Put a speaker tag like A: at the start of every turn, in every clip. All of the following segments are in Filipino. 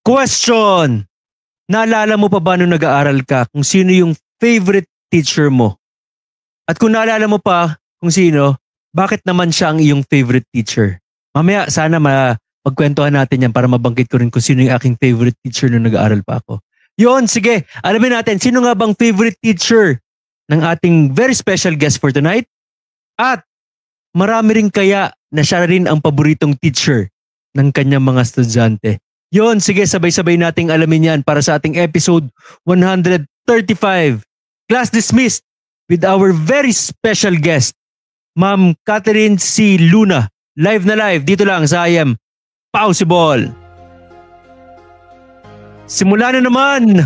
A: Question! Naalala mo pa ba nung nag-aaral ka kung sino yung favorite teacher mo? At kung naalala mo pa kung sino, bakit naman siya ang iyong favorite teacher? Mamaya sana magkwentuhan natin yan para mabanggit ko rin kung sino yung aking favorite teacher nung nag-aaral pa ako. Yun, sige. Alamin natin, sino nga bang favorite teacher ng ating very special guest for tonight? At marami rin kaya na siya rin ang paboritong teacher ng kanyang mga estudyante. Yun, sige, sabay-sabay nating alamin yan para sa ating episode 135. Class dismissed with our very special guest, Ma'am Catherine C. Luna. Live na live, dito lang sa I Am Possible. Simula na naman.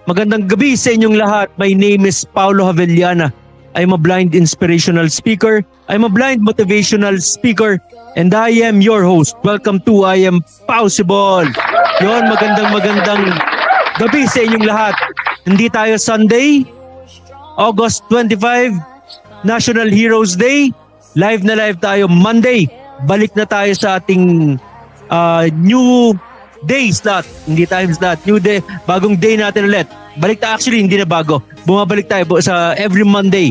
A: Magandang gabi sa inyong lahat. My name is Paulo Javellana. I'm a blind inspirational speaker. I'm a blind motivational speaker. And I am your host. Welcome to I Am Possible. Yon, magandang gabi sa inyong lahat. Hindi tayo Sunday, August 25, National Heroes Day. Live na live tayo Monday. Balik na tayo sa ating new day slot. Hindi time slot. New day. Bagong day natin ulit. Balik tayo, actually hindi na bago. Bumabalik tayo sa every Monday.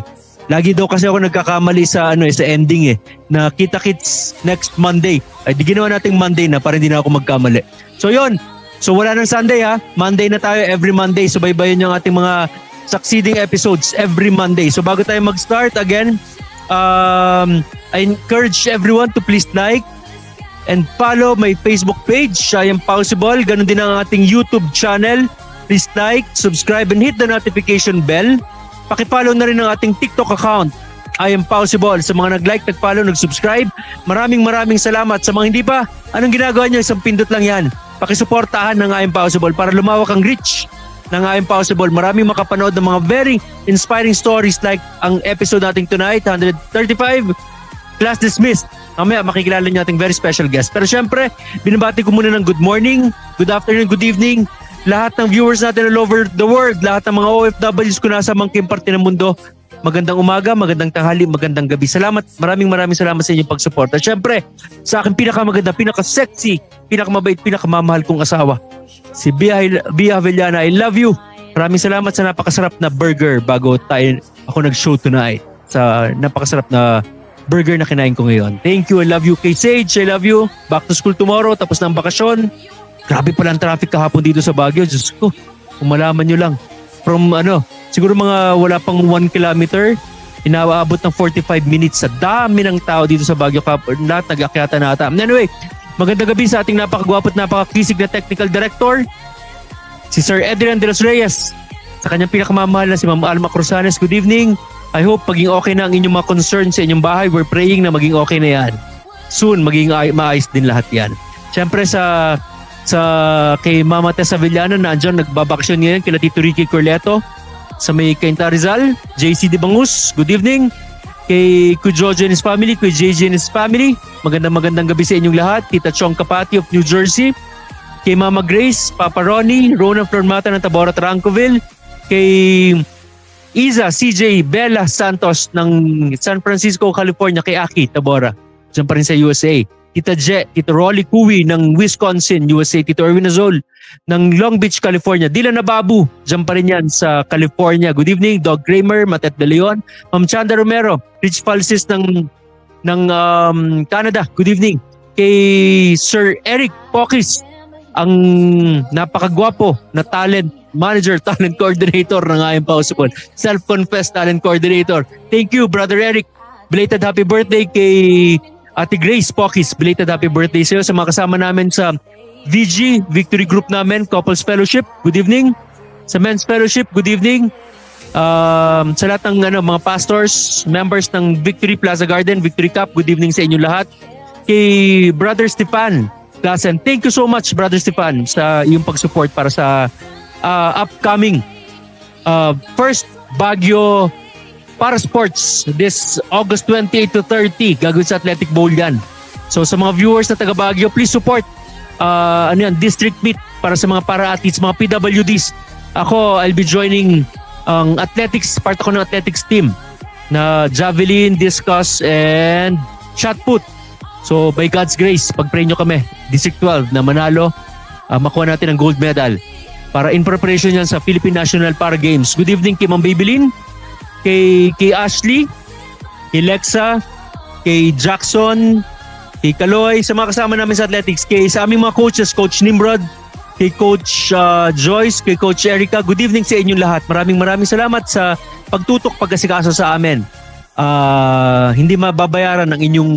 A: Lagi daw kasi ako nagkakamali sa sa ending na kita-kits next Monday. Ay di ginawa nating Monday na para hindi na ako magkamali. So yon. So wala nang Sunday Monday na tayo every Monday. So baybayin yung ating mga succeeding episodes every Monday. So bago tayo mag-start again, I encourage everyone to please like and follow my Facebook page, I Am Possible. Ganon din ang ating YouTube channel. Please like, subscribe, and hit the notification bell. Paki-follow na rin ang ating TikTok account, I Am Possible. Sa mga nag-like, nag-follow, nag-subscribe, maraming salamat. Sa mga hindi pa, anong ginagawa nyo? Isang pindot lang yan. Pakisuportahan ng I Am Possible para lumawak ang reach ng I Am Possible. Maraming makapanood ng mga very inspiring stories like ang episode natin tonight, 135, Class Dismissed. Mamaya makikilala niyo ating very special guest. Pero syempre, binabati ko muna ng good morning, good afternoon, good evening. Lahat ng viewers natin all over the world, lahat ng mga OFWs ko nasa mangking parte ng mundo. Magandang umaga, magandang tanghali, magandang gabi. Salamat, maraming salamat sa inyong pagsuporta. Syempre, sa akin pinakamaganda, pinaka-sexy, pinakamabait, pinakamamahal kong asawa, si Bia Javellana. I love you. Maraming salamat sa napakasarap na burger bago ako nag-show tonight. Sa napakasarap na burger na kinain ko ngayon. Thank you, I love you. Kay Sage, I love you. Back to school tomorrow, tapos ng bakasyon. Grabe pala ang traffic kahapon dito sa Baguio. Diyos ko, kung malaman nyo lang. From siguro mga wala pang 1 kilometer, inaabot ng 45 minutes sa dami ng tao dito sa Baguio. Lahat nag-akyata na ata. Anyway, magandang gabi sa ating napakagwapo at napakakisig na technical director, si Sir Edrian de los Reyes. Sa kanyang pinakamamahal na si Ma'am Alma Cruzanes. Good evening. I hope maging okay na ang inyong mga concerns sa inyong bahay. We're praying na maging okay na yan. Soon, maging maayos din lahat yan. Siyempre sa kay Mama Tessa Villano na andyan nagbabakasyon ngayon kila Tito Ricky Corleto sa may Cainta Rizal. JC De Bangus, good evening. Kay Kujojo and his family, kay JJ and his family, magandang gabi sa inyong lahat. Tita Chong Kapati of New Jersey, kay Mama Grace, Papa Ronnie, Rona Flormata ng Tabora, Trancoville, kay Iza, CJ, Bella Santos ng San Francisco, California, kay Aki, Tabora, dyan pa rin sa USA. Tita Je, Tito Rolly Cui ng Wisconsin, USA, Tito Erwin Azol ng Long Beach, California, Dylan Nababu, dyan pa rin yan sa California. Good evening, Dog Kramer, Matet De Leon, Ma'am Chanda Romero, Rich Falsis ng Canada, good evening. Kay Sir Eric Pokis, ang napakagwapo na talent manager, talent coordinator ng I Am Possible, self-confessed talent coordinator. Thank you, Brother Eric. Belated happy birthday kay Ate Grace Pokis. Belated happy birthday sa iyo. Sa mga kasama namin sa VG, Victory Group namin, Couples Fellowship, good evening. Sa Men's Fellowship, good evening. Sa lahat ng mga pastors, members ng Victory Plaza Garden, Victory Cup, good evening sa inyo lahat. Kay Brother Stefan Klassen, thank you so much, Brother Stefan, sa iyong pag-support para sa upcoming First Baguio Para Sports this August 28 to 30. Gagawin sa Athletic Bowl yan. So sa mga viewers na taga Baguio, please support district meet para sa mga para-athletes, mga PWDs. Ako, I'll be joining ang athletics, part ako ng athletics team na javelin, discus, and shot put. So by God's grace, pag-pray nyo kami, District 12 na manalo makuha natin ang gold medal para in preparation yan sa Philippine National Para Games. Good evening kay Ma'am Babylin, kay Ashley, kay Lexa, kay Jackson, kay Kaloy, sa mga kasama namin sa athletics, sa aming mga coaches, Coach Nimrod, kay Coach Joyce, kay Coach Erica. Good evening sa inyong lahat. Maraming salamat sa pagtutok, pag-asikaso sa amin. Hindi mababayaran ang inyong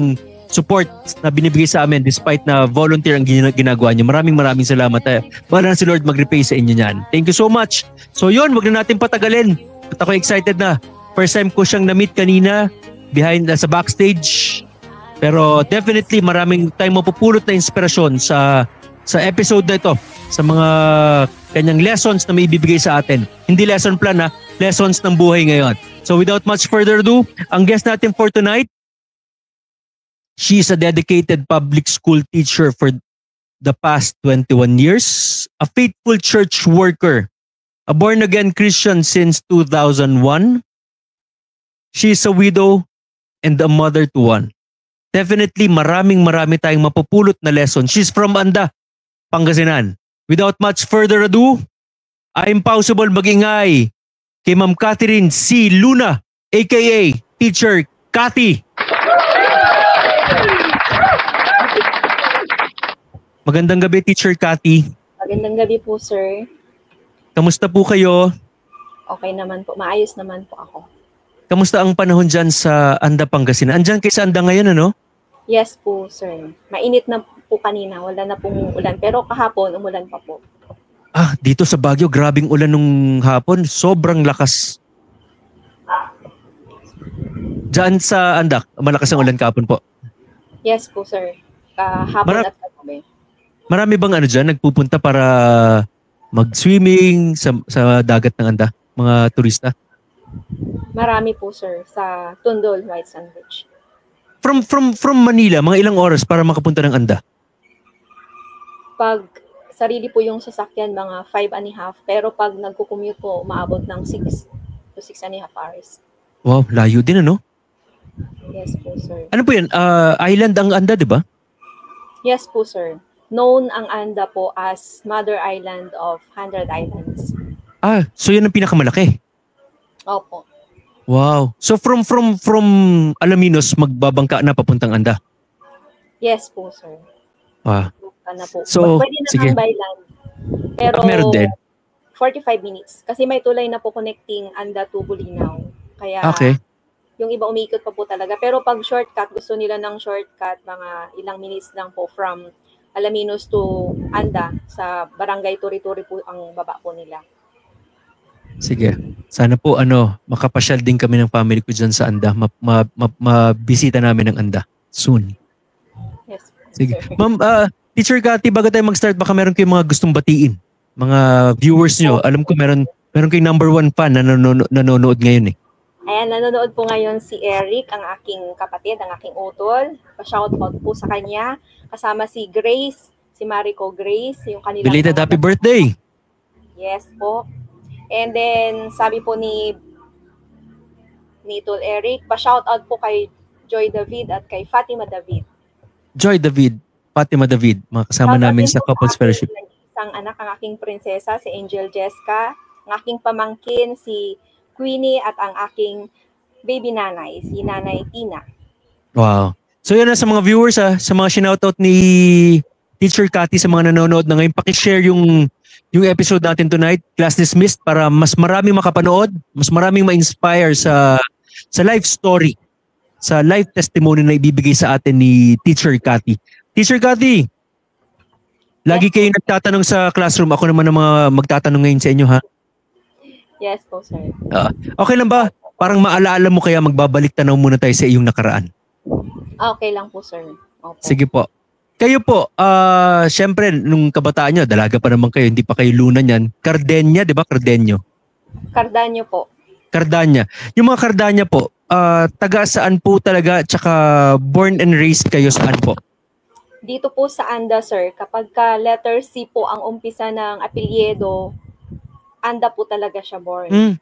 A: support na binibigay sa amin despite na volunteer ang ginagawa nyo. Maraming salamat. Wala na si Lord mag-repay sa inyo niyan. Thank you so much. So yun, wag na natin patagalin. At ako excited na. First time ko siyang na-meet kanina sa backstage. Pero definitely maraming tayong mapupulot na inspirasyon sa episode na ito. Sa mga kanyang lessons na may ibibigay sa atin. Hindi lesson plan lessons ng buhay ngayon. So without much further ado, ang guest natin for tonight, she is a dedicated public school teacher for the past 21 years, a faithful church worker, a born-again Christian since 2001. She is a widow and a mother to one. Definitely marami tayong mapupulot na lesson. She's from Anda, Pangasinan. Without much further ado, I'm possible mag-ingay kay Ma'am Catherine C. Luna, aka Teacher Cathy. Magandang gabi, Teacher Cathy.
B: Magandang gabi po, sir.
A: Kamusta po kayo?
B: Okay naman po. Maayos naman po ako.
A: Kamusta ang panahon dyan sa Anda, Pangasinan? Andyan kayo sa Anda ngayon, ano?
B: Yes po, sir. Mainit na po kanina. Wala na pong ulan. Pero kahapon, umulan pa po.
A: Dito sa Baguio, grabing ulan nung hapon. Sobrang lakas. Diyan sa Anda, malakas ang ulan kahapon po?
B: Yes po, sir. Kahapon at kagabi.
A: Marami bang dyan nagpupunta para mag-swimming sa dagat ng Anda? Mga turista?
B: Marami po, sir. Sa Tundol, White Sand Beach.
A: From Manila, mga ilang oras para makapunta ng Anda?
B: Pag sarili po yung sasakyan, mga 5.5. Pero pag nagko-commute po, umaabot ng 6 to 6.5 hours.
A: Wow, layo din ano?
B: Yes po, sir.
A: Ano po yan? Island ang Anda, di ba?
B: Yes po, sir. Known ang Anda po as Mother Island of 100 Islands.
A: So yan ang pinakamalaki?
B: Opo.
A: Wow. So from Alaminos, magbabangka na papuntang Anda?
B: Yes po, sir.
A: Wow.
B: Na po.
A: So,
B: pwede na
A: sige.
B: by land. Pero
A: meron din?
B: 45 minutes. Kasi may tulay na po connecting Anda to Bulinaw. Kaya
A: okay.
B: Yung iba umiikot pa po talaga. Pero pag shortcut, gusto nila ng shortcut, mga ilang minutes lang po from Alaminos to Anda. Sa Barangay Turi-Turi po ang baba po nila.
A: Sige. Sana po makapasyal din kami ng family ko dyan sa Anda. Mabisita namin ang Anda soon.
B: Yes.
A: Sige. Ma'am, Teacher Cathy, bago tayo mag-start, baka meron kayong mga gustong batiin. Mga viewers nyo. Alam ko meron kayong number 1 fan na nanonood ngayon eh.
B: Ayan, nanonood po ngayon si Eric, ang aking kapatid, ang aking utol. Pa-shoutout po sa kanya. Kasama si Grace, si Marico Grace, yung kanilang...
A: Belated happy birthday!
B: Yes po. And then, sabi po ni Tol Eric, pa-shoutout po kay Joy David at kay Fatima David.
A: Joy David, Fatima David, mga kasama namin sa Couples Fellowship.
B: Isang anak, ang aking prinsesa, si Angel Jessica, ang aking pamangkin, si Queenie, at ang aking baby nanay, si Nanay Tina. Wow.
A: So yan na sa mga viewers sa mga sinoutout ni Teacher Cathy, sa mga nanonood na ngayon, pakishare yung episode natin tonight, Class Dismissed, para mas maraming makapanood, mas maraming ma-inspire sa life story, sa life testimony na ibibigay sa atin ni Teacher Cathy. Teacher Cathy, lagi kayo nagtatanong sa classroom. Ako naman ang mga magtatanong ngayon sa inyo, ha?
B: Yes po, sir.
A: Okay lang ba? Parang maalala mo kaya magbabalik tanaw muna tayo sa iyong nakaraan.
B: Okay lang po, sir. Opo.
A: Sige po. Kayo po, syempre, nung kabataan nyo, dalaga pa naman kayo, hindi pa kayo Luna niyan. Cardenia, di ba? Cardenyo.
B: Cardanyo po.
A: Cardania. Yung mga Cardania po, taga saan po talaga, tsaka born and raised kayo saan po?
B: Dito po sa Anda, sir, kapag ka letter C po ang umpisa ng apelyido, Anda po talaga siya born.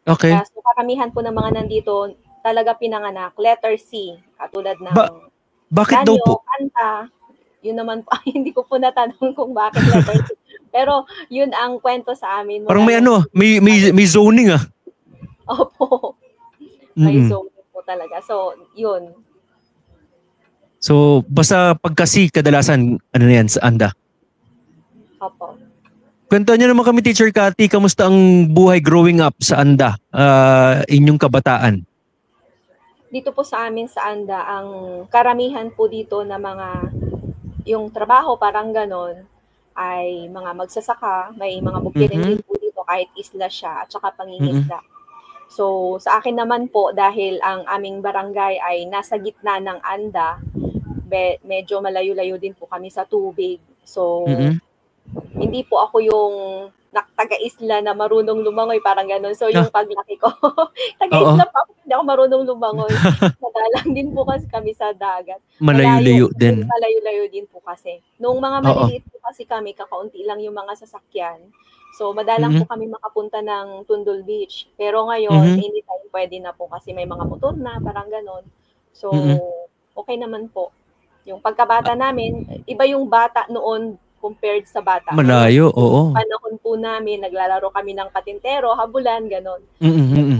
A: Okay.
B: So karamihan po ng mga nandito talaga pinanganak, letter C, katulad ng
A: bakit
B: Danyo,
A: daw po?
B: Kanta. Yun naman po, hindi ko po natanong kung bakit letter C. Pero yun ang kwento sa amin.
A: Parang may ano, may zoning ah.
B: Opo. May zoning po talaga. So, yun.
A: So, basta pagkasi kadalasan, ano na yan, sa ANDA?
B: Opo.
A: Kwento niyo naman kami, Teacher Cathy, kamusta ang buhay growing up sa ANDA, inyong kabataan?
B: Dito po sa amin sa ANDA, ang karamihan po dito na mga, yung trabaho parang ganon, ay mga magsasaka, may mga bukidin din po dito kahit isla siya at saka pangingisda. So sa akin naman po, dahil ang aming barangay ay nasa gitna ng ANDA, medyo malayo-layo din po kami sa tubig. So hindi po ako yung taga-isla na marunong lumangoy, parang gano'n. So yung paglaki ko, taga-isla pa ako, hindi ako marunong lumangoy. Madalang din po kasi kami sa dagat.
A: Malayo-layo din.
B: Malayo-layo din po kasi. Noong mga maliliit po kasi kami, kakaunti lang yung mga sasakyan. So madalang po kami makapunta ng Tundol Beach. Pero ngayon, anytime pwede na po kasi may mga motor na, parang gano'n. So okay naman po. Yung pagkabata namin, iba yung bata noon compared sa bata.
A: Malayo, oo.
B: Panahon po namin, naglalaro kami ng patintero, habulan, gano'n.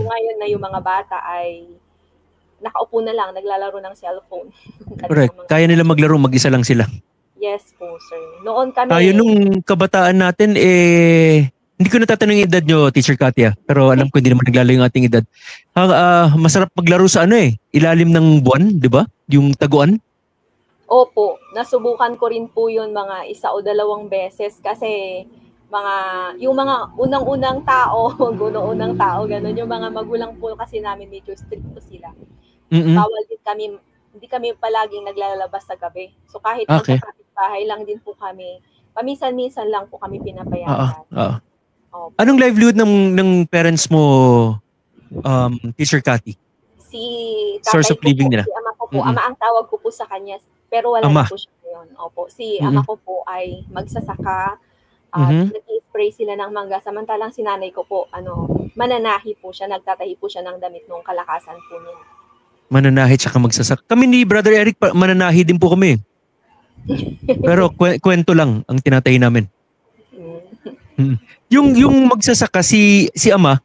B: Ngayon na yung mga bata ay nakaupo na lang, naglalaro ng cellphone.
A: Correct. Kaya nila maglaro, mag-isa lang sila.
B: Yes po, sir. Noon kami...
A: Yun nung kabataan natin, hindi ko natatanong yung edad nyo, Teacher Katia, pero alam ko hindi naman naglalo yung ating edad. Masarap maglaro sa ilalim ng buwan, di ba? Yung taguan.
B: Opo, nasubukan ko rin po yun mga 1 o 2 beses kasi yung mga unang-unang tao, unang tao, gano'n, yung mga magulang po kasi namin medyo strict po sila. Bawal din kami, hindi kami palaging naglalabas sa gabi. So kahit magkakapit-bahay lang din po kami, paminsan-minsan lang po kami pinapayagan.
A: Anong livelihood ng parents mo, Teacher Cathy?
B: Si tatay
A: source of living nila?
B: Si ama ko po, ama ang tawag ko po sa kanya, pero wala na po siya ngayon. Opo, si ama ko po ay magsasaka at nag-spray sila ng mangga. Samantalang si nanay ko po, mananahi po siya, nagtatahi po siya ng damit nung kalakasan po niya.
A: Mananahi tsaka magsasaka. Kami ni Brother Eric, mananahi din po kami. Pero kwento lang ang tinatahi namin. Yung magsasaka, si ama,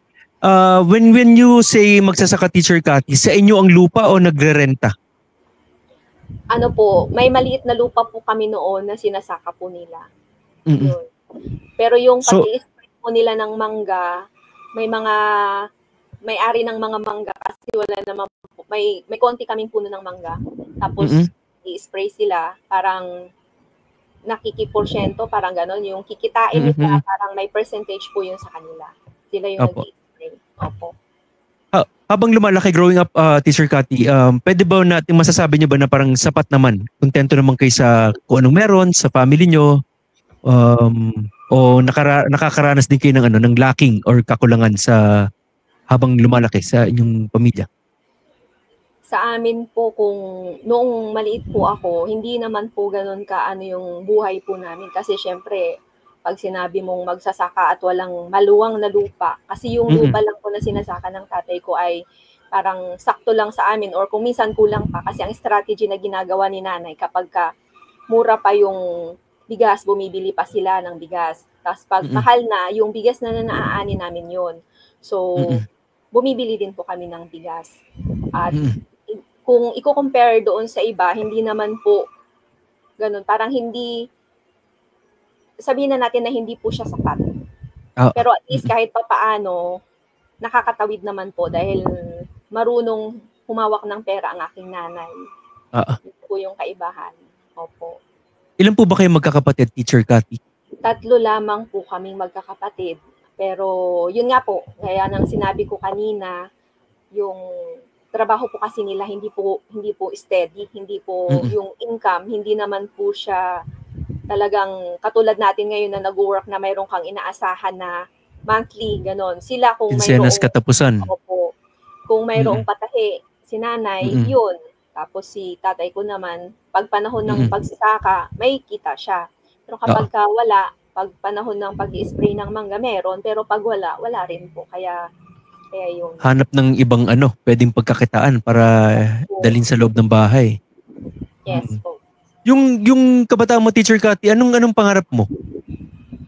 A: when you say magsasaka, Teacher Cathy, sa inyo ang lupa o nagre-renta?
B: May maliit na lupa po kami noon na sinasaka po nila. Pero yung pag-i-spray po nila ng mangga, may-ari ng mga mangga kasi wala naman po, may konti kaming puno ng mangga. Tapos i-spray sila, parang nakikiporsyento, parang gano'n. Yung kikitain nila, parang may percentage po yun sa kanila. Sila yung nag-i-spray. Opo.
A: Habang lumalaki growing up, Teacher Cathy, pwede ba natin masasabi niyo ba na parang sapat naman? Kontento naman kayo sa kung anong meron, sa family niyo? O nakakaranas din kayo ng lacking or kakulangan sa habang lumalaki sa inyong pamilya?
B: Sa amin po, kung noong maliit po ako, hindi naman po ganun yung buhay po namin. Kasi syempre, pag sinabi mong magsasaka at walang maluwang na lupa, kasi yung lupa lang po na sinasaka ng tatay ko ay parang sakto lang sa amin or kung minsan kulang pa. Kasi ang strategy na ginagawa ni nanay, kapag mura pa yung bigas, bumibili pa sila ng bigas. Tapos pag mahal na, yung bigas na naaani namin yun. So, bumibili din po kami ng bigas. At kung i-compare doon sa iba, hindi naman po ganun. Parang hindi, sabihin na natin na hindi po siya sapat. Pero at least kahit pa paano, nakakatawid naman po dahil marunong humawak ng pera ang aking nanay. Ito po yung kaibahan. Opo.
A: Ilan po ba kayo magkakapatid, Teacher Cathy?
B: 3 lamang po kaming magkakapatid. Pero yun nga po, kaya nang sinabi ko kanina, yung trabaho po kasi nila hindi po steady, hindi po yung income, hindi naman po siya talagang katulad natin ngayon na nag-work na mayroon kang inaasahan na monthly, ganon. Sila kung mayroong
A: katapusan.
B: Opo, kung mayroong patahi, si nanay, yun. Tapos si tatay ko naman, pag panahon ng pagsisaka, may kita siya. Pero kapag wala, pag panahon ng pag-i-spray ng mangga, meron. Pero pag wala rin po. Kaya yun.
A: Hanap ng ibang pwedeng pagkakitaan para dalhin sa loob ng bahay.
B: Yes po.
A: Yung kabataan mo, Teacher Cathy, anong pangarap mo?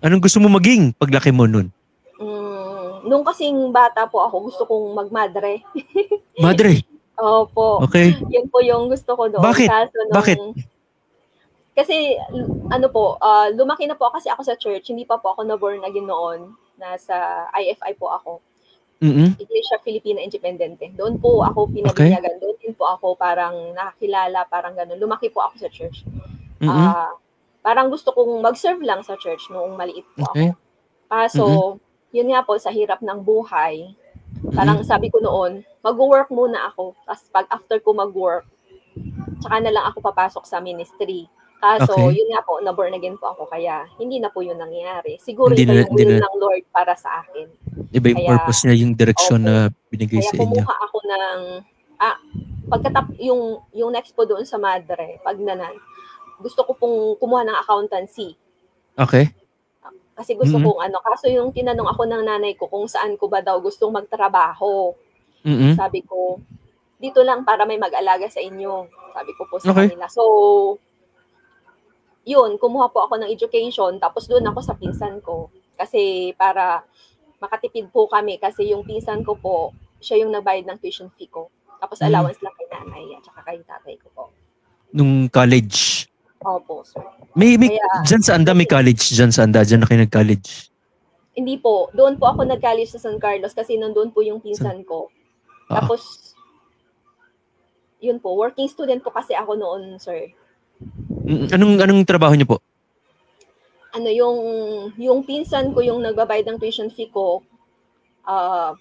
A: Anong gusto mo maging paglaki mo nun?
B: Nung kasing bata po ako, gusto kong magmadre.
A: Madre?
B: Opo.
A: Okay.
B: Yun po yung gusto ko doon.
A: Bakit?
B: Kaso
A: Bakit?
B: Kasi, lumaki na po kasi ako sa church. Hindi pa po ako na-born again noon. Nasa IFI po ako. Iglesia Filipina Independente. Doon po ako pinabinyagan. Doon din po ako parang nakakilala, parang gano'n. Lumaki po ako sa church. Parang gusto kong mag-serve lang sa church noong maliit po ako. Kaso, yun nga po, sa hirap ng buhay, parang sabi ko noon, mag-work muna ako. Tapos pag after ko mag-work, tsaka na lang ako papasok sa ministry. Kaso, yun nga po, na-born again po ako, kaya hindi na po yun nangyari. Siguro ito yung will ng Lord para sa akin.
A: Iba yung purpose niya, yung direction na binigay sa inyo.
B: Kaya kumuha ako ng, yung next po doon sa madre, pag gusto ko pong kumuha ng accountancy.
A: Okay.
B: Kasi gusto kong kaso yung tinanong ako ng nanay ko kung saan ko ba daw gustong magtrabaho. Sabi ko, dito lang para may mag-alaga sa inyo. Sabi ko po sa kanila. So, yun, kumuha po ako ng education, tapos doon ako sa pinsan ko. Kasi para makatipid po kami, kasi yung pinsan ko po, siya yung nagbayad ng tuition fee ko. Tapos allowance lang kay nanay at saka kay tatay ko po.
A: Nung college?
B: Opo, sir.
A: May dyan sa Anda, may college dyan sa Anda, dyan na kayo nag-college?
B: Hindi po. Doon po ako nag-college sa San Carlos kasi nandun po yung pinsan ko. Tapos, yun po, working student po kasi ako noon, sir.
A: Anong trabaho niyo po?
B: Yung pinsan ko yung nagbabayad ng tuition fee ko,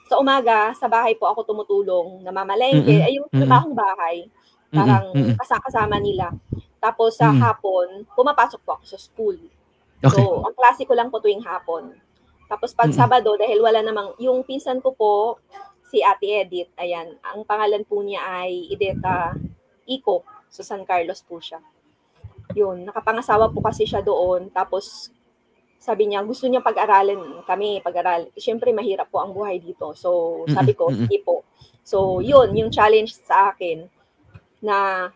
B: sa umaga, sa bahay po ako tumutulong, namamalengke, ay yung trabahong bahay, parang kasama nila. Tapos sa hapon, pumapasok po ako sa school.
A: Okay.
B: So, ang klase ko lang po tuwing hapon. Tapos pag Sabado, dahil wala namang, yung pinsan ko po, si Ate Edith, ayan, ang pangalan po niya ay Ideta Iko, sa San Carlos po siya. Yun, nakapangasawa po kasi siya doon. Tapos, sabi niya, gusto niya pag-aralin kami, Siyempre, mahirap po ang buhay dito. So, sabi ko, sige po. So, yun, yung challenge sa akin, na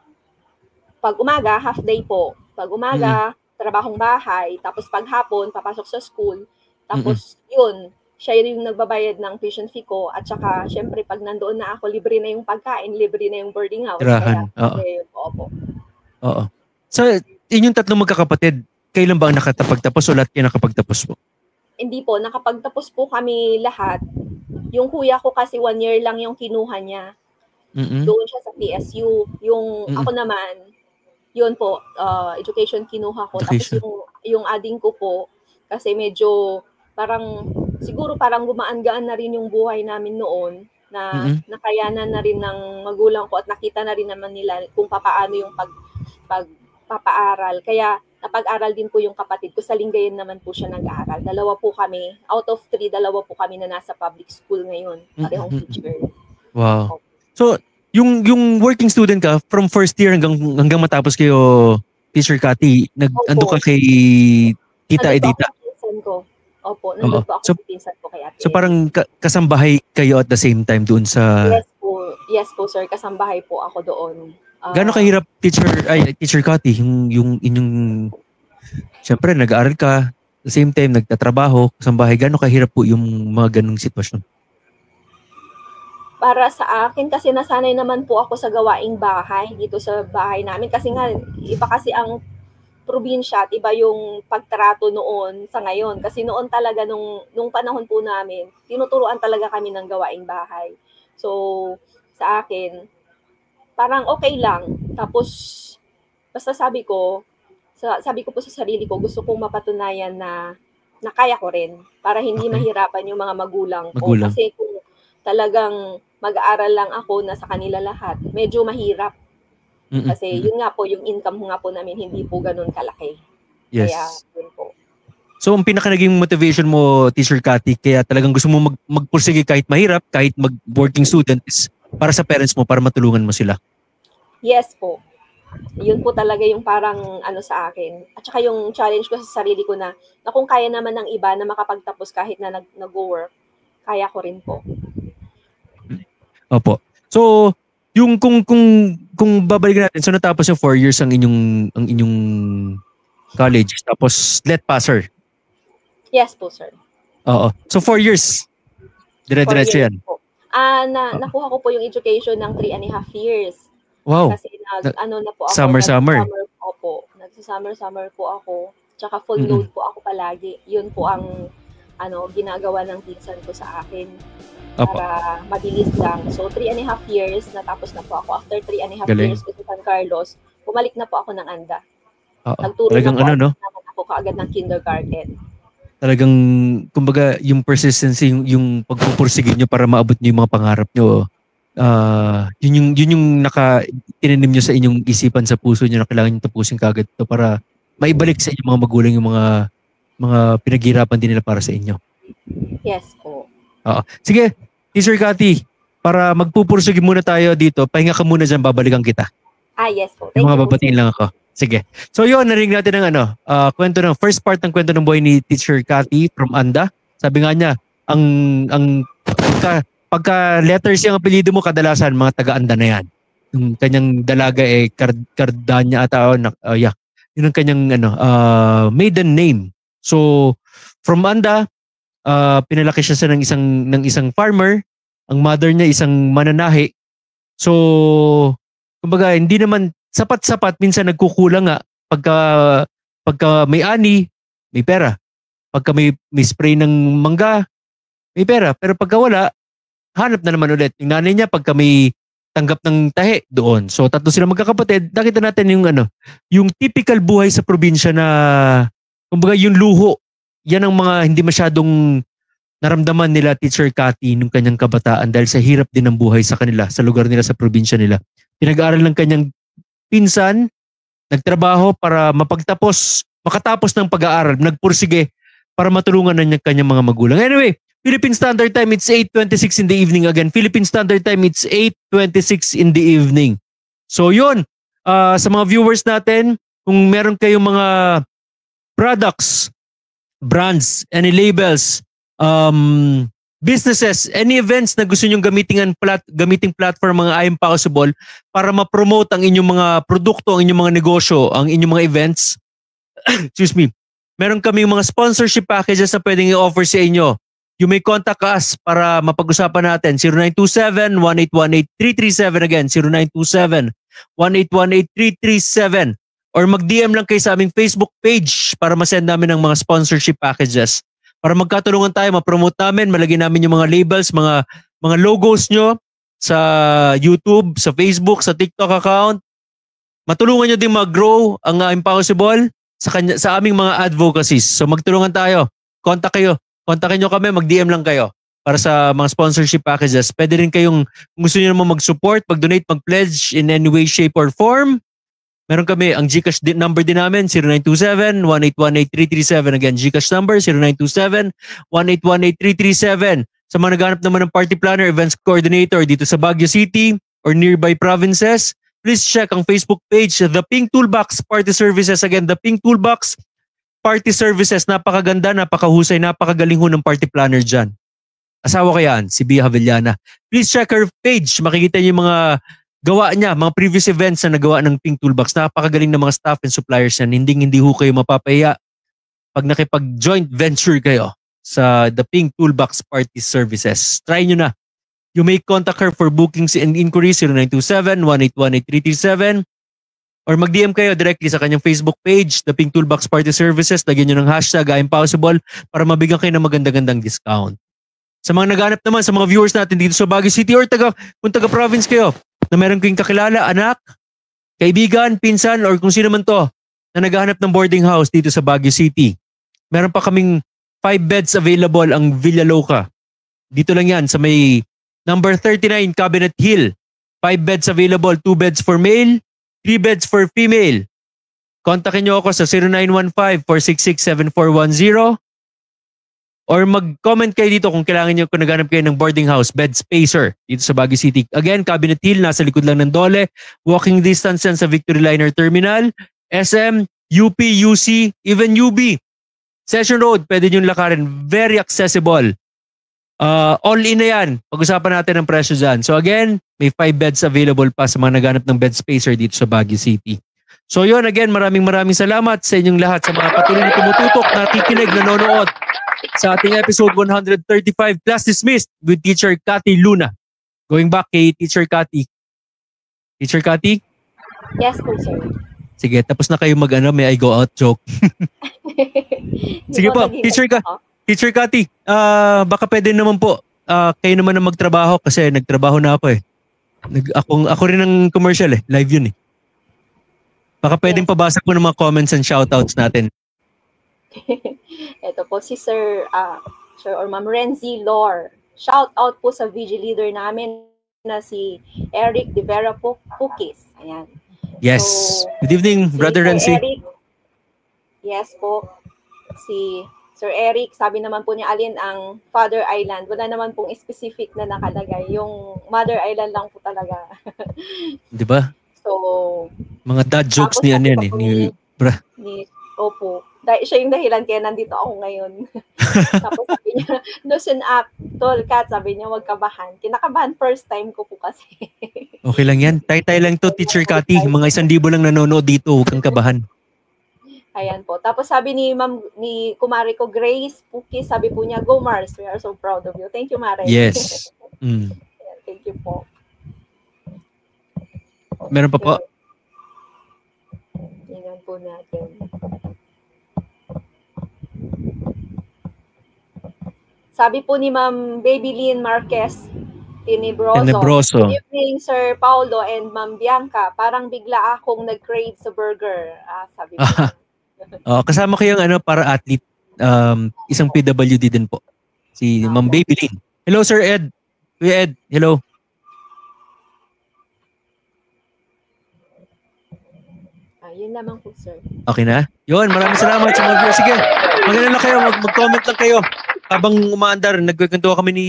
B: pag umaga, half day po. Pag umaga, trabahong bahay. Tapos pag hapon, papasok sa school. Tapos, yun, siya yung nagbabayad ng tuition fee ko. At saka, syempre, pag nandoon na ako, libre na yung pagkain, libre na yung boarding house.
A: Tirahan.
B: Kaya, opo.
A: Oo. So, inyong tatlong magkakapatid, kailan ba ang nakapagtapos o lahat kayo nakapagtapos po?
B: Hindi po, nakapagtapos po kami lahat. Yung kuya ko kasi 1 year lang yung kinuha niya. Doon siya sa PSU. Yung ako naman, yun po, education kinuha ko.
A: Education.
B: Tapos yung ading ko po, kasi medyo siguro parang gumaan-gaan na rin yung buhay namin noon na nakayanan na rin ng magulang ko at nakita na rin naman nila kung papaano yung pagpapaaral. Kaya napag-aral din po yung kapatid ko. Sa Lingayen naman po siya nag-aaral. 2 po kami. Out of 3, 2 po kami na nasa public school ngayon. Parehong teacher.
A: Wow. So, yung working student ka, from first year hanggang matapos kayo, Teacher Cathy, ando ka kay Tita Edita?
B: Opo, nandun po ako sa pinsan ko kay Ate.
A: So parang kasambahay kayo at the same time doon sa...
B: Yes po sir, kasambahay po ako doon.
A: Gano'ng kahirap, Teacher Cathy, yung inyong... Siyempre, nag-aaral ka, at the same time, nagtatrabaho, kasambahay, gano'ng kahirap po yung mga ganong sitwasyon?
B: Para sa akin, kasi nasanay naman po ako sa gawaing bahay, dito sa bahay namin. Kasi nga, iba kasi ang probinsya at iba yung pagtrato noon sa ngayon. Kasi noon talaga, nung panahon po namin, tinuturuan talaga kami ng gawaing bahay. So, sa akin, parang okay lang. Tapos, basta sabi ko po sa sarili ko, gusto kong mapatunayan na kaya ko rin. Para hindi mahirapan yung mga magulang ko. Kasi kung talagang mag-aaral lang ako na sa kanila lahat, medyo mahirap. Kasi yun nga po, yung income nga po namin hindi po ganun kalaki.
A: Yes.
B: Kaya yun po.
A: So, ang pinaka naging motivation mo, Teacher Cathy, kaya talagang gusto mo magpursige kahit mahirap, kahit mag-working student, is para sa parents mo, para matulungan mo sila?
B: Yes po. Yun po talaga yung parang sa akin. At saka yung challenge ko sa sarili ko na kung kaya naman ng iba na makapagtapos kahit na nag-work, kaya ko rin po.
A: Opo. So, yung kung babalikan natin, so natapos yung 4 years ang inyong college, tapos let passer.
B: Yes po, sir.
A: Oo. So 4 years. Dire-diretso yan.
B: Po. Nakuha ko po yung education ng 3.5 years.
A: Wow.
B: Kasi na po ako.
A: Summer.
B: Nagsa-summer po ako. Tsaka full load po ako palagi. Yun po ang ginagawa ng pinsan ko sa akin. Para mabilis lang. So 3.5 years, natapos na po ako. After 3.5 years ko sa San Carlos, bumalik na po ako ng ANDA. Nagturo na po naman ako kaagad ng kindergarten.
A: Talagang, kumbaga, yung persistency, yung pagpupursige nyo para maabot nyo yung mga pangarap nyo, yun yung tinanim nyo sa inyong isipan, sa puso nyo na kailangan nyo tapusin kaagad ito para maibalik sa inyong mga magulang yung mga pinaghirapan din nila para sa inyo.
B: Yes po.
A: Sige, Teacher Cathy, para magpupursige muna tayo dito, pahinga ka muna dyan, babalikan kita.
B: Yes po.
A: Yung mga babatiin lang ako. Sige. So yun, narinig natin ng kwento ng first part ng kwento ng buhay ni Teacher Cathy from ANDA. Sabi nga niya, ang pagka letters yung apelyido mo, kadalasan mga taga-ANDA na yan. Yung kanyang dalaga Cardanya ata yun ang kanyang maiden name. So from ANDA, pinalaki siya ng isang farmer. Ang mother niya isang mananahi. So kumbaga hindi naman sapat-sapat, minsan nagkukulang nga pagka may ani, may pera. Pagka may spray ng mangga, may pera. Pero pagka wala, hanap na naman ulit. Yung nanay niya pagka may tanggap ng tahe doon. So tatlo sila magkakapatid. Nakita natin yung typical buhay sa probinsya na kumbaga yung luho. Yan ang mga hindi masyadong naramdaman nila Teacher Cathy nung kanyang kabataan dahil sa hirap din ng buhay sa kanila, sa lugar nila, sa probinsya nila. Pinag-aaral ng kanyang pinsan, nagtrabaho para makatapos ng pag-aaral, nagpursige para matulungan ng kanyang mga magulang. Anyway, Philippine Standard Time, it's 8:26 in the evening again. Philippine Standard Time, it's 8:26 in the evening. So yun, sa mga viewers natin, kung meron kayong mga products, brands, any labels, businesses, any events na gusto nyong gamiting platform mga I Am Possible para ma-promote ang inyong mga produkto, ang inyong mga negosyo, ang inyong mga events. Excuse me. Meron kami mga sponsorship packages na pwedeng i-offer sa inyo. You may contact us para mapag-usapan natin. 0927-1818-337 again. 0927-1818-337 or mag-DM lang kayo sa aming Facebook page para masend namin ang mga sponsorship packages. Para magkatulungan tayo, ma-promote namin, malagyan namin yung mga labels, mga logos nyo sa YouTube, sa Facebook, sa TikTok account. Matulungan nyo din mag-grow ang Impossible sa aming mga advocacies. So magtulungan tayo. Kontakin nyo kami, mag-DM lang kayo para sa mga sponsorship packages. Pwede rin kayong, kung gusto nyo naman mag-support, mag-donate, mag-pledge in any way, shape, or form. Meron kami, ang GCash number din namin, 0927-1818-337. Again, GCash number, 0927-1818-337. Sa mga naghanap naman ng party planner, events coordinator dito sa Baguio City or nearby provinces, please check ang Facebook page, The Pink Toolbox Party Services. Again, The Pink Toolbox Party Services. Napakaganda, napakahusay, napakagaling ho ng party planner dyan. Asawa ko yan, si Bia Havellana. Please check her page. Makikita niyo yung mga gawa niya, mga previous events na nagawa ng Pink Toolbox. Napakagaling ng mga staff and suppliers yan. Hindi ho kayo mapapahiya pag nakipag-joint venture kayo sa The Pink Toolbox Party Services. Try nyo na. You may contact her for bookings and inquiries 0927-1818-337 or mag-DM kayo directly sa kanyang Facebook page, The Pink Toolbox Party Services. Lagyan nyo ng hashtag #Impossible para mabigyan kayo ng maganda-gandang discount. Sa mga naghanap naman, sa mga viewers natin dito sa Baguio City or kung taga-province kayo, na meron kayong kakilala, anak, kaibigan, pinsan, or kung sino man to na naghahanap ng boarding house dito sa Baguio City. Meron pa kaming 5 beds available ang Villa Loca. Dito lang yan sa may number 39 Cabinet Hill. 5 beds available, 2 beds for male, 3 beds for female. Kontakin nyo ako sa 0915-466-7410 or mag-comment kayo dito kung kailangan nyo, kung naghanap kayo ng boarding house, bed spacer dito sa Baguio City. Again, Cabinet Hill, nasa likod lang ng Dole. Walking distance yan sa Victory Liner Terminal, SM, UP, UC, even UB. Session Road, pwede nyo lakarin. Very accessible. All in na yan. Pag-usapan natin ang presyo dyan. So again, may 5 beds available pa sa mga naghanap ng bed spacer dito sa Baguio City. So yun, again, maraming salamat sa inyong lahat, sa mga patuloy na tumututok, nakikinig, nanonood sa ating episode 135, Class Dismissed with Teacher Cathy Luna. Going back kay Teacher Cathy. Teacher Cathy?
B: Yes po, sir.
A: Sige, tapos na kayo may I go out joke. Sige po, Teacher Cathy, baka pwede naman po, kayo naman na magtrabaho kasi nagtrabaho na ako eh. Ako rin ng commercial eh, live yun eh. Baka pwedeng pabasa po ng mga comments and shoutouts natin.
B: Ito po si Sir or Ma'am Renzi Lor. Shout out po sa VG leader namin na si Eric De Vera Pukis. Ayan.
A: Yes. So, good evening, Brother Renzi.
B: Yes po. Si Sir Eric, sabi naman po niya alin ang Father Island. Wala naman pong specific na nakalagay. Yung Mother Island lang po talaga.
A: Di ba?
B: So,
A: mga dad jokes niyan eh.
B: Opo. Siya yung dahilan kaya nandito ako ngayon. Tapos sabi niya, loosen up, tol, Kat, sabi niya, huwag kabahan. Kinakabahan first time ko po kasi.
A: Okay lang yan. Tay-tay lang to, Teacher Cathy. Mga 1,000 lang nanonood dito, huwag kang kabahan.
B: Ayan po. Tapos sabi ni Kumari ko, Grace Puki, sabi po niya, go Mars, we are so proud of you. Thank you, Mare.
A: Yes.
B: Ayan, thank you po.
A: Meron pa po?
B: Tingnan po natin. Sabi po ni Ma'am Babylyn Marquez Tenebroso. Good evening, Sir Paulo and Ma'am Bianca. Parang bigla akong nag-crave sa burger. Sabi po.
A: Kasama ko yung para athlete. Isang PWD din po. Si Ma'am Babylyn. Hello, Sir Ed. Kuya Ed, hello.
B: Yun lamang po, sir.
A: Okay na? Yun, maraming salamat sa mga viewers. Sige, maganda lang kayo, mag-comment lang kayo. Habang umaandar, nagkwentuhan kami ni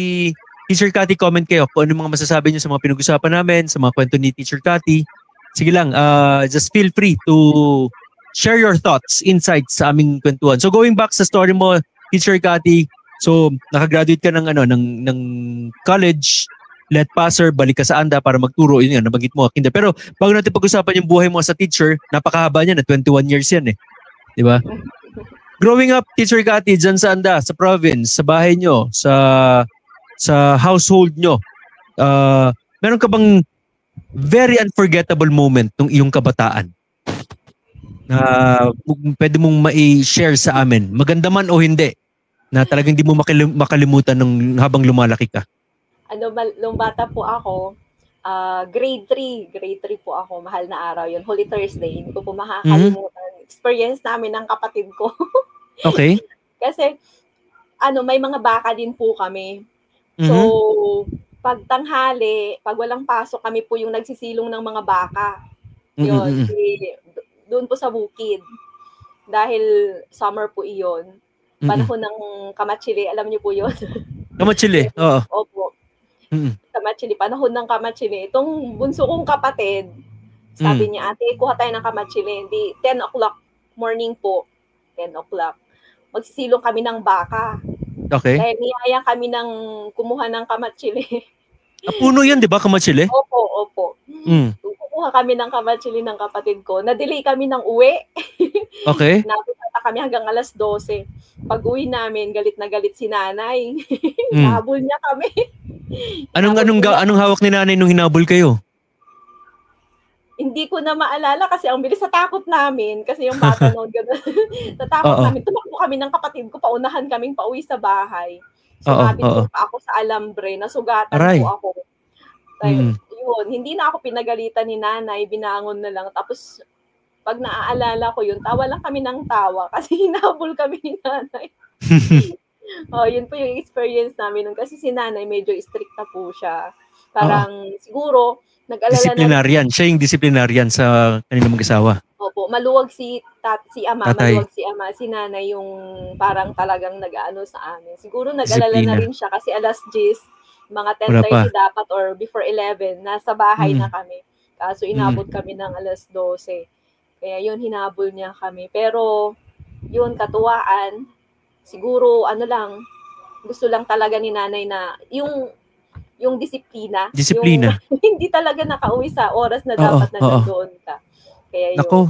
A: Teacher Cathy, comment kayo kung ano mga masasabi niyo sa mga pinag-usapan namin, sa mga kwento ni Teacher Cathy. Sige lang, just feel free to share your thoughts, insights sa aming kwentuhan. So going back sa story mo, Teacher Cathy, so nakagraduate ka ng college, let passer, balik ka sa ANDA para magturo. Yun nga, nabanggit mo, kinder. Pero bago natin pag-usapan yung buhay mo sa teacher, napakahaba niya na 21 years yan eh. Di ba? Growing up, Teacher Cathy, dyan sa ANDA, sa province, sa bahay nyo, sa household nyo, meron ka bang very unforgettable moment ng iyong kabataan na pwede mong ma-share sa amin? Maganda man o hindi, na talagang hindi mo makalimutan nung habang lumalaki ka?
B: Nung bata po ako, grade 3 po ako, mahal na araw yun, Holy Thursday, hindi ko po makakalimutan. Experience namin ng kapatid ko.
A: Okay.
B: Kasi, may mga baka din po kami. So, pag tanghali, pag walang pasok, kami po yung nagsisilong ng mga baka. Yun, doon po sa bukid. Dahil summer po iyon. Panahon ng kamatsili, alam niyo po yun.
A: Kamatsili, oo.
B: Opo. Kamatsili, panahon ng kamatsili. Itong bunso kong kapatid, sabi niya, ate, kuha tayo ng kamatsili. Di, 10 o'clock morning po, 10 o'clock. Magsisilong kami ng baka.
A: Okay.
B: Dahil niyaya kami ng kumuha ng kamatsili.
A: Puno yan, di ba, kamatsili?
B: Opo. Kukuha kami ng kamatsili ng kapatid ko. Na-delay kami ng uwi.
A: Okay.
B: Napunta kami hanggang alas 12. Pag-uwi namin, galit na galit si nanay. Nahabol niya kami.
A: Anong hawak ni nanay nung hinabol kayo?
B: Hindi ko na maalala kasi ang bilis sa takot namin. Kasi yung bata noon, gano'n. Sa takot namin, tumakbo kami ng kapatid ko, paunahan kaming pauwi sa bahay. Sumabit po pa ako sa alambre, nasugatan po ako. Yun, hindi na ako pinagalitan ni nanay, binangon na lang. Tapos, pag naaalala ko yun, tawa lang kami ng tawa kasi hinabol kami ni nanay. Yun po yung experience namin nun. Kasi si nanay medyo strict na po siya. Parang siguro, nag-alala
A: disciplinarian. Siya yung disciplinarian sa kanilang mag-asawa.
B: Opo, maluwag si ama.
A: Tatay.
B: Maluwag si ama. Si nanay yung parang talagang nag-ano sa amin. Siguro nag-alala na rin siya kasi alas 10, mga 10:30 dapat or before 11, nasa bahay na kami. Kaso inabot kami ng alas 12. Kaya yun, hinabol niya kami. Pero, yun, katuwaan. Siguro, gusto lang talaga ni nanay na, yung disiplina. Yung, hindi talaga nakauwi sa oras na dapat na nandoon ka. Kaya yun.
A: Nako,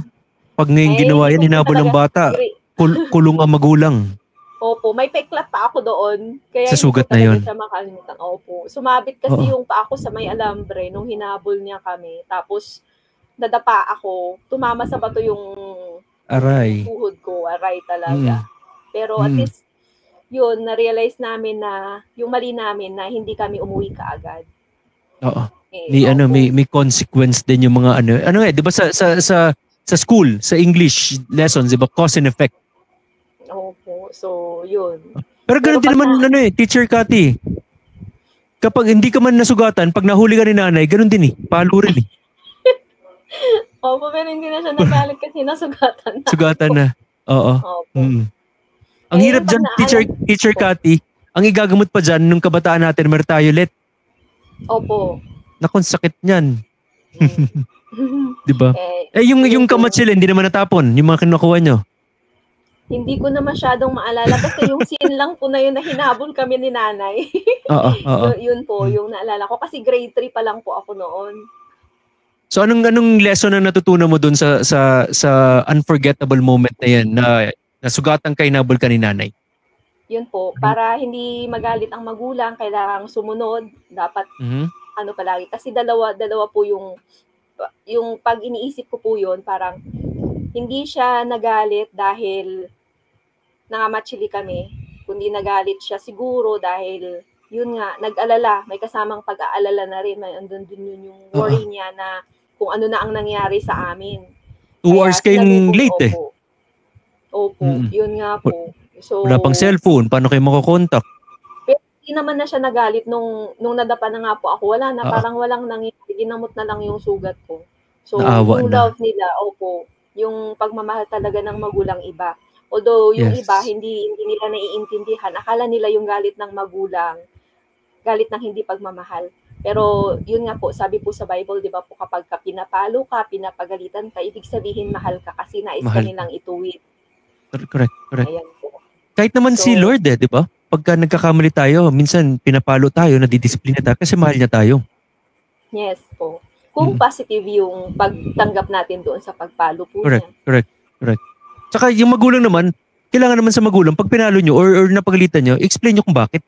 A: Pag ngayon ginawa yan,
B: hindi ko po
A: hinabol ng
B: talaga
A: bata, kulong ang magulang.
B: Opo, may peklat pa ako doon. Kaya
A: Sa
B: hindi ko
A: sugat na
B: talaga
A: yun.
B: siya makalimutan. Opo. Sumabit kasi
A: Oo.
B: yung pa ako sa may alambre nung hinabol niya kami. Tapos, nadapa ako. Tumama sa bato yung
A: Aray.
B: tuhod ko. Aray
A: Mm.
B: talaga. Pero at
A: Mm.
B: least, yun, na-realize namin na yung mali namin na hindi kami umuwi kaagad.
A: Oo.
B: Eh,
A: May consequence din yung mga ano. Ano 'di ba sa school, sa English lessons, 'di ba, cause and effect.
B: Opo. So, yun.
A: Pero ganoon din naman Teacher Cathy. Kapag hindi ka man nasugatan, pag nahuli ka ni nanay, ganoon din palo rin
B: Opo, pero hindi na siya nagalit kasi nasugatan na.
A: Sugatan na. Oo.
B: Opo.
A: Ang hirap dyan, Teacher Cathy, ang igagamot pa dyan nung kabataan natin, Mertiolet.
B: Opo.
A: Nakon, sakit niyan. Diba? Yung kamatsil, hindi naman natapon, yung mga kinukuha nyo.
B: Hindi ko na masyadong maalala kasi yung scene lang po na yun na hinabol kami ni nanay.
A: Oo.
B: Yun po, yung naalala ko. Kasi grade 3 pa lang po ako noon.
A: So anong lesson na natutunan mo dun sa unforgettable moment na yan na nasugatan kay hinabol ka ni nanay?
B: Yun po, para hindi magalit ang magulang, kailangang sumunod. Dapat palagi. Kasi dalawa po yung pag iniisip ko po yun, parang hindi siya nagalit dahil nangamatchili kami, kundi nagalit siya siguro dahil yun nga, nag-alala, may kasamang pag-aalala na rin, may andun din yun yung worry niya na kung ano na ang nangyari sa amin.
A: 2 hours kayong late
B: Opo, yun nga po. So,
A: wala pang cellphone, paano kayo makakontak?
B: Pero hindi naman na siya nagalit nung nadapa na nga po ako, wala na, parang walang nangyari, ginamot na lang yung sugat ko. So,
A: naawa
B: yung
A: na.
B: love nila, opo, yung pagmamahal talaga ng magulang iba. Although yung iba hindi nila naiintindihan, akala nila yung galit ng magulang, galit ng hindi pagmamahal. Pero yun nga po, sabi po sa Bible, 'di ba po, kapag pinapalo ka, pinapagalitan ka, ibig sabihin mahal ka kasi nais ka nilang ituwid.
A: Correct.
B: Ayan po.
A: Kahit naman si Lord 'di ba? Pagka nagkakamali tayo, minsan pinapalo tayo, nadidisiplina tayo kasi mahal niya tayo.
B: Yes po. Kung positive yung pagtanggap natin doon sa pagpalo po
A: niya. Correct. Tsaka yung magulang naman, kailangan naman sa magulang, pag pinalo nyo or napagalitan nyo, explain nyo kung bakit.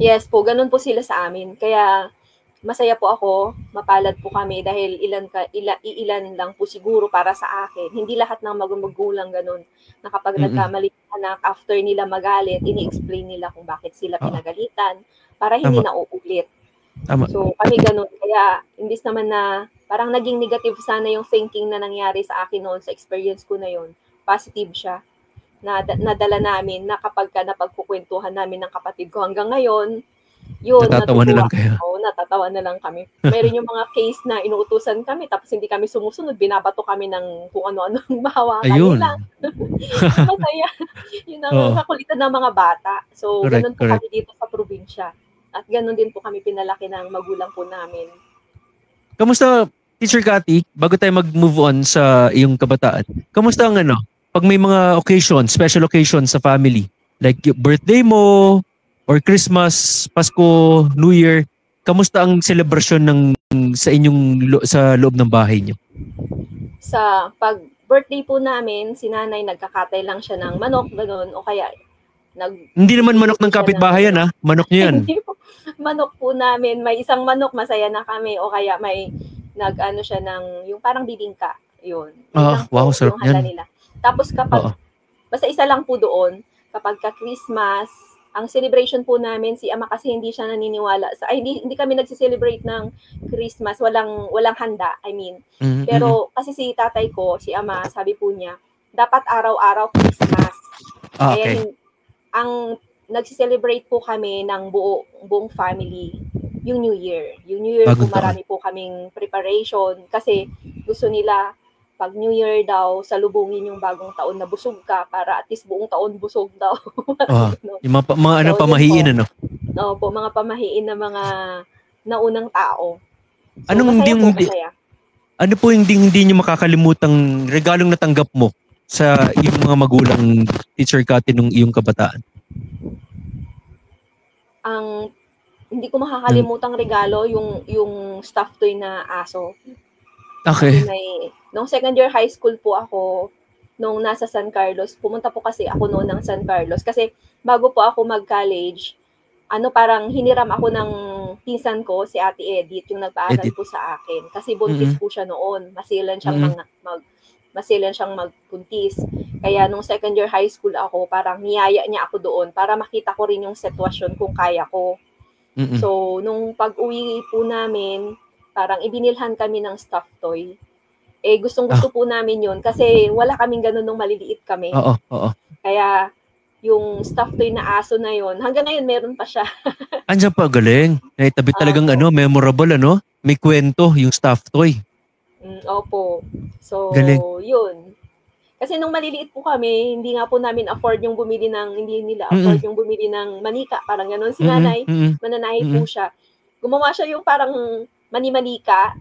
B: Yes po, ganun po sila sa amin. Kaya masaya po ako, mapalad po kami dahil ilan lang po siguro para sa akin. Hindi lahat ng magulang ganun na kapag nagkamali anak, after nila magalit, ini-explain nila kung bakit sila pinagalitan para hindi na uulit.
A: Tama.
B: So kami ganun. Kaya imbis naman na parang naging negative sana yung thinking na nangyari sa akin noon, sa experience ko na yun, positive siya. Nadala namin na kapag napagkukwentuhan namin ng kapatid ko hanggang ngayon, yun,
A: natatawa na lang kayo.
B: Oo, natatawa na lang kami. Mayroon yung mga case na inuutusan kami tapos hindi kami sumusunod, binabato kami ng kung ano-anong mahawakan nila. Masaya. Yun ang kakulitan ng mga bata. So, ganun po kami dito sa probinsya. At ganun din po kami pinalaki ng magulang po namin.
A: Kamusta, Teacher Cathy, bago tayo mag-move on sa iyong kabataan, kamusta ang pag may mga special occasions sa family, like birthday mo, or Christmas, Pasko, New Year, kamusta ang celebration sa loob ng bahay niyo?
B: Sa pag birthday po namin, si nanay nagkakatay lang siya ng manok, gano'n, o kaya
A: hindi naman manok ng kapitbahay yan, manok niyo yan.
B: Manok po namin, may isang manok, masaya na kami, o kaya may siya ng yung parang bibingka, yun.
A: Wow, sarap yan.
B: Nila. Tapos kapag, basta isa lang po doon, kapag ka-Christmas, ang celebration po namin, si ama kasi hindi siya naniniwala hindi kami nagse-celebrate ng Christmas, walang handa, Pero kasi si tatay ko, si ama, sabi po niya, dapat araw-araw Christmas. Kaya ang nagse-celebrate po kami ng buong family, yung New Year. Yung New Year po, marami po kaming preparation kasi gusto nila pag New Year daw, salubungin yung bagong taon na busog ka para at least buong taon busog daw.
A: Yung mga pamahiin,
B: po, mga pamahiin na mga naunang tao. So,
A: ano po hindi nyo makakalimutang regalong natanggap mo sa iyong mga magulang, Teacher Cathy, nung iyong kabataan?
B: Ang hindi ko makakalimutang regalo, yung stuffed toy na aso.
A: Okay.
B: Nung second year high school po ako, nung nasa San Carlos, pumunta po kasi ako noon ng San Carlos. Kasi bago po ako mag-college, parang hiniram ako ng pinsan ko, si Ate Edith, yung nagpaaral
A: Edit.
B: po sa akin. Kasi buntis po siya noon. Masilan siyang magpuntis. Kaya nung second year high school ako, parang niyaya niya ako doon para makita ko rin yung sitwasyon kung kaya ko. So, nung pag-uwi po namin, parang ibinilhan kami ng stuffed toy. Gustong-gusto po namin yun kasi wala kaming ganun nung maliliit kami.
A: Oo.
B: Kaya, yung stuffed toy na aso na yun, hanggang ngayon meron pa siya.
A: Andiyan pa, galing. Tabi talagang memorable, may kwento yung stuffed toy.
B: Opo. So,
A: galing.
B: Yun. Kasi nung maliliit po kami, hindi nga po namin afford yung bumili hindi nila afford yung bumili ng manika, parang gano'n. Si nanay, mananahi po siya. Gumawa siya yung parang mani-manika.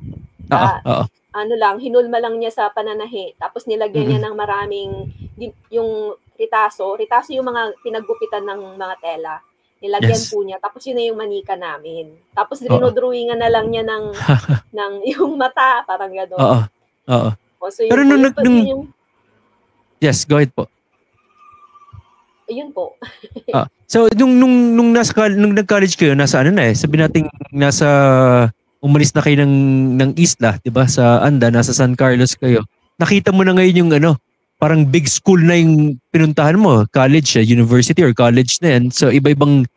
B: Hinulma lang niya sa pananahi. Tapos nilagyan niya ng maraming, yung ritaso yung mga pinaggupitan ng mga tela. Nilagyan po niya. Tapos yun na yung manika namin. Tapos dinodrawingan na lang niya ng yung mata, parang gano'n.
A: Oo.
B: So,
A: pero yes, go ahead po.
B: Ayun po.
A: So nung nag-college kayo, nasa sabi natin umalis na kayo ng isla, 'di ba? Sa Anda, nasa San Carlos kayo. Nakita mo na ngayon yung parang big school na yung pinuntahan mo, college, university or college na yan. So iba-ibang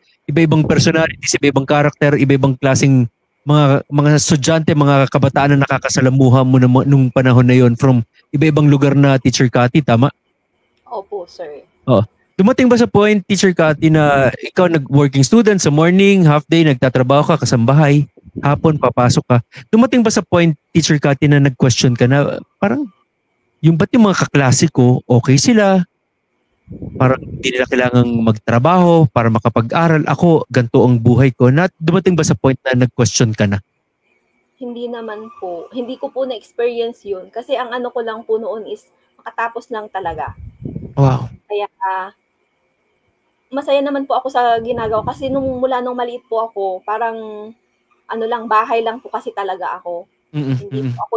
A: personalities, iba-ibang karakter, iba-ibang klaseng mga estudyante, mga kabataan na nakakasalamuha mo nung panahon na yon from iba-ibang lugar na, Teacher Cathy, tama?
B: Opo, sir.
A: Dumating ba sa point, Teacher Cathy, na ikaw nag-working student sa morning, half day, nagtatrabaho ka, kasambahay, hapon, papasok ka. Dumating ba sa point, Teacher Cathy, na nag-question ka na parang, ba't yung mga kaklase ko, okay sila, parang hindi nila kailangang magtrabaho para makapag-aral. Ako, ganito ang buhay ko. Dumating ba sa point na nag-question ka na?
B: Hindi naman po. Hindi ko po na-experience yun. Kasi ang ko lang po noon is makatapos lang talaga.
A: Wow.
B: Kaya masaya naman po ako sa ginagawa. Kasi mula nung maliit po ako, parang bahay lang po kasi talaga ako. Hindi po ako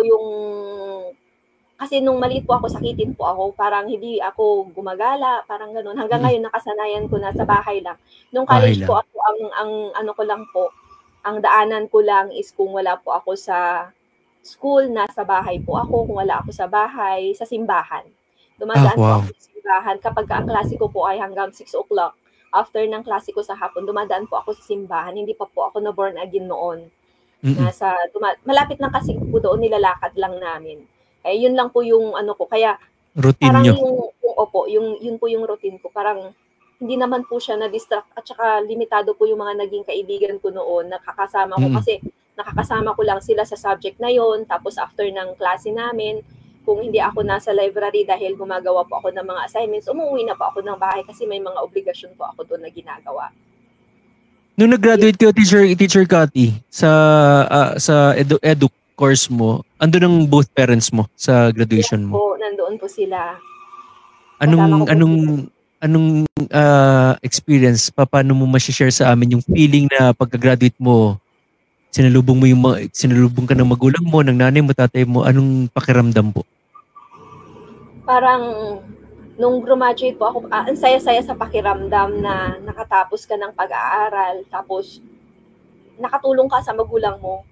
B: kasi nung maliit po ako, sakitin po ako. Parang hindi ako gumagala, parang gano'n. Hanggang ngayon, nakasanayan ko na sa bahay lang. Nung college po ako, ang daanan ko lang is kung wala po ako sa school, nasa bahay po ako. Kung wala ako sa bahay, sa simbahan. Dumadaan po ako sa simbahan. Kapag ang klase ko po ay hanggang 6 o'clock, after ng klase ko sa hapon, dumadaan po ako sa simbahan. Hindi pa po ako na-born again noon. Malapit lang kasi po doon, nilalakad lang namin. Yun lang po yung ko. Kaya
A: routine
B: parang
A: nyo.
B: Yun po yung routine ko. Parang hindi naman po siya na-distract at saka limitado po yung mga naging kaibigan ko noon. Nakakasama ko kasi nakakasama ko lang sila sa subject na yon. Tapos after ng klase namin, kung hindi ako nasa library dahil gumagawa po ako ng mga assignments, umuwi na po ako ng bahay kasi may mga obligasyon po ako doon na ginagawa.
A: Nung nag-graduate kayo, Teacher Cathy, sa edu course mo, andun ang both parents mo sa graduation mo?
B: Yes po, nandoon po sila.
A: Anong experience? Paano mo ma-share sa amin yung feeling na pagka-graduate mo, sinalubong ka ng magulang mo, ng nanay mo, tatay mo, anong pakiramdam po?
B: Parang nung graduate po ako, ang saya-saya sa pakiramdam na nakatapos ka ng pag-aaral, tapos nakatulong ka sa magulang mo.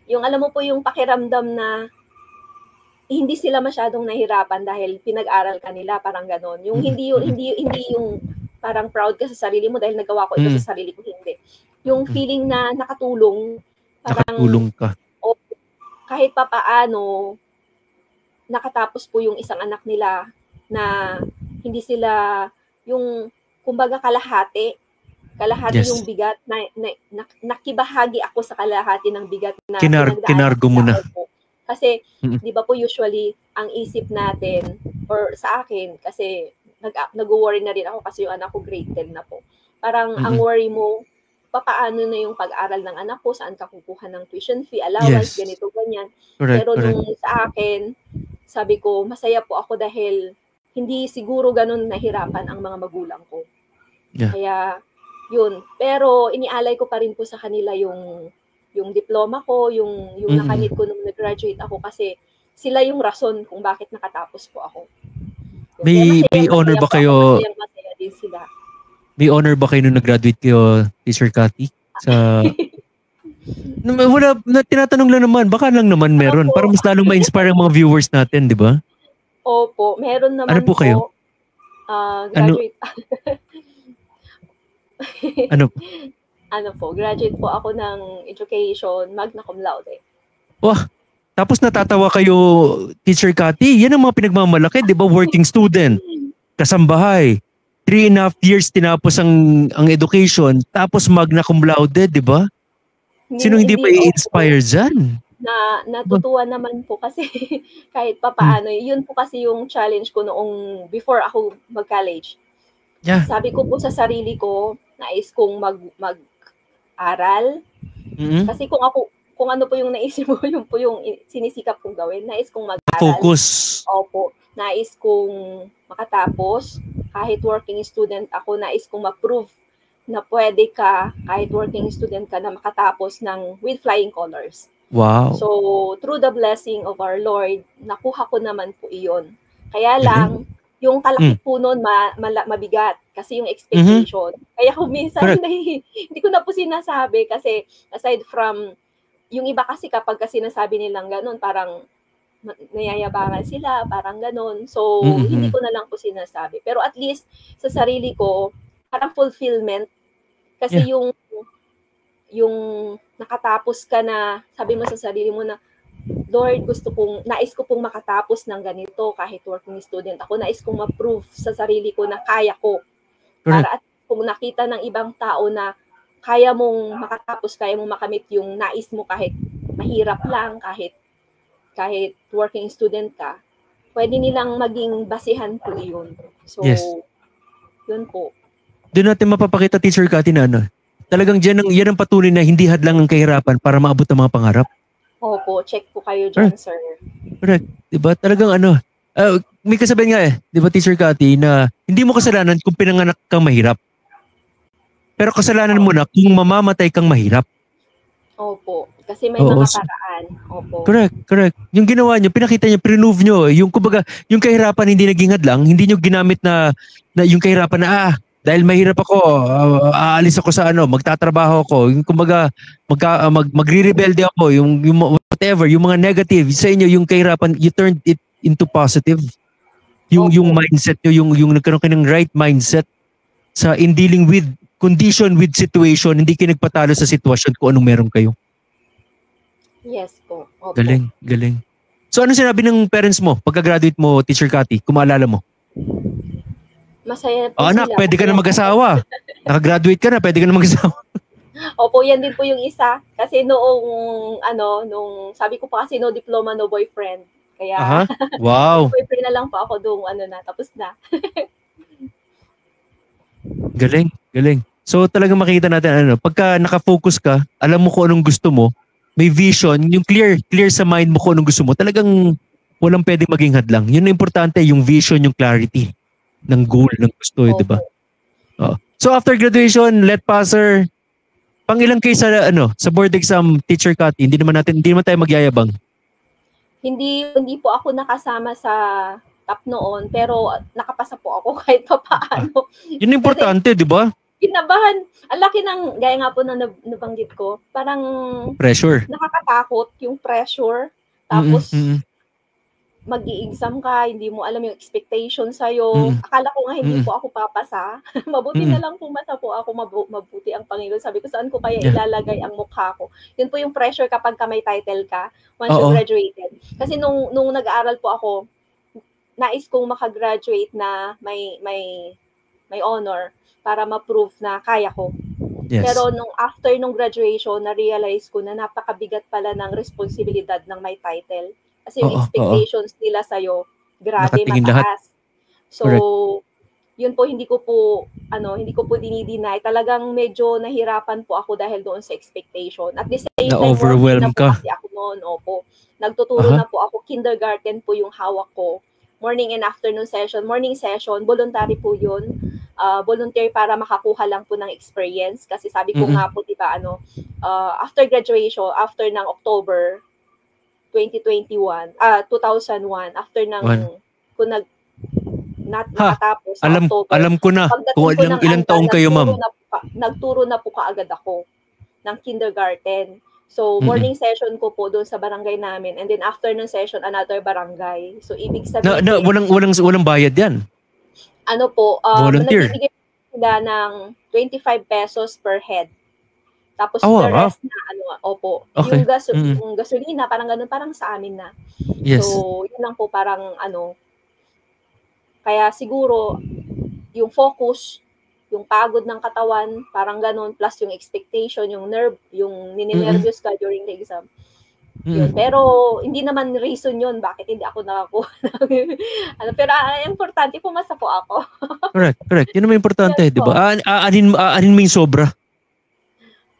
B: Yung alam mo po yung pakiramdam na hindi sila masyadong nahirapan dahil pinag-aral ka nila, parang gano'n. Yung hindi yung parang proud ka sa sarili mo dahil nagawa ko ito sa sarili ko, hindi. Yung feeling na nakatulong,
A: nakatulong ka.
B: O kahit papaano nakatapos po yung isang anak nila na hindi sila yung kumbaga kalahati yung bigat na nakibahagi ako sa kalahati ng bigat na
A: kinargo mo na.
B: Kasi di ba po usually ang isip natin or sa akin kasi nag-worry na rin ako kasi yung anak ko grade 10 na po. Parang ang worry mo, papaano na yung pag-aral ng anak ko, saan ka kukuha ng tuition fee, allowance, ganito, ganyan. Pero nung sa akin, sabi ko, masaya po ako dahil hindi siguro ganun nahirapan ang mga magulang ko. Kaya yun. Pero inialay ko pa rin po sa kanila yung diploma ko, yung nakamit ko nung nag-graduate ako kasi sila yung rason kung bakit nakatapos po ako.
A: May honor ba kayo?
B: Masaya din sila.
A: May honor ba kayo nung nag-graduate kayo, Teacher Cathy? Sa wala, tinatanong lang naman. Baka lang naman meron. Para mas lalong ma-inspire ang mga viewers natin, di ba?
B: Opo, meron naman
A: ano po. Kayo?
B: Graduate.
A: Ano
B: po, graduate po ako ng education, magna cum laude.
A: Wah, tapos natatawa kayo, Teacher Cathy. Yan ang mga pinagmamalaki, di ba? Working student, kasambahay. 3.5 years tinapos ang education, tapos magna cum laude, di ba? Sino hindi pa i-inspire dyan?
B: Natutuwa naman po kasi kahit papaano. Yun po kasi yung challenge ko noong before ako mag-college.
A: Yeah.
B: Sabi ko po sa sarili ko, nais kong mag-aral. Kasi kung ano po yung naisip mo, yun po yung sinisikap kong gawin. Nais kong mag-aral.
A: Focus.
B: Opo. Nais kong makatapos. Kahit working student ako, nais kong ma-prove na pwede ka, kahit working student ka, na makatapos with flying colors.
A: Wow.
B: So, through the blessing of our Lord, nakuha ko naman po iyon. Kaya lang, yung kalakip po nun mabigat kasi yung expectation. Kaya kung minsan hindi ko na po sinasabi kasi aside from yung iba kasi kapag sinasabi nilang ganun, parang nayayabangan sila, parang ganun. So, hindi ko na lang po sinasabi. Pero at least sa sarili ko, parang fulfillment kasi yung nakatapos ka na, sabi mo sa sarili mo na, Lord, nais ko pong makatapos ng ganito kahit working student ako. Nais kong ma-prove sa sarili ko na kaya ko.
A: Correct.
B: Para at kung nakita ng ibang tao na kaya mong makatapos, kaya mong makamit yung nais mo kahit mahirap lang, kahit working student ka, pwede nilang maging basihan po yun. So, yun po.
A: Doon natin mapapakita, Teacher Cathy, na talagang yan ang patuloy na hindi hadlang ang kahirapan para maabot ang mga pangarap.
B: Opo, check po kayo dyan, sir.
A: Correct. Diba? Talagang may kasabihan nga diba, Teacher Cathy, na hindi mo kasalanan kung pinanganak kang mahirap. Pero kasalanan mo na kung mamamatay kang mahirap.
B: Opo. Kasi may mga paraan. Opo.
A: Correct. Yung ginawa nyo, pinakita nyo, prove nyo. Yung kumbaga, yung kahirapan hindi naging hadlang, hindi nyo ginamit na yung kahirapan na dahil mahirap ako, aalis ako sa magtatrabaho ako. Yung kumbaga, magre-rebelde ako, yung whatever, yung mga negative sa inyo, yung kahirapan, you turned it into positive. Yung mindset nyo, yung nagkaroon kayo ng right mindset in dealing with condition, with situation, hindi kayo nagpatalo sa sitwasyon kung anong meron kayo.
B: Yes po. Opo.
A: Galing. So ano sinabi ng parents mo pagka-graduate mo, Teacher Cathy, kung maalala mo?
B: Masaya po
A: anak,
B: sila.
A: pwede ka na mag-asawa. Naka-graduate ka na, pwede ka na mag-asawa.
B: Opo, yan din po yung isa. Kasi nung sabi ko pa kasi no diploma, no boyfriend. Kaya,
A: wow.
B: boyfriend na lang po ako tapos na.
A: Galing. So talagang makikita natin, pagka nakafocus ka, alam mo kung anong gusto mo, may vision, yung clear sa mind mo kung anong gusto mo, talagang walang pwedeng maging hadlang. Yun ang importante, yung vision, yung clarity ng goal, ng gusto, di ba? So after graduation, let passer, pangilang kayo sa board exam, Teacher Cathy, hindi naman tayo magyayabang.
B: Hindi po ako nakasama sa top noon, pero nakapasa po ako kahit pa paano.
A: Yun importante, di ba?
B: Kinabahan. Ang laki ng, gaya nga po na nabanggit ko, parang
A: pressure.
B: Nakakatakot yung pressure. Tapos, mag-i-exam ka, hindi mo alam yung expectation sa'yo. Akala ko nga hindi po ako papasa. Mabuti na lang pumasa po ako, mabuti ang Panginoon. Sabi ko, saan ko kaya ilalagay ang mukha ko? Yun po yung pressure kapag may title ka, once you graduated. Kasi nung nag-aaral po ako, nais kong makagraduate na may honor para ma-prove na kaya ko.
A: Yes.
B: Pero after graduation, na-realize ko na napakabigat pala ng responsibilidad ng may title. Kasi yung expectations nila sa'yo, grabe, mataas. Lahat. So, yun po, hindi ko po dinideny. Talagang medyo nahirapan po ako dahil doon sa expectation. At the same time,
A: na-overwhelm ka.
B: Kasi ako noon, nagtuturo na po ako, kindergarten po yung hawak ko. Morning and afternoon session. Morning session, voluntary po yun. Voluntary para makakuha lang po ng experience. Kasi sabi ko nga po, diba, after graduation, after ng October, 2001 after ng kung nakatapos sa October.
A: Alam ko na kung ilang taong kayo, ma'am.
B: Nagturo na po kaagad ako ng kindergarten. So, morning session ko po doon sa barangay namin. And then after ng session, another barangay. So, ibig sabihin...
A: walang bayad yan?
B: Ano po,
A: volunteer?
B: nagbibigay sila ng 25 pesos per head. Tapos the rest na, opo.
A: Okay.
B: Yung gasolina, parang ganun, parang sa amin na.
A: Yes.
B: So, yun lang po, parang kaya siguro, yung focus, yung pagod ng katawan, parang ganun, plus yung expectation, yung nerve, yung nininervyos ka during the exam. Yun. Pero, hindi naman reason yun bakit hindi ako nakakuha. Pero, importante, pumasa po ako.
A: Correct. Yun naman importante, di ba? Aanin mo yung sobra.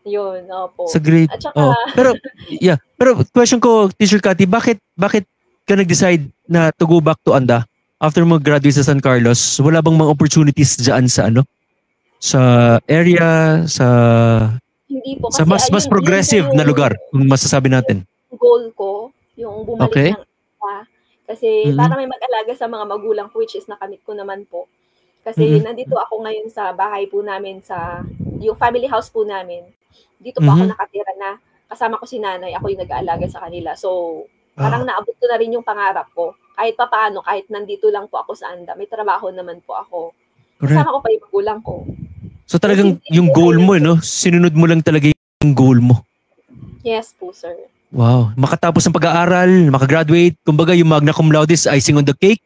B: Yun, opo.
A: Sa grade.
B: At saka,
A: pero question ko, Teacher Cathy, bakit ka nag-decide na to go back to ANDA after mag-graduate sa San Carlos? Wala bang mga opportunities dyan sa sa area,
B: hindi po,
A: sa mas progressive na lugar, kung masasabi natin?
B: Goal ko, yung bumalik ng isa. Kasi para may mag-alaga sa mga magulang ko, which is nakamit ko naman po. Kasi nandito ako ngayon sa bahay po namin, yung family house po namin. Dito po ako nakatira na. Kasama ko si nanay, ako yung nag-aalaga sa kanila. So, parang naabot ko na rin yung pangarap ko. Kahit papaano, kahit nandito lang po ako sa ANDA, may trabaho naman po ako. Kasama ko pa yung magulang ko.
A: So talagang yung goal mo, sinunod mo lang talaga yung goal mo.
B: Yes po, sir.
A: Wow. Makatapos ng pag-aaral, makagraduate, kumbaga yung magna cum laude is icing on the cake.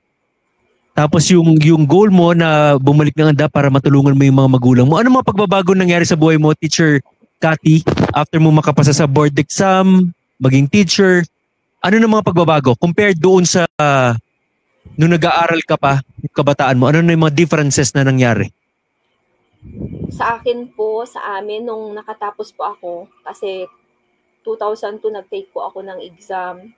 A: Tapos yung goal mo na bumalik ng ANDA para matulungan mo yung mga magulang mo. Ano mga pagbabago nangyari sa buhay mo, Teacher Cathy, after mo makapasa sa board exam, maging teacher? Ano na mga pagbabago compared doon sa nung nag-aaral ka pa, yung kabataan mo? Ano na yung mga differences na nangyari?
B: Sa akin po, sa amin, nung nakatapos po ako, kasi 2002 nag-take po ako ng exam,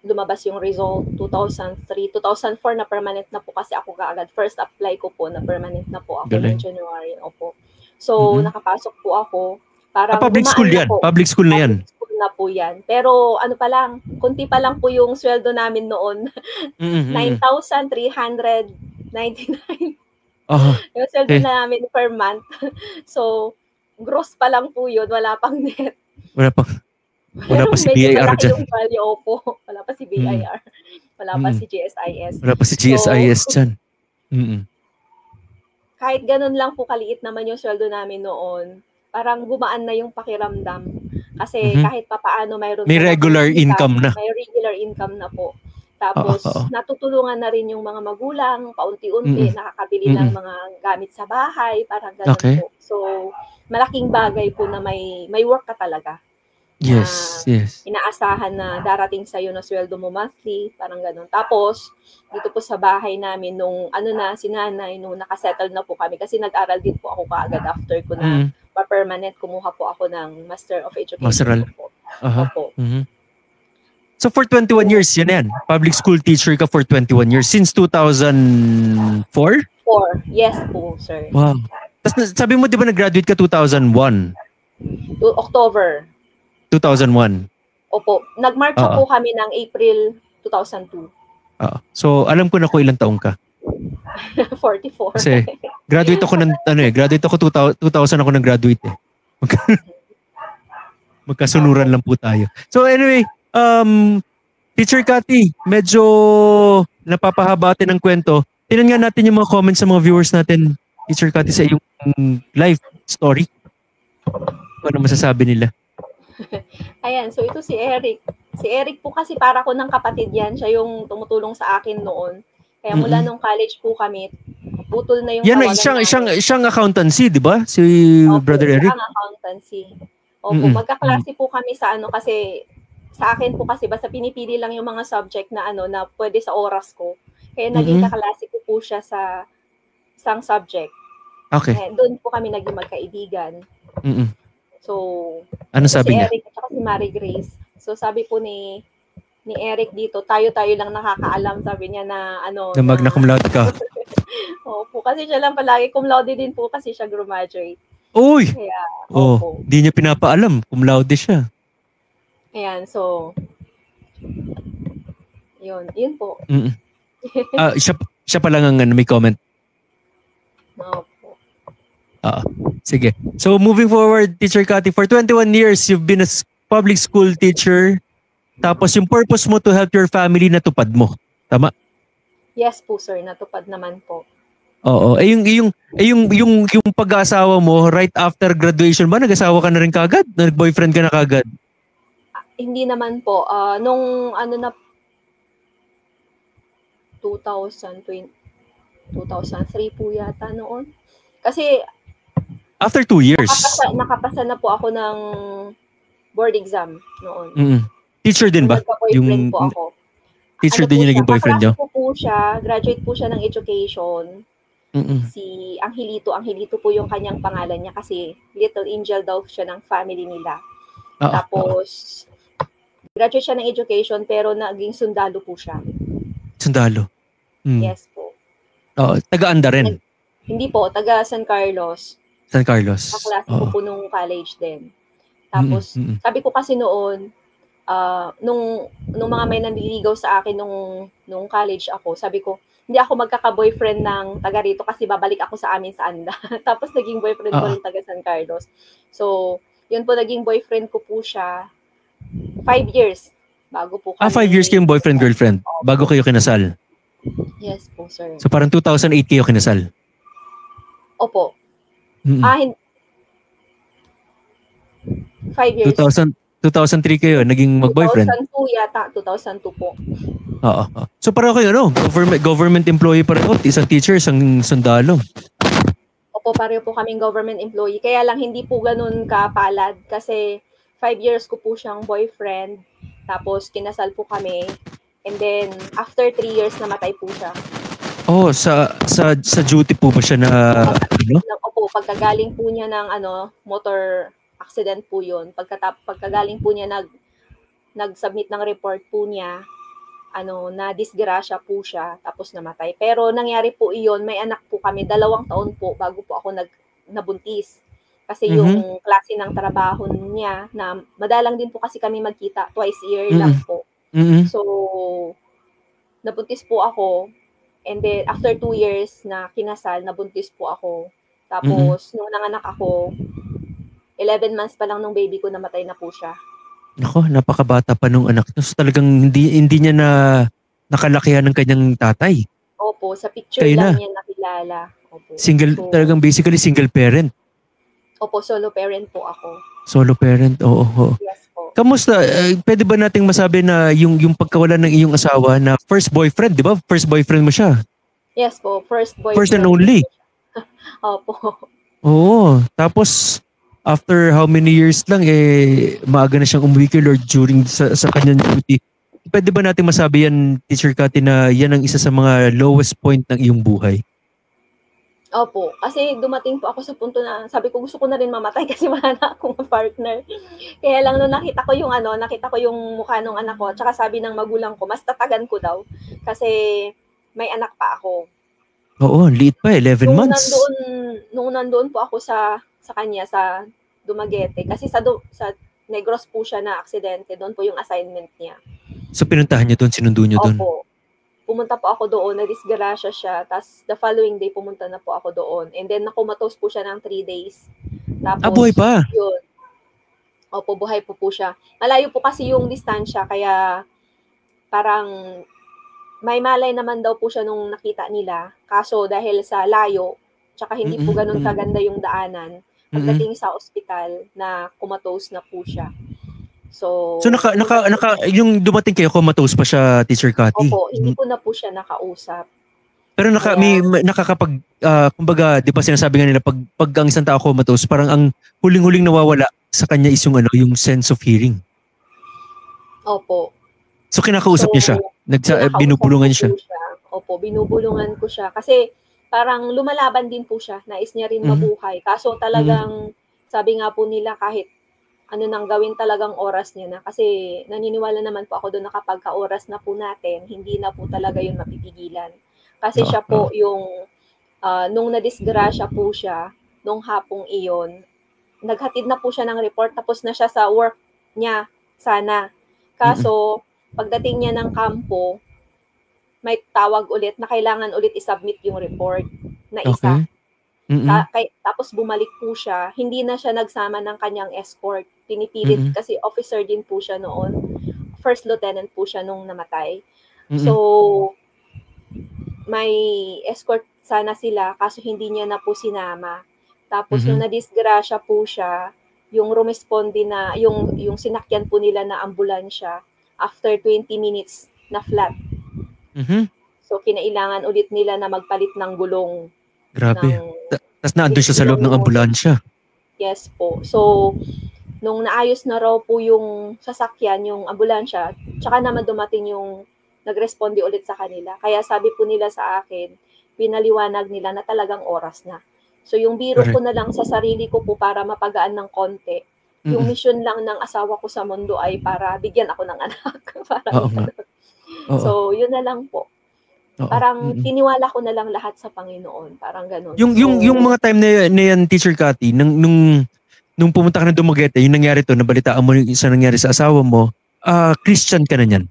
B: lumabas yung result, 2003, 2004 na permanent na po kasi ako kaagad. First apply ko po na permanent na po ako ng January. Opo. So, nakapasok po ako.
A: Public school yan? Public school na yan?
B: Public school na po yan. Pero kunti pa lang po yung sweldo namin noon. 9,399. Yung sweldo namin per month. So, gross pa lang po yun. Wala pang net.
A: Wala pa si BIR dyan.
B: Wala pa si BIR. Wala pa si GSIS.
A: Wala pa si GSIS dyan.
B: Kahit ganun lang po kaliit naman yung sweldo namin noon, parang gumaan na yung pakiramdam. Kasi kahit papaano may
A: regular income na.
B: May regular income na po. Tapos, natutulungan na rin yung mga magulang, paunti-unti, nakakabili ng mga gamit sa bahay, parang ganun po. So, malaking bagay po na may work ka talaga.
A: Yes.
B: Inaasahan na darating sa'yo na sweldo mo monthly, parang ganun. Tapos, dito po sa bahay namin, nung si nanay, nung nakasettle na po kami, kasi nag-aral din po ako kaagad after ko na pa-permanent, kumuha po ako ng Master of Education.
A: Masteral. So for 21 years, yan. Public school teacher ka for 21 years. Since 2004?
B: 4. Yes po, sir.
A: Wow. Tapos sabi mo, di ba nag-graduate ka 2001?
B: October.
A: 2001?
B: Opo. Nag-marcha po kami ng April 2002.
A: So alam ko na kung ilang taong ka.
B: 44.
A: Kasi graduate ako graduate ako 2000 ako nag-graduate eh. Magkasunuran lang po tayo. So anyway, Teacher Cathy, medyo napapahabatin ng kwento. Tingnan nga natin yung mga comments sa mga viewers natin, Teacher Cathy, sa iyong life story. Ano masasabi nila?
B: Ayan, so ito si Eric. Si Eric po kasi para ko ng kapatid yan. Siya yung tumutulong sa akin noon. Kaya mula nung college po kami, putol na yung
A: siyang accountancy, di ba? Si Brother Eric?
B: Siyang accountancy. Opo, magkaklase po kami sa kasi sa akin po kasi basta pinipili lang yung mga subject na na pwede sa oras ko. Kaya naging kaklase ko po siya sa isang subject.
A: Okay.
B: Doon po kami naging magkaibigan. So,
A: ano sabi niya?
B: Si Eric at si Mary Grace. So, sabi po ni Eric dito, tayo lang nakakaalam, sabi niya na
A: na magna cum laude ka.
B: Opo, kasi siya lang palagi, cum laude din po kasi siya graduate.
A: Uy!
B: Kaya,
A: di niya pinapaalam, cum laude siya.
B: Ayan, so, Yun po.
A: Mm. Siya pa lang ang may comment.
B: Opo.
A: Sige. So moving forward, Teacher Cathy, for 21 years, you've been a public school teacher. Tapos yung purpose mo to help your family natupad mo. Tama?
B: Yes po, sir. Natupad naman po.
A: Oo. Yung pag-aasawa mo, right after graduation ba, nag-asawa ka na rin kagad? Nag-boyfriend ka na kagad?
B: Hindi naman po. Nung 2003 po yata noon. Kasi
A: after 2 years.
B: Nakapasa na po ako ng board exam noon.
A: Mm-hmm. Teacher din ba?
B: Nagka-boyfriend po ako.
A: Teacher din yung naging boyfriend niyo?
B: Graduate po siya ng education. Si Angelito po yung kanyang pangalan niya kasi Little Angel daw siya ng family nila. Tapos, graduate siya ng education pero naging sundalo po siya.
A: Sundalo?
B: Yes po.
A: Taga-anda rin?
B: Hindi po, taga San Carlos.
A: San Carlos?
B: Kaklase ko po nung college din. Tapos, sabi ko kasi noon, nung mga may nanliligaw sa akin nung college ako, sabi ko, hindi ako magkaka-boyfriend ng taga rito kasi babalik ako sa amin sa Anda. Tapos naging boyfriend ko rin taga San Carlos. So, yun po, naging boyfriend ko po siya 5 years bago po kami.
A: 5 years kayong boyfriend-girlfriend bago kayo kinasal?
B: Yes po, sir.
A: So, parang 2008 kayo kinasal?
B: Opo. 5 years.
A: 2003 kayo naging mag-boyfriend?
B: 2002 yata. 2002 po.
A: So parang kayo government employee pareho, isang teacher, isang sundalo.
B: Opo, pareho po kaming government employee. Kaya lang hindi po ganun kapalad kasi 5 years ko po siyang boyfriend. Tapos kinasal po kami. And then after 3 years namatay po siya. Sa duty po ba siya na Opo, pagkagaling po niya ng motor accident po 'yun. Pagkagaling po niya nag-submit ng report po niya, na disgrasya po siya tapos namatay. Pero nangyari po iyon, may anak po kami, 2 taon po bago po ako nabuntis. Kasi yung klase ng trabaho niya na madalang din po kasi kami magkita, twice a year lang po. So nabuntis po ako and then after 2 years na kinasal, nabuntis po ako. Tapos nung nanganak ako, 11 months pa lang nung baby ko, namatay na po siya.
A: Nako, napakabata pa nung anak. So talagang hindi niya na nakalakihan ng kanyang tatay.
B: Opo, sa picture lang niya nakilala. Opo.
A: Talagang basically single parent.
B: Opo, solo parent po ako.
A: Solo parent, oo.
B: Yes po.
A: Kamusta? Pwede ba nating masabi na yung pagkawala ng iyong asawa na first boyfriend, di ba? First boyfriend mo siya.
B: Yes po, first boyfriend.
A: First and only.
B: Opo.
A: Oo, tapos after how many years lang, maaga na siyang umuwi kay Lord during sa kanyang duty. Pwede ba natin masabi yan, Teacher Cathy, na yan ang isa sa mga lowest point ng iyong buhay?
B: Opo, kasi dumating po ako sa punto na sabi ko gusto ko na rin mamatay kasi wala na akong partner. Kaya lang nung nakita ko yung mukha ng anak ko, tsaka sabi ng magulang ko, mas tatagan ko daw kasi may anak pa ako.
A: Oo, liit pa 11 months.
B: Nung nandoon po ako sa kanya sa Dumaguete kasi sa Negros po siya na aksidente, doon po yung assignment niya.
A: So pinuntahan niyo doon, sinundo niyo doon?
B: Opo. Pumunta po ako doon, na-disgrasya siya, tapos the following day pumunta na po ako doon. And then nakumatos po siya ng 3 days. Tapos,
A: buhay pa?
B: Yun. Opo, buhay po siya. Malayo po kasi yung distansya, kaya parang may malay naman daw po siya nung nakita nila. Kaso dahil sa layo, tsaka hindi po ganun kaganda yung daanan, pagdating sa ospital na comatose na po siya. So yung dumating kayo, comatose pa siya, Teacher Cathy? Opo, hindi ko na po siya nakausap.
A: Pero may nakakapag, kumbaga, di ba sinasabi nga nila, pag ang isang tao comatose, parang ang huling-huling nawawala sa kanya is yung sense of hearing.
B: Opo.
A: So kinakausap niya siya? Binubulungan siya?
B: Opo, binubulungan ko siya. Kasi parang lumalaban din po siya. Nais niya rin mabuhay. Kaso talagang, sabi nga po nila kahit nang gawin talagang oras niya na. Kasi naniniwala naman po ako doon na kapag ka-oras na po natin, hindi na po talaga yun mapipigilan. Kasi siya po yung, nung nadisgrasya po siya, nung hapong iyon, naghatid na po siya ng report, tapos na siya sa work niya, sana. Kaso, pagdating niya ng kampo, may tawag ulit na kailangan ulit i-submit yung report na isa.
A: Okay.
B: Tapos bumalik po siya, hindi na siya nagsama ng kanyang escort. Pinipilit kasi officer din po siya noon. First lieutenant po siya nung namatay. So, may escort sana sila kaso hindi niya na po sinama. Tapos nung nadisgrasya po siya, yung rumesponde na, yung sinakyan po nila na ambulansya, after 20 minutes na flat. So, kinailangan ulit nila na magpalit ng gulong.
A: Grabe. Tapos naandun siya sa loob ng ambulansya.
B: Yes po. So, nung naayos na raw po yung sasakyan, yung ambulansya, tsaka naman dumating yung nagresponde ulit sa kanila. Kaya sabi po nila sa akin, pinaliwanag nila na talagang oras na. So, yung biro ko na lang sa sarili ko po para mapagaan ng konti. Yung mission lang ng asawa ko sa mundo ay para bigyan ako ng anak. So, yun na lang po. Parang tiniwala ko na lang lahat sa Panginoon. Parang gano'n.
A: Yung mga time na yan, Teacher Cathy, nung pumunta ka ng Dumaguete, yung nangyari to, nabalitaan mo yung isa nangyari sa asawa mo, Christian ka na yan?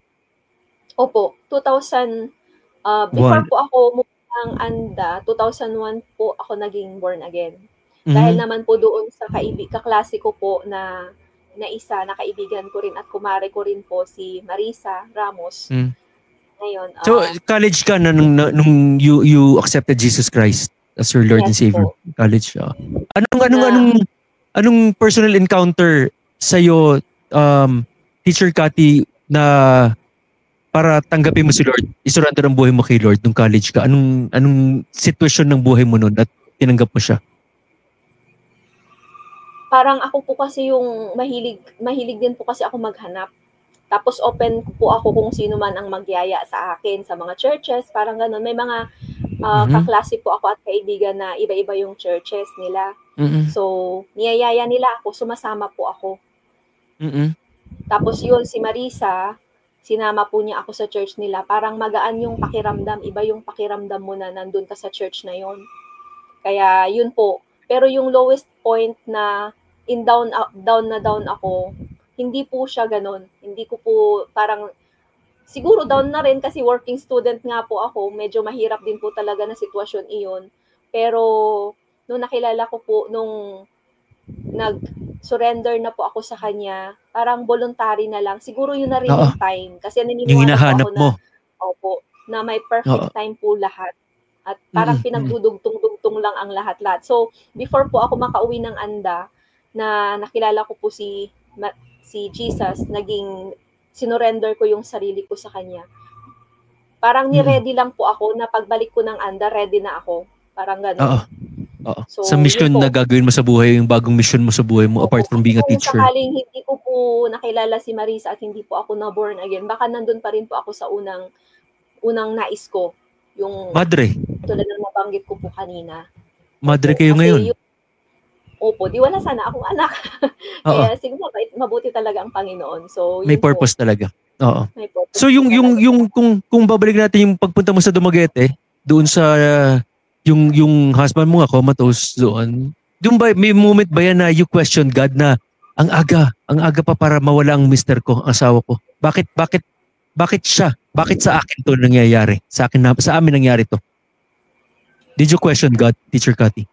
B: Opo. 2000, before po ako ng ANDA, 2001 po ako naging born again. Dahil naman po doon sa kaklase ko po na isa, na kaibigan ko rin at kumare ko rin po si Marisa Ramos. Ngayon,
A: so, college ka na nung you accepted Jesus Christ as your Lord and Savior? Po. College. Anong personal encounter sa'yo, Teacher Cathy, na para tanggapin mo si Lord, isurrender ang buhay mo kay Lord nung college ka? Anong sitwasyon ng buhay mo nun at tinanggap mo siya?
B: Parang ako po kasi yung mahilig din po kasi ako maghanap. Tapos open po ako kung sino man ang magyaya sa akin sa mga churches, parang gano'n. May mga kaklase po ako at kaibigan na iba-iba yung churches nila. So, niyayaya nila ako, sumasama po ako. Tapos yun, si Marisa, sinama po niya ako sa church nila. Parang magaan yung pakiramdam, iba yung pakiramdam mo na nandun ka sa church na yun. Kaya yun po. Pero yung lowest point na down ako, hindi po siya ganun. Hindi ko po parang, siguro down na rin kasi working student nga po ako, medyo mahirap din po talaga na sitwasyon iyon. Pero nung nakilala ko po, nung nag-surrender na po ako sa kanya, parang voluntary na lang. Siguro yun na rin yung time. Kasi naniniwala po ako na may perfect time po lahat. At parang pinagdudugtong-dugtong lang ang lahat-lahat. So, before po ako makauwi ng ANDA, na nakilala ko po si Jesus, sinurrender ko yung sarili ko sa kanya. Parang ni-ready lang po ako na pagbalik ko ng ANDA, ready na ako. Parang gano'n.
A: So, sa mission na gagawin mo sa buhay, yung bagong mission mo sa buhay mo, apart from being a teacher.
B: Kung sakaling hindi ko po nakilala si Marisa at hindi po ako na-born again, baka nandun pa rin po ako sa unang nais ko. Yung
A: Madre.
B: Tulad ng nabanggit ko po kanina.
A: Madre kayo ngayon.
B: Opo, di wala sana akong anak. Kaya siguro mabuti talaga ang Panginoon. So
A: may purpose talaga. Oo.
B: May purpose.
A: So yung kung babalik natin yung pagpunta mo sa Dumaguete, doon sa yung husband mo nga comatose doon. Yung ba may moment ba yan na you question God na ang aga pa para mawala ang mister ko, ang asawa ko. Bakit siya? Bakit sa akin to nangyayari? Sa amin nangyari to. Did you question God, Teacher Cathy?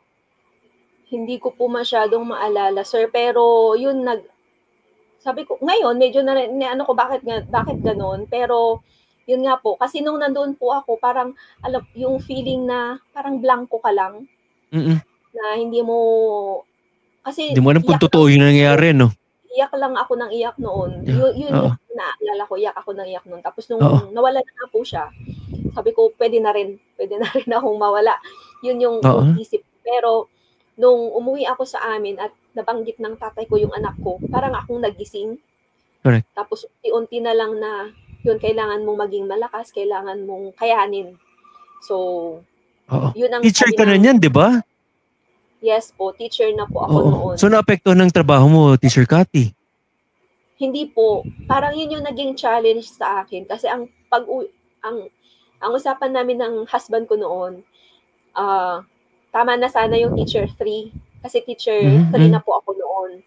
B: Hindi ko po masyadong maalala, sir, pero yun sabi ko ngayon medyo bakit ganoon, pero yun nga po kasi nung nandoon po ako parang yung feeling na parang blanco ka lang. Na hindi mo kasi
A: hindi mo alam kung totoo yung nangyayari, no?
B: Iyak lang ako ng iyak noon. Yun naalala ko, iyak ako ng iyak noon. Tapos nung nawala na po siya, sabi ko pwede na rin akong mawala. Yun yung isip. Pero nung umuwi ako sa amin at nabanggit ng tatay ko yung anak ko, parang akong nagising.
A: Correct.
B: Tapos unti-unti na lang na yun, kailangan mong maging malakas, kailangan mong kayanin. So, yun ang
A: teacher ka na niyan, di ba?
B: Yes po, teacher na po ako noon.
A: So, naapektuhan ng trabaho mo, Teacher Cathy?
B: Hindi po. Parang yun yung naging challenge sa akin. Kasi ang usapan namin ng husband ko noon, tama na sana yung teacher 3. Kasi teacher 3 na po ako noon.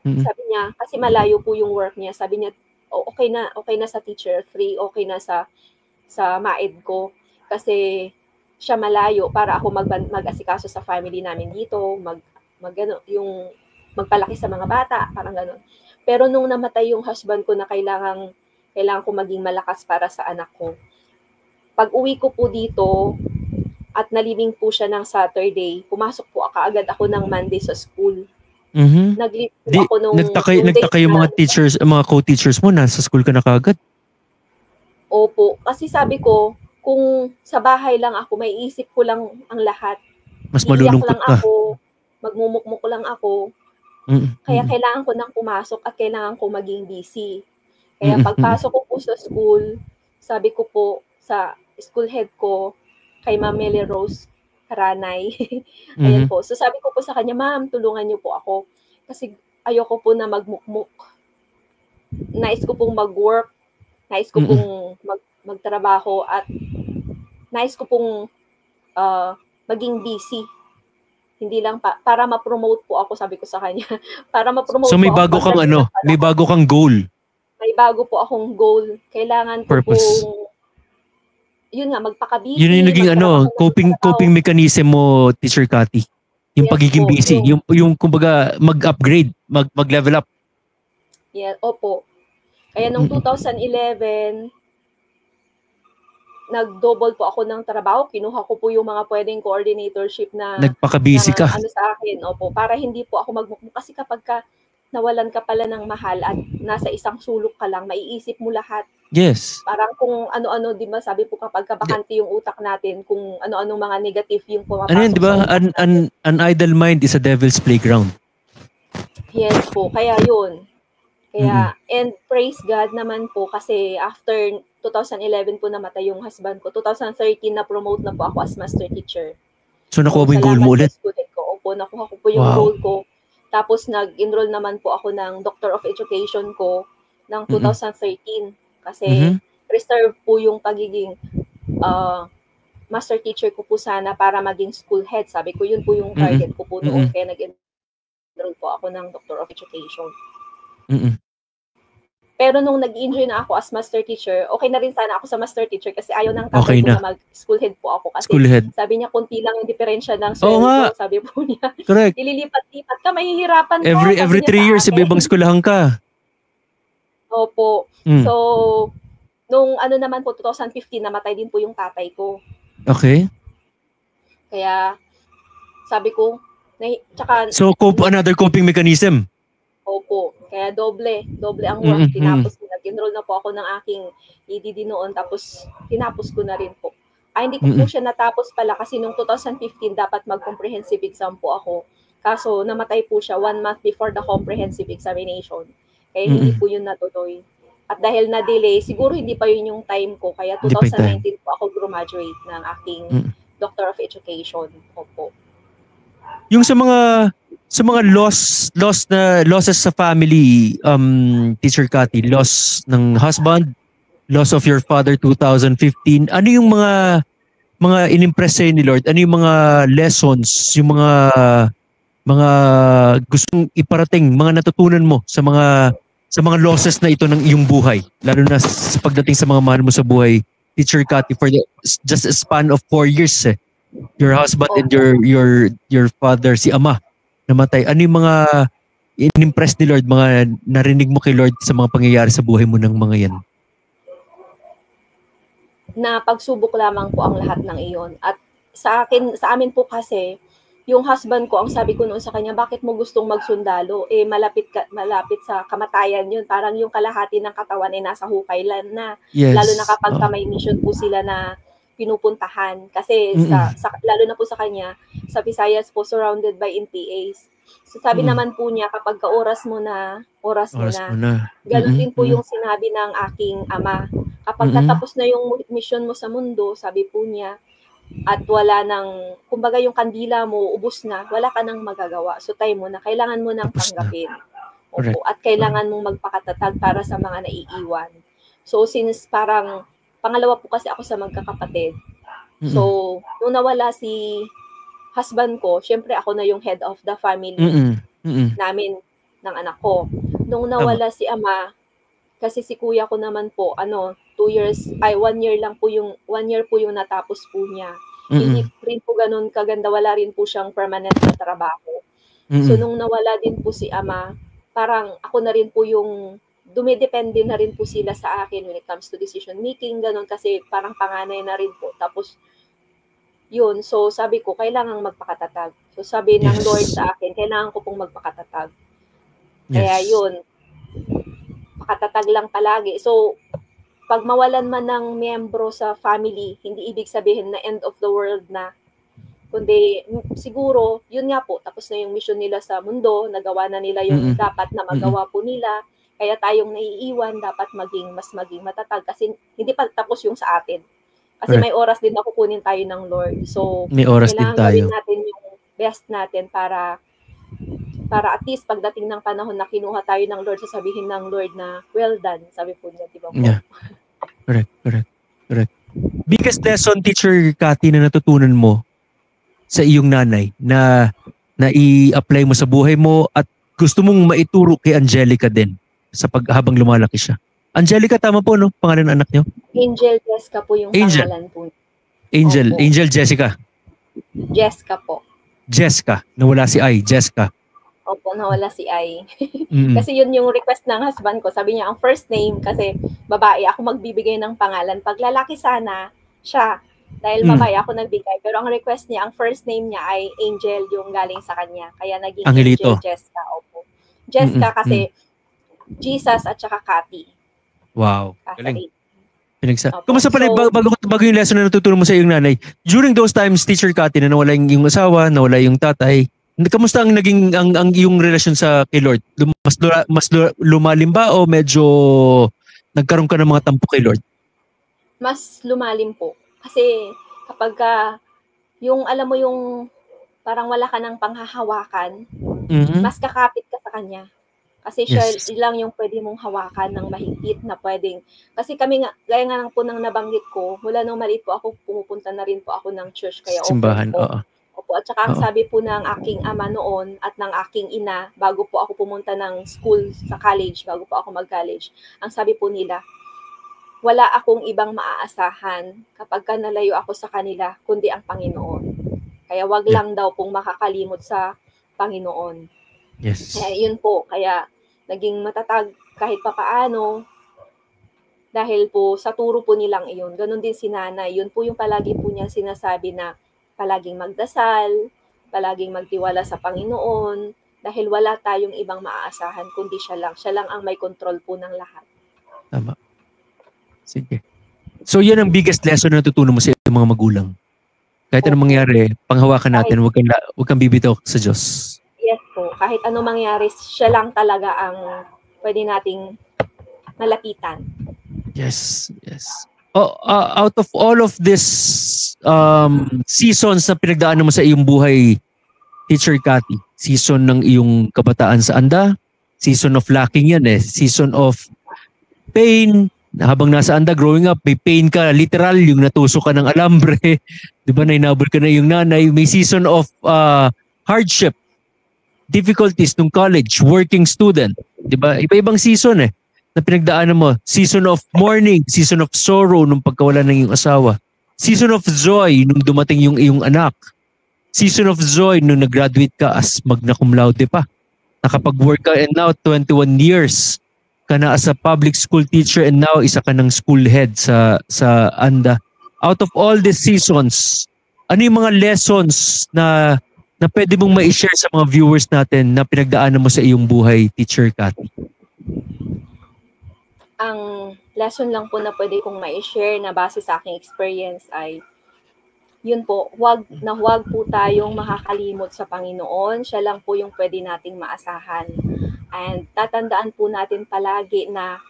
B: Sabi niya, kasi malayo po yung work niya. Sabi niya, okay na sa teacher 3, okay na sa sa maid ko kasi siya malayo para ako mag-asikaso sa family namin dito, yung magpalaki sa mga bata, parang gano'n. Pero nung namatay yung husband ko na kailangan ko maging malakas para sa anak ko. Pag-uwi ko po dito at nalibing po siya ng Saturday, pumasok po kaagad ako ng Monday sa school. Nag-leave po ako nung
A: nagtaka yung mga teachers, mga co-teachers mo, nasa school ka na kaagad?
B: Opo, kasi sabi ko, kung sa bahay lang ako, may isip ko lang ang lahat.
A: Mas malulungkot
B: lang
A: ka.
B: ako, magmumukmuk lang ako. Kaya kailangan ko nang pumasok at kailangan ko maging busy. Kaya pagpasok ko po sa school, sabi ko po sa school head ko, kay Ma'am Melly Rose Karanay. Ayan po. So sabi ko po sa kanya, ma'am, tulungan niyo po ako. Kasi ayoko po na magmukmuk. Nais ko pong mag-work. Nais ko pong magtrabaho at nais ko pong maging busy. Hindi lang para ma-promote po ako, sabi ko sa kanya. Para ma-promote
A: so may bago kang may bago kang goal.
B: May bago po akong goal. Kailangan ko
A: purpose.
B: Yun nga, magpaka-busy.
A: Yun yung naging coping mechanism mo, Teacher Cathy. Yung pagiging busy. Yung kumbaga mag-upgrade, mag-level up.
B: Yeah, opo. Kaya nung 2011, nag-double po ako ng trabaho. Kinuha ko po yung mga pwedeng coordinatorship na
A: nagpaka-busy ka.
B: Sa akin. Opo, para hindi po ako magmukmuk. Kasi kapag nawalan ka pala ng mahal at nasa isang sulok ka lang, maiisip mo lahat.
A: Yes.
B: Parang kung ano-ano, di ba, sabi po kapag kabakante yung utak natin, kung ano-anong mga negative yung pumapasok.
A: Ano yun, di ba? An idle mind is a devil's playground.
B: Yes po, kaya yun. Kaya, and praise God naman po kasi after 2011 po namatay yung husband ko, 2013 na-promote na po ako as master teacher.
A: So nakuha mo yung goal mo ulit?
B: Opo, nakuha ko po yung goal ko. Tapos nag-enroll naman po ako ng Doctor of Education ko ng 2013. Kasi reserve po yung pagiging master teacher ko po sana para maging school head. Sabi ko, yun po yung target ko po noon. Kaya nag-enroll po ako ng Doctor of Education. Pero nung nag-enjoy na ako as master teacher, okay na rin sana ako sa master teacher kasi ayaw ng tatay ko na mag-school head po ako. Kasi sabi niya, kunti lang yung diferensya ng sweldo. Sabi po niya,
A: correct.
B: Ililipat-lipat ka, mahihirapan ka.
A: Every 3 years, ibang skulahan ka.
B: Opo. So, nung naman po, 2015, namatay din po yung tatay ko.
A: Okay.
B: Kaya, sabi ko,
A: so, another coping mechanism.
B: Opo. Kaya doble ang work. Tinapos ko, nag-enroll na po ako ng aking EDD noon, tapos tinapos ko na rin po. Hindi ko po siya natapos pala kasi nung 2015 dapat mag-comprehensive exam po ako. Kaso namatay po siya 1 month before the comprehensive examination. Kaya hindi po yun natuloy. At dahil na-delay, siguro hindi pa yun yung time ko. Kaya 2019 po ako graduate ng aking Doctor of Education. Opo.
A: Yung sa mga losses sa family, Teacher Cathy, loss ng husband, loss of your father 2015, ano yung mga inimpress sa'yo ni Lord? Ano yung mga lessons, yung mga gustong iparating, mga natutunan mo sa mga losses na ito ng iyong buhay, lalo na sa pagdating sa mga mahal mo sa buhay, Teacher Cathy, for just a span of 4 years, your husband and your father, si Ama, namatay. Ano yung mga inimpress ni Lord, mga narinig mo kay Lord sa mga pangyayari sa buhay mo ng mga yan?
B: Na pagsubok lamang po ang lahat ng iyon. At sa amin po kasi, yung husband ko, ang sabi ko noon sa kanya, bakit mo gustong magsundalo? Malapit sa kamatayan yun. Parang yung kalahati ng katawan ay nasa hukay na.
A: Yes.
B: Lalo na kapag may mission po sila na pinupuntahan. Kasi lalo na po sa kanya, sa Visayas po, surrounded by NPAs. So sabi naman po niya, kapag oras mo na. Ganun din po yung sinabi ng aking ama. Kapag natapos na yung mission mo sa mundo, sabi po niya, at wala nang, kumbaga yung kandila mo, ubos na, wala ka nang magagawa. So time mo na, kailangan mo nang tanggapin. Opo, at kailangan mong magpakatatag para sa mga naiiwan. So since parang, pangalawa po kasi ako sa magkakapatid. So, nung nawala si husband ko, syempre ako na yung head of the family namin, ng anak ko. Nung nawala si Ama, kasi si kuya ko naman po, 1 year lang po yung 1 year po yung natapos po niya. Hindi rin po ganun kaganda, wala rin po siyang permanent na trabaho. So nung nawala din po si ama, parang ako na rin po yung dumidepende na rin po sila sa akin when it comes to decision making, ganun, kasi parang panganay na rin po. Tapos yun, so sabi ko kailangang magpakatatag. So sabi ng Lord sa akin, kailangan ko pong magpakatatag. Kaya yun, pakatatag lang palagi. So pag mawalan man ng miyembro sa family, hindi ibig sabihin na end of the world na, kundi siguro, yun nga po, tapos na yung mission nila sa mundo, nagawa na nila yung dapat na magawa po nila, kaya tayong naiiwan, dapat maging matatag, kasi hindi pa tapos yung sa atin. Kasi may oras din na kukunin tayo ng Lord. So,
A: may oras din tayo.
B: Kailangan gawin natin yung best natin para at least pagdating ng panahon na kinuha tayo ng Lord, sasabihin ng Lord na, well done, sabi po niya, di ba po?
A: Yeah. Correct. Biggest lesson, Teacher Cathy, na natutunan mo sa iyong nanay na i-apply mo sa buhay mo at gusto mong maituro kay Angelica din habang lumalaki siya. Angelica, tama po, no? Pangalan ng anak niyo?
B: Angel Jessica po yung pangalan po.
A: Angel Jessica.
B: Jessica po.
A: Jessica. Nawala si I. Jessica.
B: Opo, nawala si I. Kasi yun yung request ng husband ko. Sabi niya, ang first name, kasi babae, ako magbibigay ng pangalan. Pag lalaki sana, siya. Dahil babae ako nagbigay. Pero ang request niya, ang first name niya ay Angel, yung galing sa kanya. Kaya naging
A: Angelito.
B: Angel Jessica. Opo. Jessica kasi Jesus at saka Cathy.
A: Wow. Galing.
B: Opo.
A: Kumusta pala, bago yung lesson na natutunan mo sa iyong nanay, during those times, Teacher Cathy, na nawala yung asawa, nawala yung tatay, kamusta ang naging ang iyong relasyon sa kay Lord? Mas lumalim ba o medyo nagkaroon ka ng mga tampo kay Lord?
B: Mas lumalim po. Kasi kapag yung alam mo yung parang wala ka ng panghahawakan, mas kakapit ka sa kanya. Kasi siya lang yung pwede mong hawakan ng mahigpit na pwedeng. Kasi kami nga, gaya nga lang po nang nabanggit ko, mula nung maliit po ako, pumupunta na rin po ako ng church. Kaya
A: simbahan,
B: Opo, at saka ang sabi po ng aking ama noon at ng aking ina, bago po ako pumunta ng school sa college, bago po ako mag-college, ang sabi po nila, wala akong ibang maaasahan kapag ka nalayo ako sa kanila, kundi ang Panginoon. Kaya wag lang daw pong makakalimot sa Panginoon.
A: Yes.
B: Kaya yun po, kaya naging matatag kahit papaano, dahil po sa turo po nilang iyon. Ganon din si nanay, yun po yung palagi po niya sinasabi na palaging magdasal, palaging magtiwala sa Panginoon, dahil wala tayong ibang maaasahan, kundi siya lang. Siya lang ang may control po ng lahat.
A: Tama. Sige. So yan ang biggest lesson na natutunan mo sa mga magulang. Kahit anong mangyari, panghawakan natin, huwag kang bibitaw sa Diyos.
B: Yes po. Kahit anong mangyari, siya lang talaga ang pwede nating malapitan.
A: Yes. Out of all of this seasons na pinagdaanan mo sa iyong buhay, Teacher Cathy, season ng iyong kabataan sa Anda, season of lacking yan season of pain, habang nasa Anda, growing up, may pain ka, literal, yung natusok ka ng alambre, di ba, nainabol ka na yung nanay, may season of hardship, difficulties nung college, working student, di ba, iba-ibang season na pinagdaanan mo. Season of mourning, season of sorrow nung pagkawala ng iyong asawa. Season of joy nung dumating yung iyong anak. Season of joy nung nag-graduate ka as magna cum laude pa. Nakapag-work ka and now 21 years ka na as a public school teacher and now isa ka ng school head sa Anda. Out of all these seasons, ano yung mga lessons na pwede mong ma-share sa mga viewers natin na pinagdaanan mo sa iyong buhay, Teacher Cathy?
B: Ang lesson lang po na pwede kong ma-share na base sa aking experience ay, yun po, wag po tayong makakalimot sa Panginoon. Siya lang po yung pwede nating maasahan. And tatandaan po natin palagi na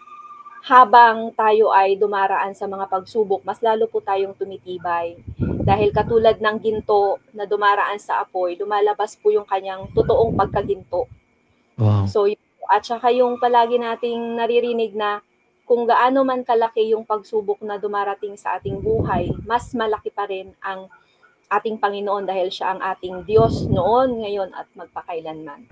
B: habang tayo ay dumaraan sa mga pagsubok, mas lalo po tayong tumitibay. Dahil katulad ng ginto na dumaraan sa apoy, lumalabas po yung kanyang totoong pagkaginto.
A: Wow.
B: So, at saka yung palagi nating naririnig na kung gaano man kalaki yung pagsubok na dumarating sa ating buhay, mas malaki pa rin ang ating Panginoon dahil siya ang ating Diyos noon, ngayon at magpakailanman.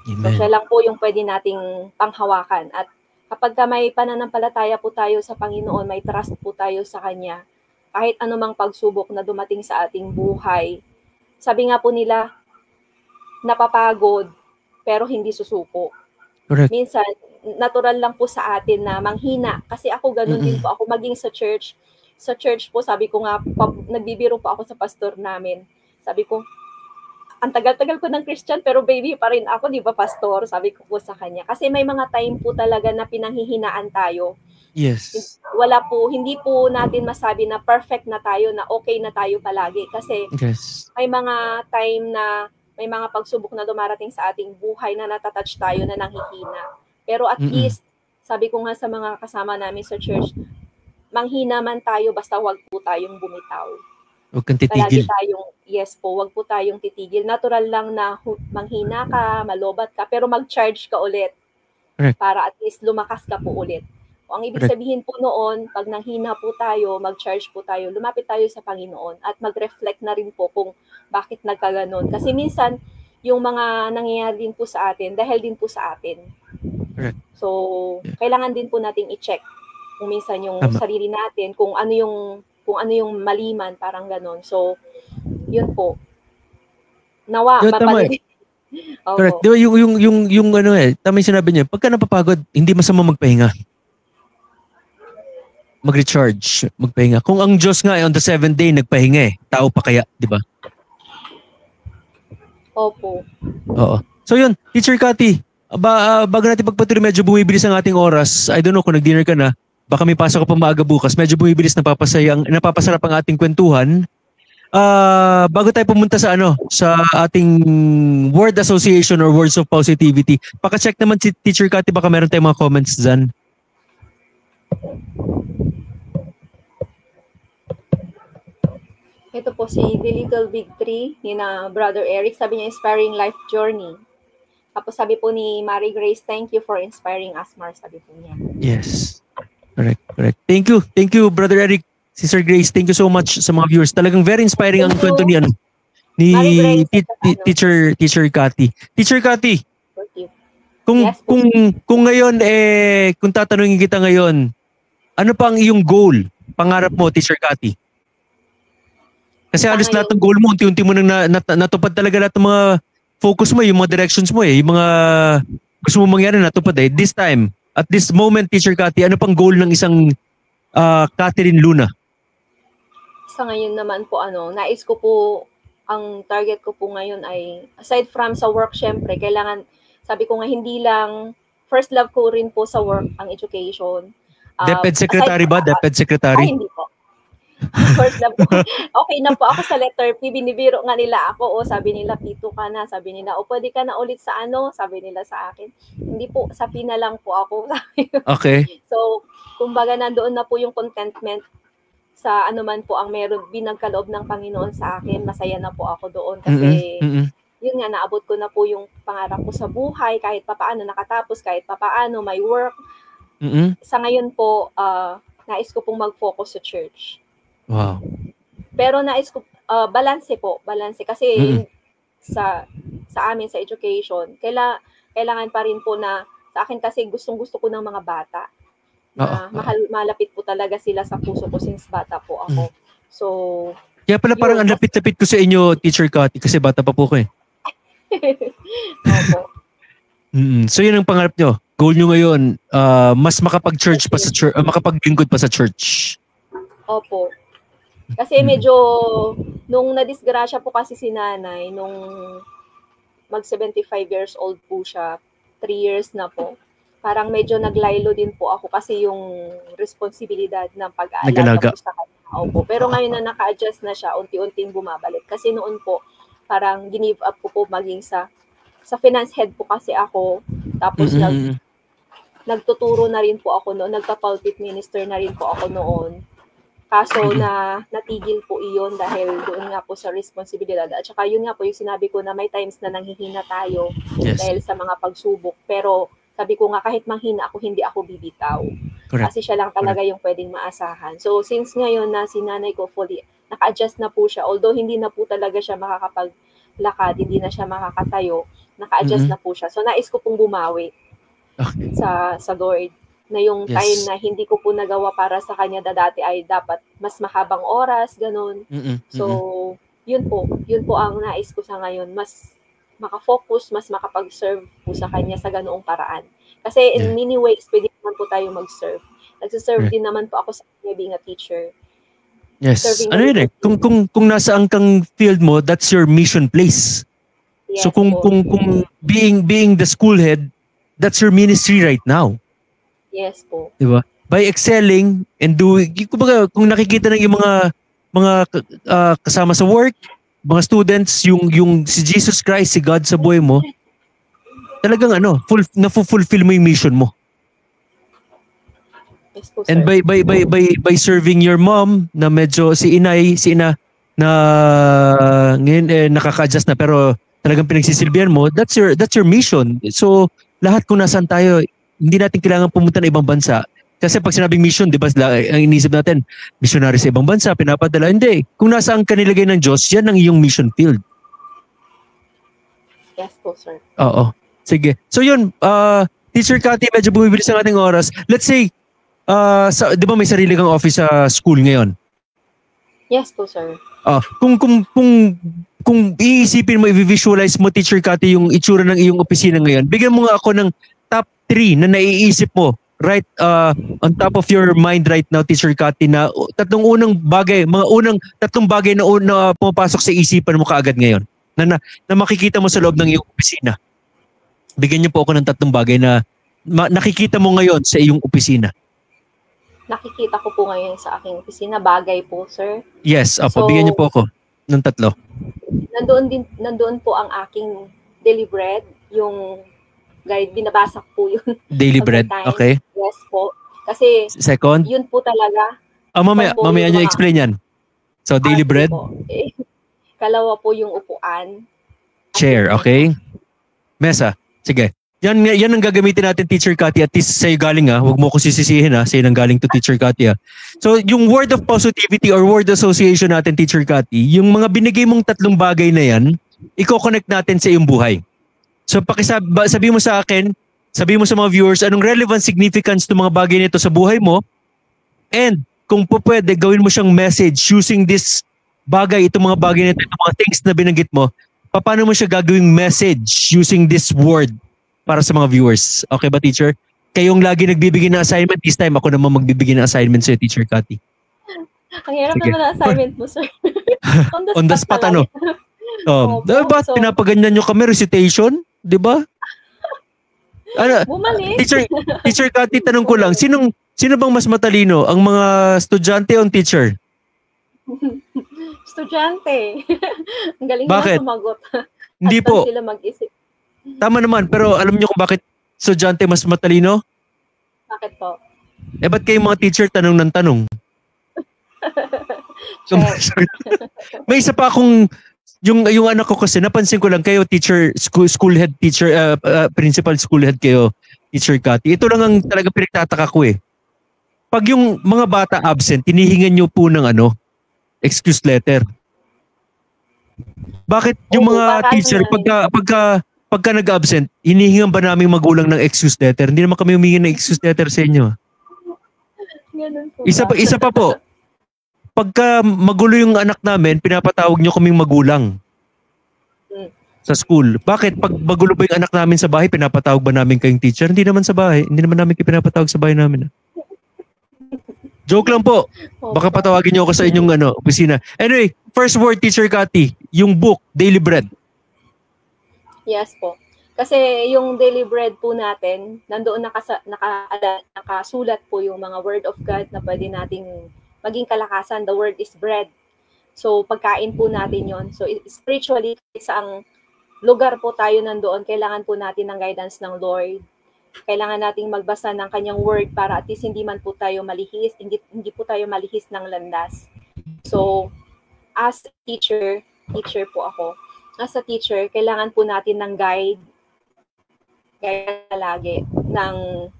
A: Amen.
B: So siya lang po yung pwede nating panghawakan. At Kapag may pananampalataya po tayo sa Panginoon, may trust po tayo sa Kanya, kahit anumang pagsubok na dumating sa ating buhay, sabi nga po nila, napapagod, pero hindi susuko.
A: Correct.
B: Minsan, natural lang po sa atin na manghina. Kasi ako ganun din po ako maging sa church. Sa church po, sabi ko nga, nagbibiro po ako sa pastor namin. Sabi ko, ang tagal-tagal ko ng Christian, pero baby pa rin ako, di ba, pastor? Sabi ko po sa kanya. Kasi may mga time po talaga na pinanghihinaan tayo.
A: Yes.
B: Hindi po natin masabi na perfect na tayo, na okay na tayo palagi. Kasi
A: Yes.
B: may mga time na may mga pagsubok na dumarating sa ating buhay na natatouch tayo na nanghihina. Pero at least, sabi ko nga sa mga kasama namin sa church, manghina man tayo, basta wag po tayong bumitaw.
A: Huwag kang titigil.
B: Palagi tayong, yes po, wag po tayong titigil. Natural lang na manghina ka, malobat ka, pero mag-charge ka ulit.
A: Correct.
B: Para at least lumakas ka po ulit. O, ang ibig sabihin po noon, pag nanghina po tayo, mag-charge po tayo, lumapit tayo sa Panginoon at mag-reflect na rin po kung bakit nagkaganon. Kasi minsan, yung mga nangyayari din po sa atin, dahil din po sa atin.
A: Correct.
B: So, kailangan din po nating i-check kung minsan yung sarili natin, kung ano yung maliman, parang ganon. So, yun po. Nawa, mapalili.
A: Correct. Di ba yung ano tama yung sinabi niya, pagka napapagod, hindi masama magpahinga. Mag-recharge, magpahinga. Kung ang Diyos nga on the 7th day nagpahinga tao pa kaya, di ba?
B: Opo.
A: Oo. So yun, Teacher Cathy, bago natin pagpatuloy, medyo bumibilis ang ating oras. I don't know kung nag-dinner ka na. Baka may pasok ka pa maaga bukas. Medyo bumibilis, napapasarap ang ating kwentuhan. Bago tayo pumunta sa sa ating word association or words of positivity, paka-check naman si Teacher Cathy, baka meron tayong mga comments dyan.
B: Ito po si The Little Big Tree ni na Brother Eric. Sabi niya, inspiring life journey. Tapos sabi po ni Mary Grace, thank you for inspiring us, Mar. Sabi po niya.
A: Yes. Correct. Thank you, Brother Eric. Sister Grace, thank you so much sa mga viewers. Talagang very inspiring ang kwento ni Teacher Cathy. Teacher Cathy, kung ngayon kung tatanungin kita ngayon, ano pa ang iyong goal, pangarap mo, Teacher Cathy? Kasi halos lahat ng goal mo, unti-unti mo nang natupad talaga lahat ng mga focus mo, yung mga directions mo yung mga gusto mo mangyari natupad This time, at this moment, Teacher Cathy, ano pang goal ng isang Catherine Luna?
B: Sa ngayon naman po, nais ko po, ang target ko po ngayon ay, aside from sa work, syempre, kailangan, sabi ko nga, hindi lang, first love ko rin po sa work, ang education.
A: DepEd Secretary ba? DepEd Secretary?
B: Ay, hindi po. First love ko. Okay na po ako sa letter P. Binibiro nga nila ako. Sabi nila, P2 ka na. Sabi nila, pwede ka na ulit sa sabi nila sa akin. Hindi po, sa P na lang po ako.
A: Okay.
B: So, kumbaga nandoon na po yung contentment sa man po ang meron binagkaloob ng Panginoon sa akin. Masaya na po ako doon kasi yun nga, naabot ko na po yung pangarap ko sa buhay, kahit papaano nakatapos, kahit papaano may work. Sa ngayon po, nais ko pong mag-focus sa church.
A: Wow.
B: Pero nais ko, balance kasi sa amin sa education, kailangan pa rin po na, sa akin kasi gustong-gusto ko ng mga bata. Malapit po talaga sila sa puso ko since bata po ako. So,
A: kaya pala parang ang lapit-lapit ko sa inyo, Teacher Cathy, kasi bata pa po ko
B: Opo.
A: So yun ang pangarap nyo. Goal nyo ngayon, mas makapag-church pa sa church, makapaglingkod pa sa church.
B: Opo. Kasi medyo, nung nadisgrasya po kasi si nanay, nung mag 75 years old po siya, 3 years na po, parang medyo naglaylo din po ako kasi yung responsibilidad ng pag-aalaga po sa kanya. Opo. Pero ngayon na naka-adjust na siya, unti-unting bumabalik. Kasi noon po, parang give up ko po maging sa finance head po kasi ako. Tapos nagtuturo na rin po ako noon. Nagpa-pulpit minister na rin po ako noon. Kaso natigil po iyon dahil doon nga po sa responsibilidad. At saka yun nga po yung sinabi ko na may times na nanghihina tayo dahil sa mga pagsubok. Pero sabi ko nga, kahit manghina ako, hindi ako bibitaw. Correct. Kasi siya lang talaga yung pwedeng maasahan. So, since ngayon na si nanay ko fully, naka-adjust na po siya. Although, hindi na po talaga siya makakapaglakad, hindi na siya makakatayo, naka-adjust na po siya. So, nais ko pong bumawi sa Lord. na yung time
A: Yes.
B: na hindi ko po nagawa para sa kanya dati ay dapat mas mahabang oras, ganun. So, yun po ang nais ko sa ngayon, mas makafocus, mas makapag-serve po sa kanya sa ganoong paraan. Kasi in many ways, pwede naman po tayo mag-serve. Nagsiserve din naman po ako sa kanya being a teacher.
A: Yes.
B: Serving
A: Ano yun eh, kung nasaan kang field mo, that's your mission place.
B: Yes,
A: so kung being the school head, that's your ministry right now.
B: Yes po.
A: Diba? By excelling and doing, kumbaga, kung nakikita ng yung mga kasama sa work, mga students, yung si Jesus Christ, si God sa buhay mo, talagang na-fulfill mo yung mission mo.
B: Yes po, sir.
A: And by serving your mom na medyo si ina na ngayon nakaka-adjust na pero talagang pinagsisilbihan mo, that's your mission. So lahat kung nasaan tayo, hindi natin kailangan pumunta ng ibang bansa. Kasi pag sinabing mission, di ba, ang inisip natin, missionary sa ibang bansa, pinapadala. Hindi. Kung nasaan ka nilagay ng Diyos, yan ang iyong mission field.
B: Yes po, sir.
A: Oo. Sige. So yun, Teacher Cathy, medyo bumibilis ang ating oras. Let's say, di ba may sarili kang office sa school ngayon?
B: Yes po, sir.
A: Kung iisipin mo, i-visualize mo, Teacher Cathy, yung itsura ng iyong opisina ngayon, bigyan mo nga ako ng top 3 na naiisip mo right on top of your mind right now, Teacher Cathy, na tatlong bagay na pumapasok sa isipan mo kaagad ngayon na makikita mo sa loob ng iyong opisina. Bigyan niyo po ako ng tatlong bagay na nakikita mo ngayon sa iyong opisina.
B: Nakikita ko po ngayon sa aking opisina, bagay po, sir.
A: Yes, bigyan niyo po ako ng tatlo.
B: Nandoon po ang aking daily bread, yung guide, binabasa po yun.
A: Daily bread, okay.
B: Yes po. Kasi,
A: second,
B: yun po talaga.
A: Mamaya niyo explain yan. So, daily bread.
B: Kalawa po yung upuan.
A: Chair, okay. Mesa, sige. Yan ang gagamitin natin, Teacher Cathy. At least sa'yo galing huwag mo ko sisisihin sa'yo nang galing to, Teacher Cathy. So, yung word of positivity or word association natin, Teacher Cathy, yung mga binigay mong tatlong bagay na yan, i-connect natin sa iyong buhay. So sabi mo sa akin, sabi mo sa mga viewers, anong relevant significance ng mga bagay nito sa buhay mo? And kung po pwede, gawin mo siyang message using this bagay, itong mga bagay nito, itong mga things na binanggit mo, paano mo siya gagawing message using this word para sa mga viewers? Okay ba, teacher? Kayong lagi nagbibigay ng assignment, this time ako naman magbibigay ng assignment sa'yo, Teacher Cathy.
B: Ang hirap naman ang assignment mo, sir.
A: On the spot, ba't pinapaganyan nyo kami, recitation? Di ba?
B: Bumalik.
A: Teacher Cathy, tanong ko lang, sino bang mas matalino? Ang mga estudyante o ang teacher?
B: Estudyante. Ang galing
A: bakit?
B: na sumagot.
A: Hindi po.
B: Sila mag-isip.
A: Tama naman, pero alam niyo kung bakit estudyante mas matalino?
B: Bakit po?
A: Ba't kayong mga teacher tanong ng tanong? May isa pa akong yung anak ko kasi napansin ko lang kayo teacher school head teacher principal school head kayo, Teacher Cathy. Ito lang ang talaga pinagtataka ko Pag yung mga bata absent, hinihingan niyo po ng excuse letter. Bakit yung mga teacher pagka nag-absent, hinihingan ba namin magulang ng excuse letter? Hindi naman kami humingi ng excuse letter sa inyo.
B: Ganun po.
A: Isa pa po. Pagka magulo yung anak namin, pinapatawag nyo kaming magulang sa school. Bakit? Pag magulo ba yung anak namin sa bahay, pinapatawag ba namin kayong teacher? Hindi naman sa bahay. Hindi naman namin kayo pinapatawag sa bahay namin. Joke lang po. Baka patawagin nyo ako sa inyong opisina. Anyway, first word, Teacher Cathy, yung book, Daily Bread.
B: Yes po. Kasi yung daily bread po natin, nandoon nakasulat po yung mga word of God na pwede nating maging kalakasan. The word is bread. So, pagkain po natin yon. So, spiritually, sa lugar po tayo nandoon, kailangan po natin ng guidance ng Lord. Kailangan nating magbasa ng kanyang word para at least hindi man po tayo malihis, hindi po tayo malihis ng landas. So, as a teacher po ako. As a teacher, kailangan po natin ng guide lagi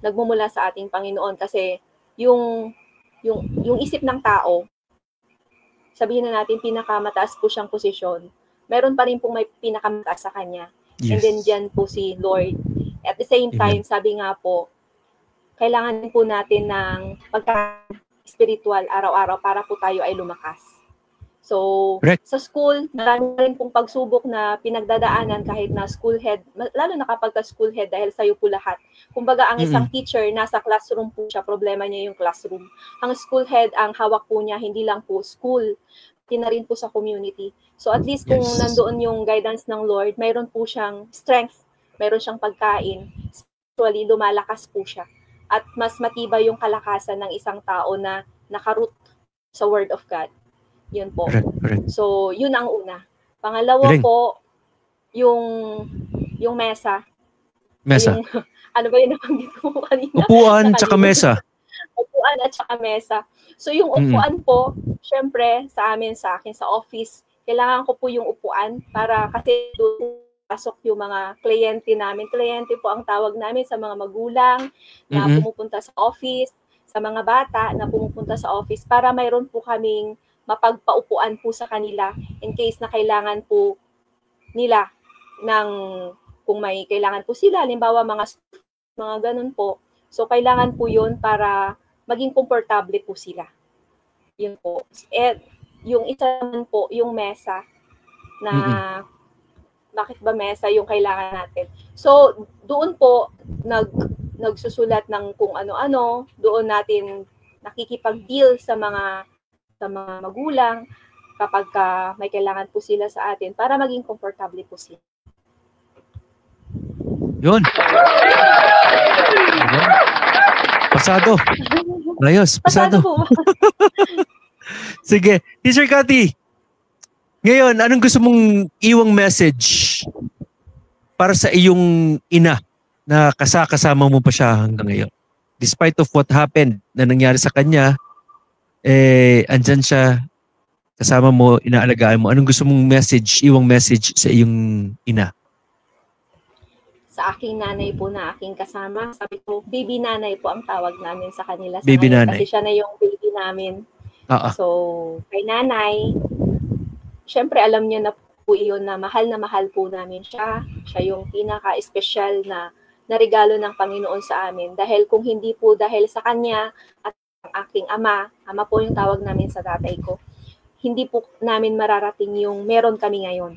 B: nagmumula sa ating Panginoon kasi yung isip ng tao, sabihin na natin pinakamataas po siyang posisyon, meron pa rin pong may pinakamataas sa kanya. Yes. And then dyan po si Lord. At the same time, sabi nga po, kailangan din po natin ng pagka-spiritual araw-araw para po tayo ay lumakas. So,
A: Correct.
B: sa school, marami rin pong pagsubok na pinagdadaanan kahit na school head, lalo na kapag ka school head dahil sa'yo po lahat. Kumbaga, ang isang teacher, nasa classroom po siya, problema niya yung classroom. Ang school head, ang hawak po niya, hindi lang po school, na rin po sa community. So at least kung nandoon yung guidance ng Lord, mayroon po siyang strength, mayroon siyang pagkain, actually lumalakas po siya. At mas matibay yung kalakasan ng isang tao na nakaroot sa Word of God. Yun po.
A: Correct.
B: So, yun ang una. Pangalawa po, yung mesa.
A: Mesa.
B: Yung, ano ba yun nabanggit ko kanina?
A: Upuan tsaka mesa.
B: Upuan at saka mesa. So, yung upuan po, syempre, sa akin sa office, kailangan ko po yung upuan para kasi doon pasok yung mga kliyente namin. Kliyente po ang tawag namin sa mga magulang na pumupunta sa office, sa mga bata na pumupunta sa office para mayroon po kaming mapagpaupuan po sa kanila in case na kailangan po nila ng kung may kailangan po sila, halimbawa mga ganun po. So kailangan po 'yun para maging komportable po sila. Yun po. At yung isa naman po, yung mesa na bakit ba mesa yung kailangan natin. So doon po nagsusulat ng kung ano-ano, doon natin nakikipag-deal sa mga magulang kapag may kailangan po sila sa atin para maging komportable po sila.
A: Yun. Pasado. Ayos, pasado. Sige. Teacher Cathy, ngayon, anong gusto mong iwang message para sa iyong ina na kasama mo pa siya hanggang ngayon? Despite of what happened na nangyari sa kanya, andyan siya, kasama mo, inaalagaan mo. Anong gusto mong message, iwang message sa iyong ina?
B: Sa aking nanay po na aking kasama, sabi ko, baby nanay po ang tawag namin sa kanila.
A: Baby nanay.
B: Kasi siya na yung baby namin. So, kay nanay, syempre alam niya na po iyon na mahal po namin siya. Siya yung pinaka-espesyal na regalo ng Panginoon sa amin. Dahil kung hindi po dahil sa kanya at ang aking ama po yung tawag namin sa tatay ko, hindi po namin mararating yung meron kami ngayon.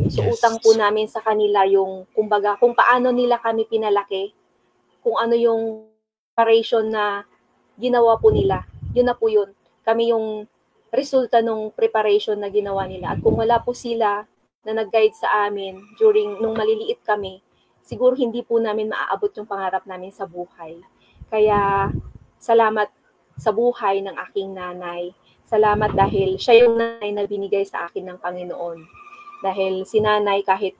B: So utang po namin sa kanila yung kumbaga kung paano nila kami pinalaki, kung ano yung preparation na ginawa po nila. Yun na po yun. Kami yung resulta nung preparation na ginawa nila. At kung wala po sila na nag-guide sa amin nung maliliit kami, siguro hindi po namin maaabot yung pangarap namin sa buhay. Kaya salamat sa buhay ng aking nanay. Salamat dahil siya yung nanay na binigay sa akin ng Panginoon. Dahil si nanay kahit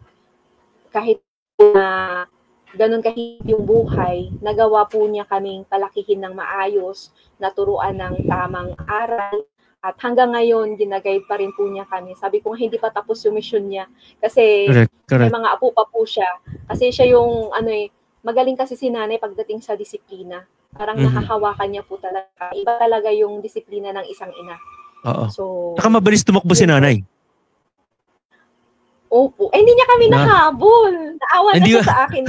B: na ganun kahit yung buhay, nagawa po niya kaming palakihin ng maayos, naturuan ng tamang aral, at hanggang ngayon, ginaguide pa rin po niya kami. Sabi ko, hindi pa tapos yung mission niya. Kasi may mga apo pa po siya. Kasi siya yung, magaling kasi si nanay pagdating sa disiplina. Parang nakahawakan niya po talaga. Iba talaga yung disiplina ng isang ina.
A: Oo.
B: So,
A: saka mabilis tumakbo si nanay.
B: Opo. Hindi niya kami nahabol. Naawa na siya sa akin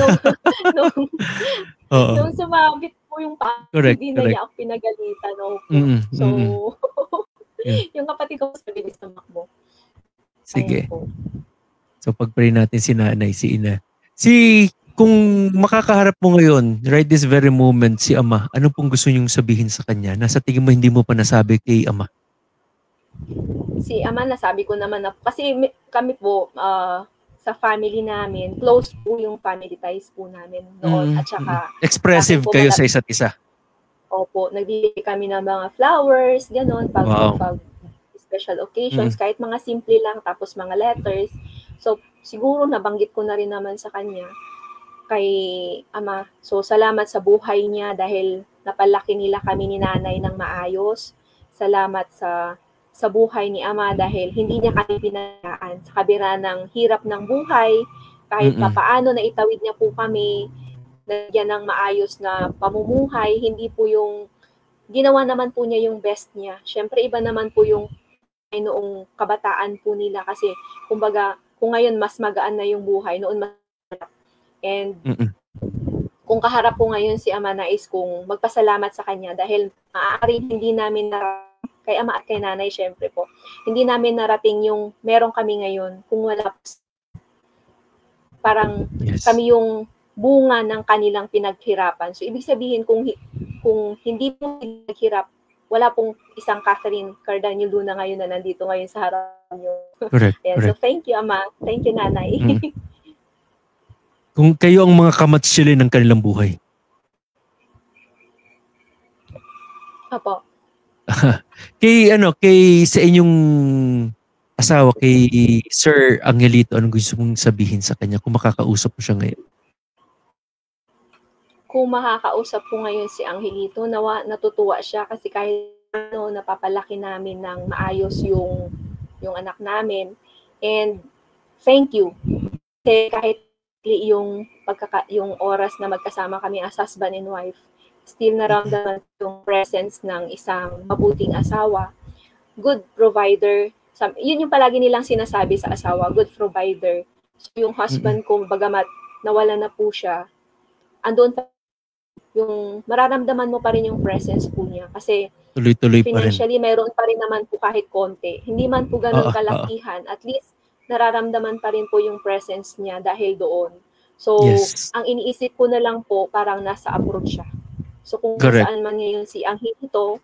B: nung sumabit po yung hindi na niya ako pinagalitan. Opo. So, yung kapatid ko sa bilis tumakbo.
A: Sige. So, pag-pray natin si nanay, si ina. Kung makakaharap mo ngayon, right this very moment, si ama, ano pong gusto niyong sabihin sa kanya? Nasa tingin mo hindi mo pa nasabi kay ama?
B: Si ama, nasabi ko naman na, kasi kami po, sa family namin, close po yung family ties po namin noon. At saka,
A: expressive kayo sa isa't isa?
B: Opo, nagbibigay kami ng mga flowers, gano'n, pag special occasions, kahit mga simple lang, tapos mga letters. So, siguro nabanggit ko na rin naman sa kanya, kay ama. So, salamat sa buhay niya dahil napalaki nila kami ni nanay ng maayos. Salamat sa buhay ni ama dahil hindi niya kami pinayaan sa kabila ng hirap ng buhay. Kahit papaano na itawid niya po kami, nagyan ng maayos na pamumuhay, hindi po yung ginawa naman po niya yung best niya. Siyempre, iba naman po yung noong kabataan po nila kasi kumbaga, kung ngayon mas magaan na yung buhay, noon mas and kung kaharap ko ngayon si Ama, nais kong magpasalamat sa kanya dahil maaaring hindi namin kay Ama at kay Nanay, syempre po, hindi namin narating yung meron kami ngayon kung wala po. Parang kami yung bunga ng kanilang pinaghirapan. So, ibig sabihin, kung hindi mo pinaghirap, wala pong isang Catherine Cardanio Luna ngayon na nandito ngayon sa harap niyo.
A: Correct.
B: So, thank you, Ama. Thank you, Nanay.
A: Kung kayo ang mga kamatsili ng kanilang buhay.
B: Apo.
A: Kay sa inyong asawa, kay Sir Angelito, anong gusto mong sabihin sa kanya kung makakausap mo siya ngayon?
B: Kung makakausap po ngayon si Angelito, natutuwa siya kasi kahit napapalaki namin ng maayos yung anak namin. And thank you. Kasi kahit yung oras na magkasama kami as husband and wife, still naramdaman yung presence ng isang mabuting asawa, good provider. Yun yung palagi nilang sinasabi sa asawa, good provider. So yung husband ko, bagamat nawala na po siya, andun pa yung mararamdaman mo pa rin yung presence po niya. Kasi
A: tuloy-tuloy
B: financially, mayroon pa rin naman po kahit konti. Hindi man po ganun kalakihan. At least, nararamdaman pa rin po yung presence niya dahil doon. So, ang iniisip ko na lang po, parang nasa abroad siya. So, kung saan man ngayon si Angelito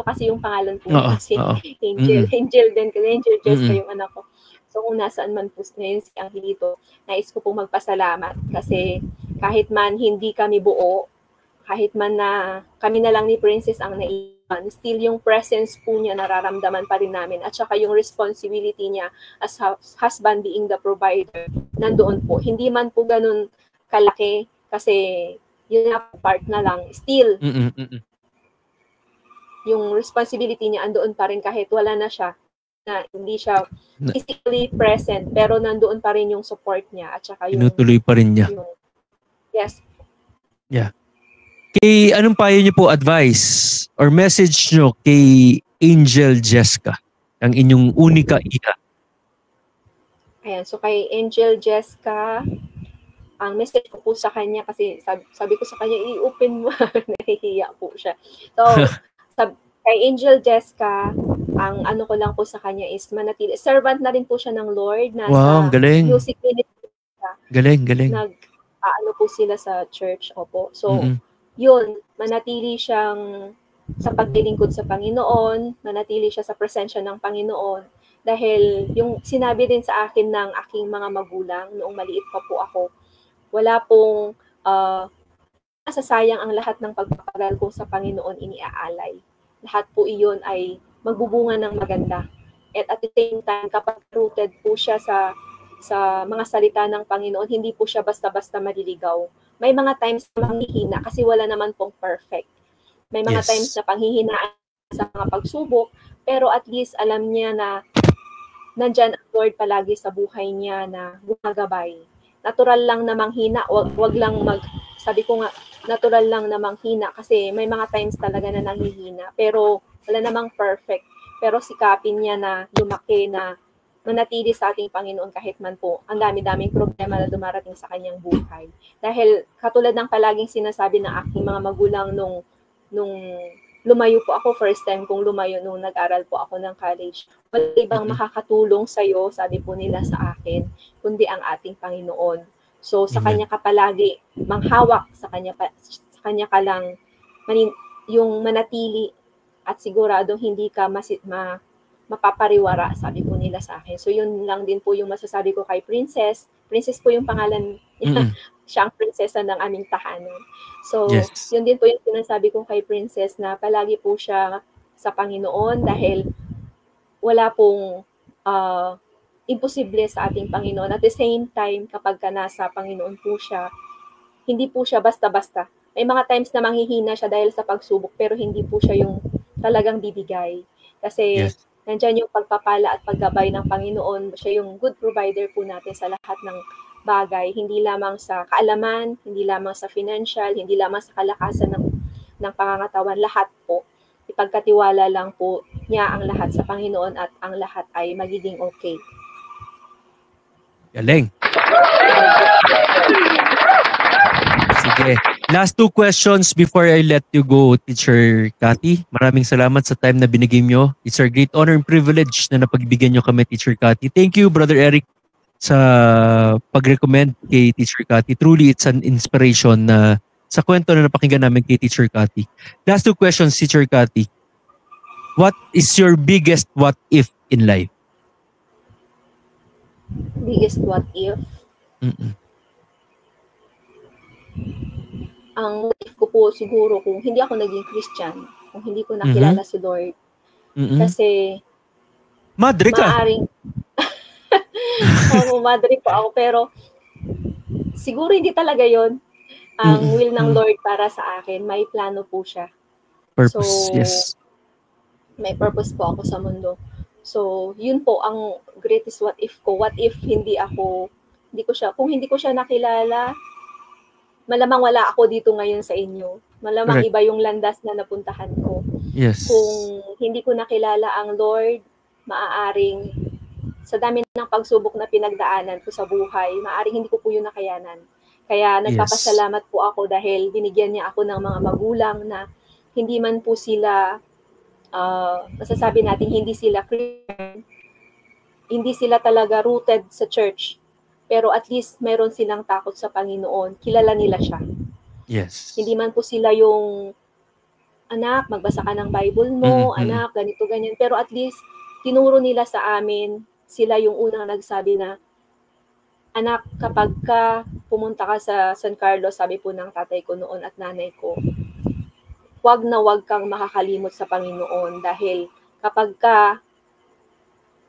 B: kasi yung pangalan po niya, si Angel din, kasi Angel Jessica yung anak ko. So, kung nasaan man po ngayon si Angelito, nais ko pong magpasalamat kasi kahit man hindi kami buo, kahit man na kami na lang ni Princess ang naiwan, still yung presence po niya nararamdaman pa rin namin. At saka yung responsibility niya as husband being the provider, nandoon po. Hindi man po ganun kalaki kasi yun na part na lang. Still, yung responsibility niya andoon pa rin kahit wala na siya, na hindi siya physically present, pero nandoon pa rin yung support niya at saka yung
A: tinutuloy pa rin niya.
B: Yes.
A: Yeah. Kay anong payo niyo po, advice or message niyo kay Angel Jessica, ang inyong unika ina?
B: Ayan, so kay Angel Jessica, ang message ko po sa kanya, kasi sabi ko sa kanya, i-open mo, nahihiya po siya. So, kay Angel Jessica, ang ano ko lang po sa kanya is manatili. Servant na rin po siya ng Lord. Nasa
A: galing.
B: Music ministry siya.
A: Galing.
B: Ano po sila sa church, opo. So, yun, manatili siyang sa paglilingkod sa Panginoon, manatili siya sa presensya ng Panginoon. Dahil yung sinabi din sa akin ng aking mga magulang, noong maliit pa po ako, wala pong nasasayang ang lahat ng pagpapagal ko sa Panginoon iniaalay. Lahat po iyon ay magbubunga ng maganda. At the same time, kapag rooted po siya sa mga salita ng Panginoon, hindi po siya basta-basta maliligaw. May mga times na manghihina kasi wala naman pong perfect. May mga times na panghihinaan sa mga pagsubok, pero at least alam niya na nandyan ang Lord palagi sa buhay niya na gumagabay. Natural lang na manghina, wag lang sabi ko nga, natural lang na manghina kasi may mga times talaga na nanghihina, pero wala namang perfect. Pero sikapin niya na lumaki, na manatili sa ating Panginoon kahit man po ang dami-daming problema na dumarating sa kanyang buhay. Dahil katulad ng palaging sinasabi ng aking mga magulang nung lumayo po ako, first time kong lumayo nung nag-aral po ako ng college, wala ibang makakatulong sa'yo, sabi po nila sa akin, kundi ang ating Panginoon. So sa kanya ka palagi manghawak, sa kanya ka lang yung manatili at siguradong hindi ka mapapariwara, sabi po nila sa akin. So yun lang din po yung masasabi ko kay Princess. Princess po yung pangalan niya. Siya ang prinsesa ng aming tahanan. So yun din po yung sinasabi ko kay Princess, na palagi po siya sa Panginoon dahil wala pong imposible sa ating Panginoon. At the same time, kapag ka nasa Panginoon po siya, hindi po siya basta-basta. May mga times na manghihina siya dahil sa pagsubok, pero hindi po siya yung talagang bibigay. Kasi nandyan yung pagpapala at paggabay ng Panginoon. Siya yung good provider po natin sa lahat ng bagay. Hindi lamang sa kaalaman, hindi lamang sa financial, hindi lamang sa kalakasan ng pangangatawan. Lahat po. Ipagkatiwala lang po niya ang lahat sa Panginoon at ang lahat ay magiging okay.
A: Galing. Sige. Last 2 questions before I let you go, Teacher Cathy. Maraming salamat sa time na binigay nyo. It's our great honor and privilege na napagbigyan nyo kami, Teacher Cathy. Thank you, Brother Eric, sa pag-recommend kay Teacher Cathy. Truly, it's an inspiration na sa kwento na napakinggan namin kay Teacher Cathy. Last 2 questions, Teacher Cathy. What is your biggest what if in life?
B: Biggest what if? Ang what if ko po siguro kung hindi ako naging Christian, kung hindi ko nakilala si Lord. Kasi
A: Madre ka.
B: Maaring madre po ako, pero siguro hindi talaga yon ang will ng Lord para sa akin. May plano po siya.
A: Purpose, yes.
B: May purpose po ako sa mundo. So, yun po ang greatest what if ko. What if kung hindi ko siya nakilala, malamang wala ako dito ngayon sa inyo. Malamang iba yung landas na napuntahan ko.
A: Yes.
B: Kung hindi ko nakilala ang Lord, maaaring sa dami ng pagsubok na pinagdaanan ko sa buhay, maaaring hindi ko po yun nakayanan. Kaya nagpapasalamat po ako dahil binigyan niya ako ng mga magulang na hindi man po sila masasabi natin hindi sila Christian, hindi sila talaga rooted sa church, pero at least meron silang takot sa Panginoon, kilala nila siya.
A: Yes.
B: Hindi man po sila yung anak, magbasa ka ng Bible mo, anak, ganito, ganyan, pero at least tinuro nila sa amin, sila yung unang nagsabi na, anak, kapag ka pumunta ka sa San Carlos, sabi po ng tatay ko noon at nanay ko, wag kang makakalimot sa Panginoon dahil kapag ka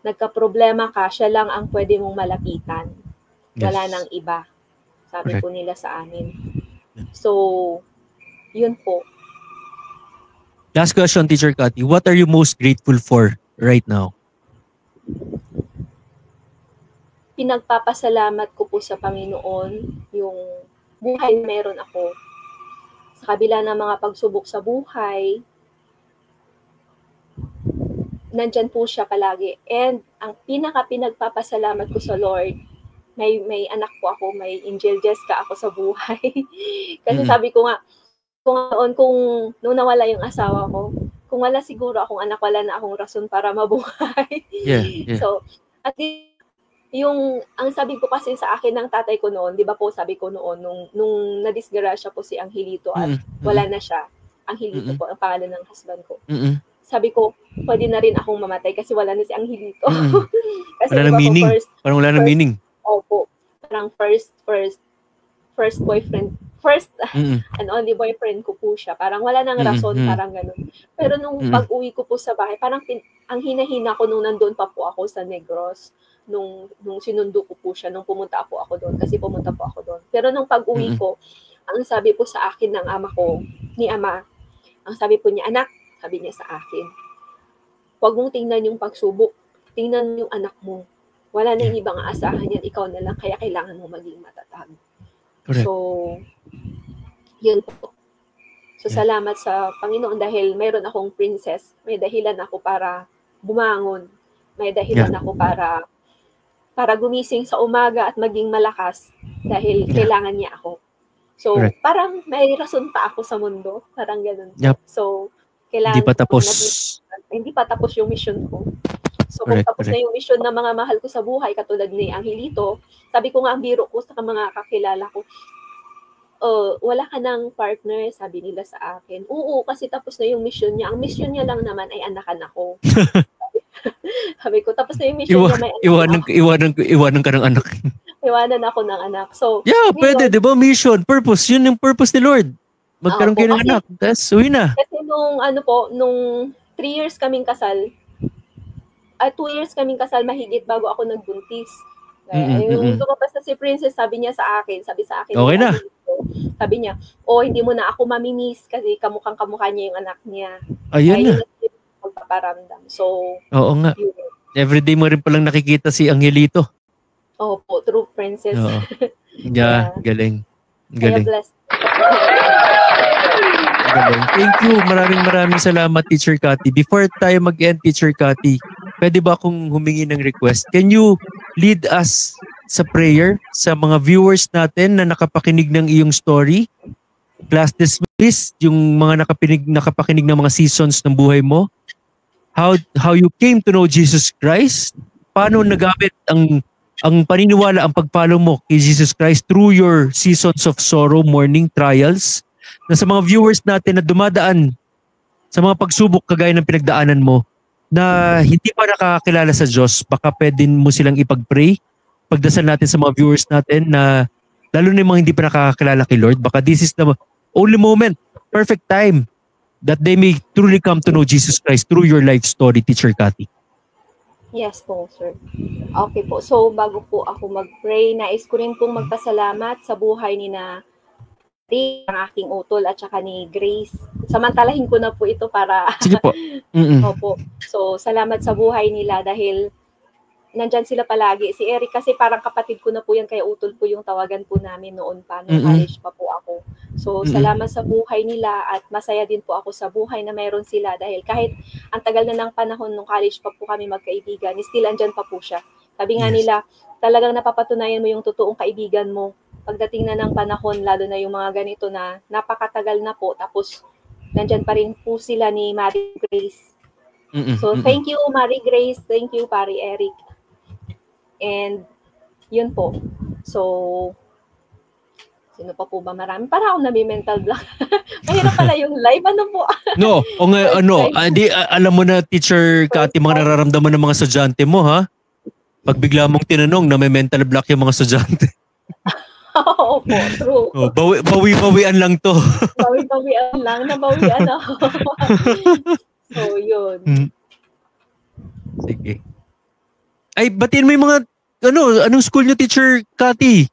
B: nagka-problema ka, siya lang ang pwede mong malapitan. Wala nang iba. Sabi po nila sa amin. So, yun po.
A: Last question, Teacher Cathy. What are you most grateful for right now?
B: Pinagpapasalamat ko po sa Panginoon yung buhay na meron ako. Sa kabila ng mga pagsubok sa buhay, nandyan po siya palagi. And ang pinagpapasalamat ko sa Lord, may anak po ako, may Angel Jessica ako sa buhay. Kasi sabi ko nga, kung nung nawala yung asawa ko, kung wala siguro akong anak, wala na akong rason para mabuhay.
A: Yeah.
B: So, at least, ang sabi ko kasi sa akin ng tatay ko noon, di ba po sabi ko noon, nung nadisgrasya po si Angelito at wala na siya, Angelito po, ang pangalan ng husband ko. Sabi ko, pwede na rin akong mamatay kasi wala na si Angelito. Kasi
A: wala nang meaning. Parang wala nang meaning.
B: Opo. Parang first boyfriend, and only boyfriend ko po siya. Parang wala nang rason, parang ganun. Pero nung pag-uwi ko po sa bahay, parang ang hina-hina ko nung nandun pa po ako sa Negros, nung sinundo ko po siya, nung pumunta po ako doon, kasi pumunta po ako doon. Pero nung pag-uwi ko, ang sabi po sa akin ng ama ko, ni ama, ang sabi po niya, anak, sabi niya sa akin, huwag mong tingnan yung pagsubok, tingnan yung anak mo. Wala na yung ibang aasahan yan, ikaw na lang, kaya kailangan mo maging matatag.
A: Correct.
B: So, yun po. So, salamat sa Panginoon dahil mayroon akong princess, may dahilan ako para bumangon, may dahilan ako para gumising sa umaga at maging malakas dahil kailangan niya ako. So, parang may rason pa ako sa mundo. Parang ganun. So, kailangan hindi pa tapos yung mission ko. So, kung tapos na yung mission ng mga mahal ko sa buhay, katulad ni Angelito, sabi ko nga ang biro ko sa mga kakilala ko, wala ka ng partner, sabi nila sa akin. Oo, kasi tapos na yung mission niya. Ang mission niya lang naman ay anakan ako. Sabi ko, tapos na yung mission niya, may
A: iwanan ka ng anak.
B: Iwanan ako ng anak. So,
A: pwede, di ba? Mission, purpose. Yun yung purpose ni Lord. Magkaroon kayo ng anak. That's uwi na.
B: Kasi nung 3 years kaming kasal, 2 years kaming kasal mahigit bago ako nagbuntis. Yung lumabas na si Princess, sabi sa akin,
A: okay na.
B: Sabi niya, hindi mo na ako mamimiss kasi kamukha niya yung anak niya.
A: Ayun na.
B: Magpaparamdam. So,
A: oo nga. Everyday mo rin palang nakikita si Angelito.
B: Opo, true Princess.
A: Galing.
B: Kaya blessed.
A: Galing. Thank you. Maraming salamat, Teacher Cathy. Before tayo mag-end, Teacher Cathy, pwede ba akong humingi ng request? Can you lead us sa prayer sa mga viewers natin na nakapakinig ng iyong story class dismissed, yung mga nakapakinig ng mga seasons ng buhay mo, how you came to know Jesus Christ, paano nagamit ang paniniwala, ang pag-follow mo kay Jesus Christ through your seasons of sorrow, mourning, trials, na sa mga viewers natin na dumadaan sa mga pagsubok kagaya ng pinagdaanan mo, na hindi pa nakakakilala sa Diyos, baka pwede mo silang ipag-pray, pagdasal natin sa mga viewers natin na lalo na yung mga hindi pa nakakakilala kay Lord, baka this is the only moment, perfect time, that they may truly come to know Jesus Christ through your life story, Teacher Cathy.
B: Yes po, sir. Okay po. So, bago po ako mag-pray, nais ko rin pong magpasalamat sa buhay ni na Rick, ang aking utol, at saka ni Grace. Samantalahin ko na po ito para...
A: Sige po.
B: Opo. So, salamat sa buhay nila dahil nandyan sila palagi. Si Eric kasi parang kapatid ko na po yan, kaya utol po yung tawagan po namin noon pa, nung college pa po ako. So, salamat sa buhay nila at masaya din po ako sa buhay na mayroon sila dahil kahit ang tagal na ng panahon nung college pa po kami magkaibigan, still andyan pa po siya. Sabi nga nila, talagang napapatunayan mo yung totoong kaibigan mo pagdating na ng panahon, lalo na yung mga ganito na napakatagal na po, tapos nandyan pa rin po sila ni Marie Grace. So, thank you, Marie Grace. Thank you, Pari Eric. And, yun po. So, sino pa po ba marami? Para ako nabi-mental block. Mahirap pala yung live. Ano po?
A: No. O nga, alam mo na, Teacher Cathy, mga nararamdaman ng mga estudyante mo, ha? Pag bigla mong tinanong na may mental block yung mga estudyante.
B: Oo po, true.
A: Bawi-bawian lang to.
B: Bawi-bawian lang. Nabawian ako. So, yun.
A: Sige. Ay, batiin mo yung mga, anong school nyo, Teacher Cathy?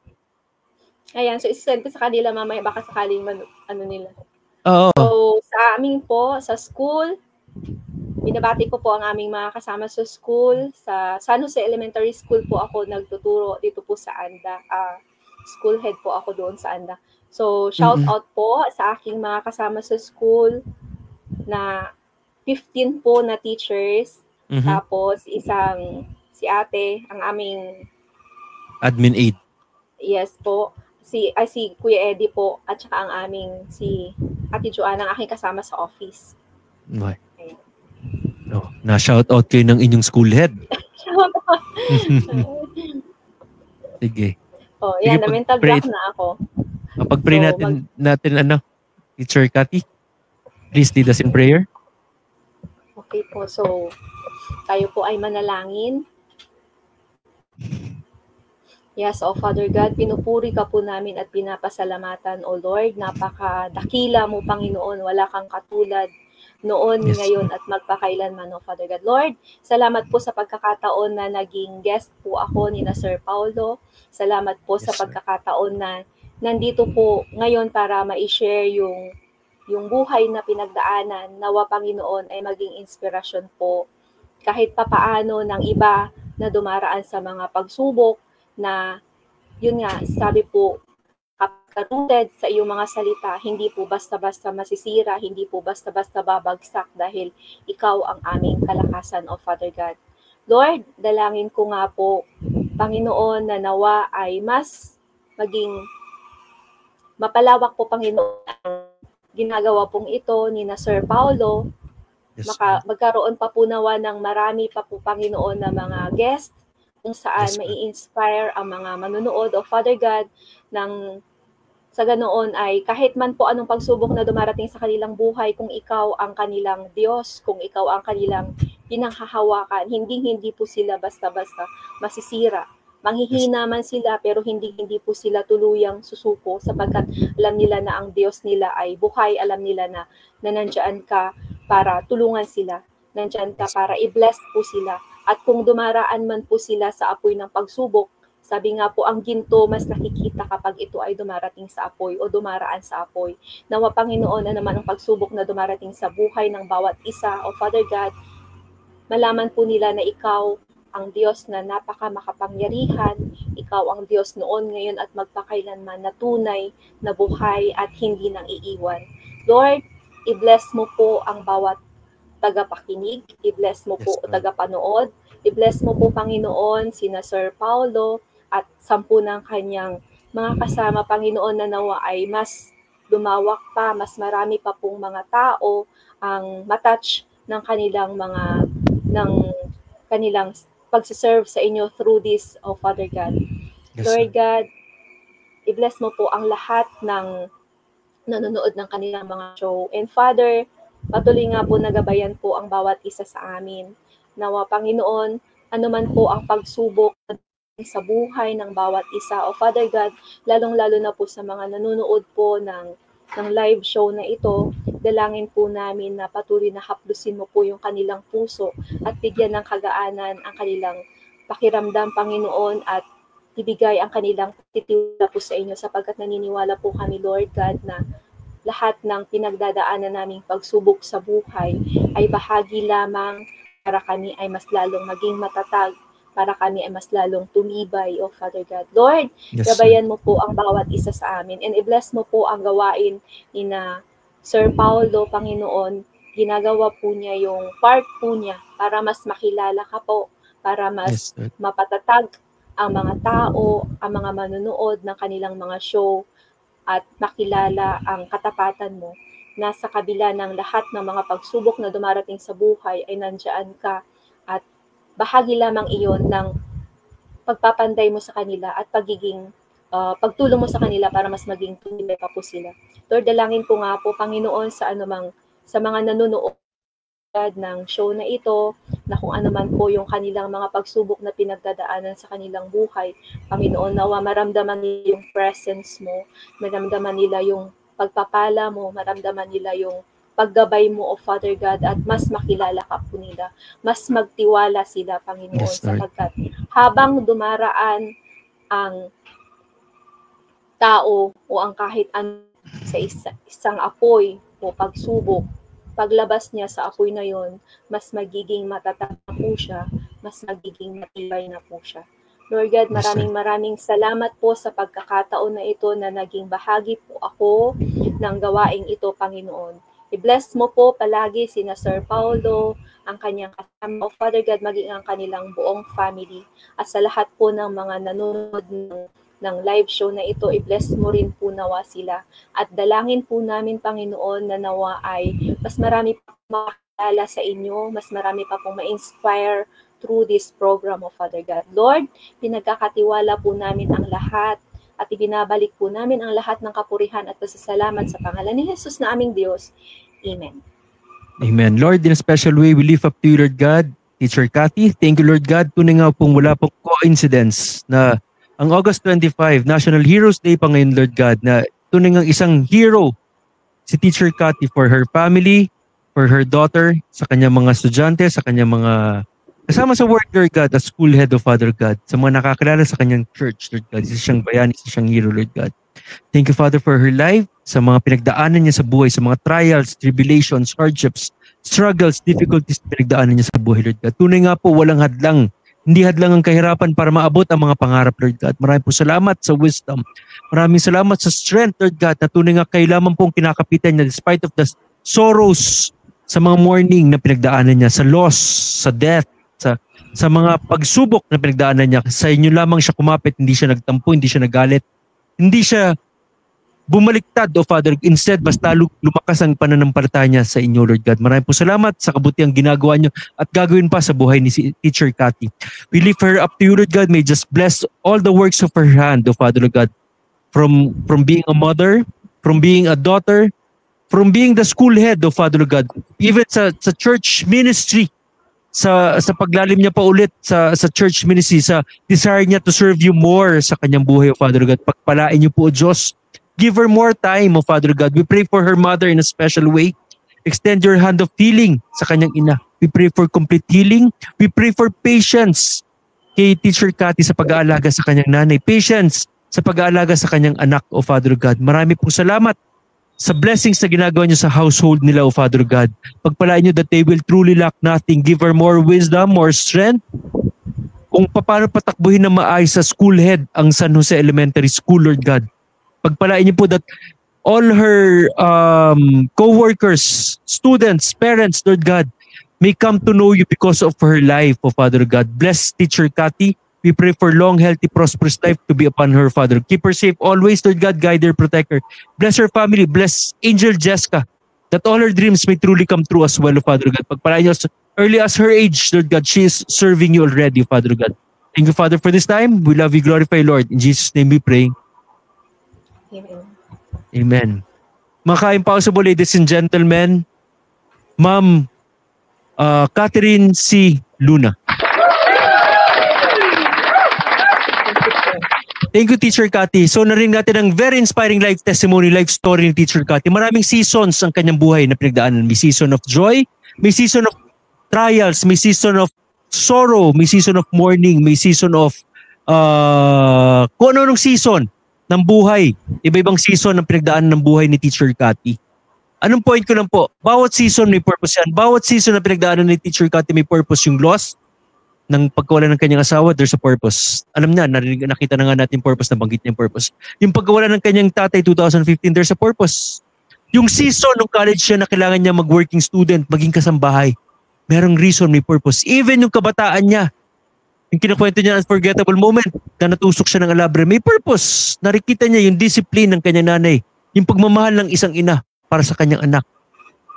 B: Ayan, so isisend ko sa kanila mamaya, baka sakaling nila.
A: Oo.
B: So, sa amin po, sa school, binabati ko po ang aming mga kasama sa school. Sa San Jose Elementary School po ako nagtuturo dito po sa ANDA. School head po ako doon sa ANDA. So, shout out po sa aking mga kasama sa school na 15 po na teachers. Tapos, si ate, ang aming
A: admin aide.
B: Yes po. Si Kuya Eddie po at saka ang aming si Ate Joanna, ang aking kasama sa office.
A: Okay. No, na-shout out kayo ng inyong school head.
B: Shout out.
A: Sige.
B: Oh, yan, na mental block na ako.
A: Pag-pray natin Teacher Cathy. Please lead us in prayer.
B: Okay po. So, tayo po ay manalangin. Yes, Father God, pinupuri ka po namin at pinapasalamatan, Lord. Napakadakila mo, Panginoon. Wala kang katulad noon, ngayon, at magpakailanman, Father God. Lord, salamat po sa pagkakataon na naging guest po ako ni na Sir Paulo. Salamat po sa pagkakataon na nandito po ngayon para ma-share yung buhay na pinagdaanan. Nawa, Panginoon, ay maging inspirasyon po kahit papaano ng iba na dumaraan sa mga pagsubok, na yun nga, sabi po, kapag sa iyong mga salita, hindi po basta-basta masisira, hindi po basta-basta babagsak dahil ikaw ang aming kalakasan, Father God. Lord, dalangin ko nga po, Panginoon, na nawa ay mas maging mapalawak po, Panginoon, ang ginagawa pong ito ni na Sir Paulo. Magkaroon pa po nawa ng marami pa po, Panginoon, na mga guest kung saan mai-inspire ang mga manunood, Father God, sa ganoon ay kahit man po anong pagsubok na dumarating sa kanilang buhay, kung ikaw ang kanilang Diyos, kung ikaw ang kanilang pinanghahawakan, hindi po sila basta-basta masisira. Manghihina man sila, pero hindi po sila tuluyang susuko sapagkat alam nila na ang Diyos nila ay buhay, alam nila na nandiyan ka para tulungan sila, nandiyan ka para i-bless po sila. At kung dumaraan man po sila sa apoy ng pagsubok, sabi nga po, ang ginto mas nakikita kapag ito ay dumarating sa apoy o dumaraan sa apoy. Nawa, Panginoon, na naman ang pagsubok na dumarating sa buhay ng bawat isa, Father God, malaman po nila na ikaw ang Diyos na napaka-makapangyarihan, ikaw ang Diyos noon, ngayon at magpakailanman, na tunay na buhay at hindi nang iiwan. Lord, i-bless mo po ang bawat tagapakinig, i-bless mo po tagapanood, i-bless mo po, Panginoon, sina Sir Paulo at 10 ng kanyang mga kasama, Panginoon, na nawa ay mas lumawak pa, mas marami pa pong mga tao ang matouch ng kanilang pagsiserve sa inyo through this, Father God.
A: Yes,
B: Lord God, i-bless mo po ang lahat ng nanonood ng kanilang mga show. And Father, patuloy nga po nagabayan po ang bawat isa sa amin. Nawa, Panginoon, ano man po ang pagsubok sa buhay ng bawat isa. Father God, lalong-lalo na po sa mga nanonood po ng live show na ito, dalangin po namin na patuloy na haplusin mo po yung kanilang puso at bigyan ng kagaanan ang kanilang pakiramdam, Panginoon, at ibigay ang kanilang titiwala po sa inyo sapagkat naniniwala po kami, Lord God, na lahat ng pinagdadaanan naming pagsubok sa buhay ay bahagi lamang para kami ay mas lalong maging matatag, para kami ay mas lalong tumibay, Father God. Lord, gabayan mo po ang bawat isa sa amin and i-bless mo po ang gawain ni na Sir Paulo, Panginoon. Ginagawa po niya yung part po niya para mas makilala ka po, para mas mapatatag ang mga tao, ang mga manonood ng kanilang mga show at makilala ang katapatan mo na sa kabila ng lahat ng mga pagsubok na dumarating sa buhay ay nandiyan ka at bahagi lamang iyon ng pagpapanday mo sa kanila at pagtulong mo sa kanila para mas maging tumibay pa po sila. Lord, dalangin ko nga po, Panginoon, sa mga nanonood ng show na ito, na kung ano man po yung kanilang mga pagsubok na pinagdadaanan sa kanilang buhay, Panginoon, nawa maramdaman nila yung presence mo, maramdaman nila yung pagpapala mo, maramdaman nila yung paggabay mo, Father God, at mas makilala ka po nila, mas magtiwala sila, Panginoon, sapagkat habang dumaraan ang tao o ang kahit ano sa isang apoy o pagsubok, paglabas niya sa apoy na yon, mas magiging matatag na po siya, mas magiging matibay na po siya. Lord God, maraming salamat po sa pagkakataon na ito na naging bahagi po ako ng gawaing ito, Panginoon. I-bless mo po palagi sina Sir Paulo, ang kanyang kasama, Father God, maging ang kanilang buong family. At sa lahat po ng mga nanonood ng live show na ito, i-bless mo rin po nawa sila. At dalangin po namin, Panginoon, na nawa ay mas marami pa makakilala sa inyo, mas marami pa pong ma-inspire through this program of Father God. Lord, pinagkakatiwala po namin ang lahat at ibinabalik po namin ang lahat ng kapurihan at pasasalamat sa pangalan ni Jesus na aming Diyos. Amen.
A: Amen. Lord, in a special way, we lift up to you, Lord God, Teacher Cathy. Thank you, Lord God. Tunay nga pong wala pong coincidence na ang August 25, National Heroes Day pa ngayon, Lord God, na tunay nga isang hero si Teacher Cathy for her family, for her daughter, sa kanyang mga estudyante, sa kanyang mga kasama sa work, Lord God, as school head of Father God, sa mga nakakilala sa kanyang church, Lord God, isa siyang bayani, isa siyang hero, Lord God. Thank you, Father, for her life, sa mga pinagdaanan niya sa buhay, sa mga trials, tribulations, hardships, struggles, difficulties na pinagdaanan niya sa buhay, Lord God. Tunay nga po, walang hadlang. Hindi hadlang ang kahirapan para maabot ang mga pangarap, Lord God. Maraming po salamat sa wisdom. Maraming salamat sa strength, Lord God, na tunay nga kailangan pong kinakapitan niya despite of the sorrows sa mga mourning na pinagdaanan niya, sa loss, sa death, sa mga pagsubok na pinagdaanan niya. Sa inyo lamang siya kumapit, hindi siya nagtampo, hindi siya nagalit, hindi siya bumaliktad, Father. Instead, basta lumakas ang pananampalataya niya sa inyo, Lord God. Maraming po salamat sa kabutiang ginagawa niyo at gagawin pa sa buhay ni Teacher Cathy. We lift her up to you, Lord God. May just bless all the works of her hand, Father, Lord God. From being a mother, from being a daughter, from being the school head, Father, Lord God. Even sa church ministry, sa paglalim niya pa ulit sa church ministry, sa desire niya to serve you more sa kanyang buhay, Father, Lord God. Pagpalain niyo po, Diyos. Give her more time, Father God. We pray for her mother in a special way. Extend your hand of healing sa kanyang ina. We pray for complete healing. We pray for patience kay Teacher Cathy sa pag-aalaga sa kanyang nanay. Patience sa pag-aalaga sa kanyang anak, Father God. Marami pong salamat sa blessings na ginagawa niyo sa household nila, Father God. Pagpalain niyo that they will truly lack nothing. Give her more wisdom, more strength. Kung paano patakbuhin na maayos sa school head ang San Jose Elementary School, Lord God. Pagpalain niyo po that all her co-workers, students, parents, Lord God, may come to know you because of her life, Father God. Bless Teacher Cathy. We pray for long, healthy, prosperous life to be upon her, Father. Keep her safe always, Lord God. Guide her, protect her. Bless her family. Bless Angel Jessica, that all her dreams may truly come true as well, Father God. Pagpalain niyo, early as her age, Lord God, she is serving you already, Father God. Thank you, Father, for this time. We love you, glorify, Lord. In Jesus' name we pray.
B: Amen.
A: Amen. Mga ka-impossible, ladies and gentlemen, Ma'am Catherine C. Luna. Thank you, Teacher Cathy. So narinig natin ang very inspiring life testimony, life story ni Teacher Cathy. Maraming seasons ang kanyang buhay na pinagdaanan. May season of joy, may season of trials, may season of sorrow, may season of mourning, may season of kung ano-anong season ng buhay. Iba-ibang season ang pinagdaanan ng buhay ni Teacher Cathy. Anong point ko lang po? Bawat season may purpose yan. Bawat season na pinagdaanan ni Teacher Cathy may purpose. Yung loss ng pagkawala ng kanyang asawa, there's a purpose. Alam niya, nakita na nga natin yung purpose, nabanggit niya yung purpose. Yung pagkawala ng kanyang tatay 2015, there's a purpose. Yung season ng college siya na kailangan niya mag-working student, maging kasambahay. Merong reason, may purpose. Even yung kabataan niya, yung kinakwento niya unforgettable moment na natusok siya ng alabre, may purpose. Nakikita niya yung discipline ng kanyang nanay, yung pagmamahal ng isang ina para sa kanyang anak.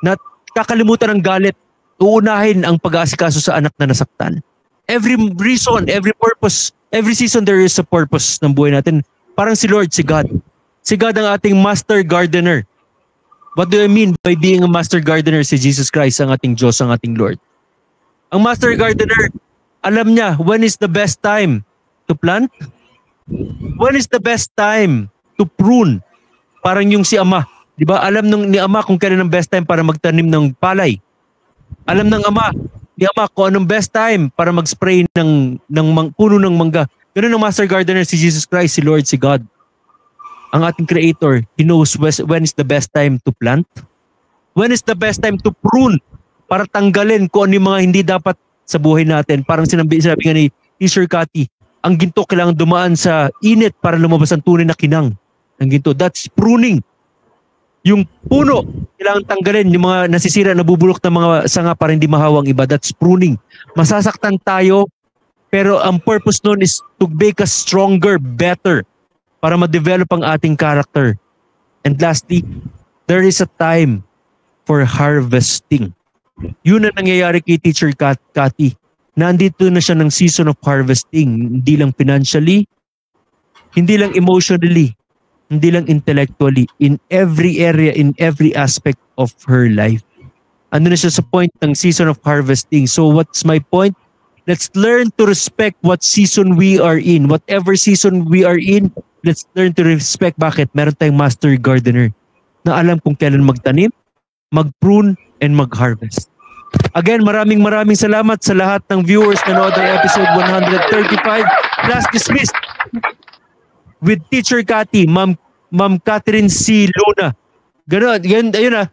A: Na kakalimutan ng galit, uunahin ang pag-aasikaso sa anak na nasaktan. Every reason, every purpose, every season there is a purpose ng buhay natin. Parang si Lord, si God. Si God ang ating master gardener. What do I mean by being a master gardener? Si Jesus Christ ang ating Diyos, ang ating Lord. Ang master gardener, alam niya when is the best time to plant? When is the best time to prune? Parang yung si Ama. Di ba? Alam ni Ama kung kailan ang best time para magtanim ng palay. Alam ng Ama kung anong best time para mag-spray ng puno ng mangga. Ganun ang master gardener si Jesus Christ, si Lord, si God. Ang ating Creator, He knows when is the best time to plant. When is the best time to prune para tanggalin kung ano yung mga hindi dapat sa buhay natin. Parang sinabi nga ni Teacher Cathy, ang ginto kailangan dumaan sa init para lumabas ang tunay na kinang. Ang ginto, that's pruning. Yung puno, kailangan tanggalin yung mga nasisira, nabubulok ng mga sanga para hindi mahawang iba. That's pruning. Masasaktan tayo, pero ang purpose nun is to make us stronger, better, para ma-develop ang ating character. And lastly, there is a time for harvesting. Yun ang nangyayari kay Teacher Cathy. Nandito na siya ng season of harvesting. Hindi lang financially, hindi lang emotionally, hindi lang intellectually, in every area, in every aspect of her life. Ano na siya sa point ng season of harvesting. So what's my point? Let's learn to respect what season we are in. Whatever season we are in, let's learn to respect. Bakit? Meron tayong master gardener na alam kung kailan magtanim, mag-prune, and mag-harvest. Again, maraming salamat sa lahat ng viewers na nanood ng episode 135. Class dismissed with Teacher Cathy, Ma'am Catherine C. Luna. Ayun na.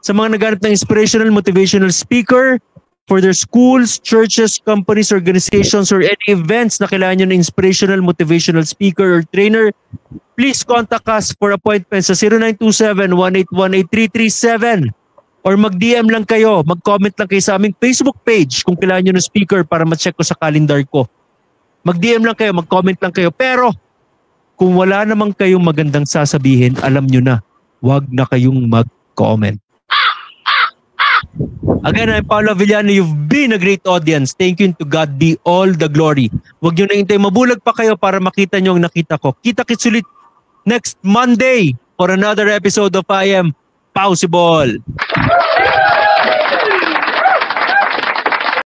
A: Sa mga naghanap ng inspirational, motivational speaker for their schools, churches, companies, organizations, or any events na kailangan nyo ng inspirational, motivational speaker or trainer, please contact us for appointments sa 0927-1818337 or mag-DM lang kayo, mag-comment lang kayo sa aming Facebook page kung kailangan nyo ng speaker para ma-check ko sa calendar ko. Mag-DM lang kayo, mag-comment lang kayo. Pero kung wala namang kayong magandang sasabihin, alam nyo na, huwag na kayong mag-comment. Again, I'm Paolo Villano. You've been a great audience. Thank you, and to God be all the glory. Huwag nyo na hintay. Mabulag pa kayo para makita nyo ang nakita ko. Kita-kits ulit next Monday for another episode of I Am Possible.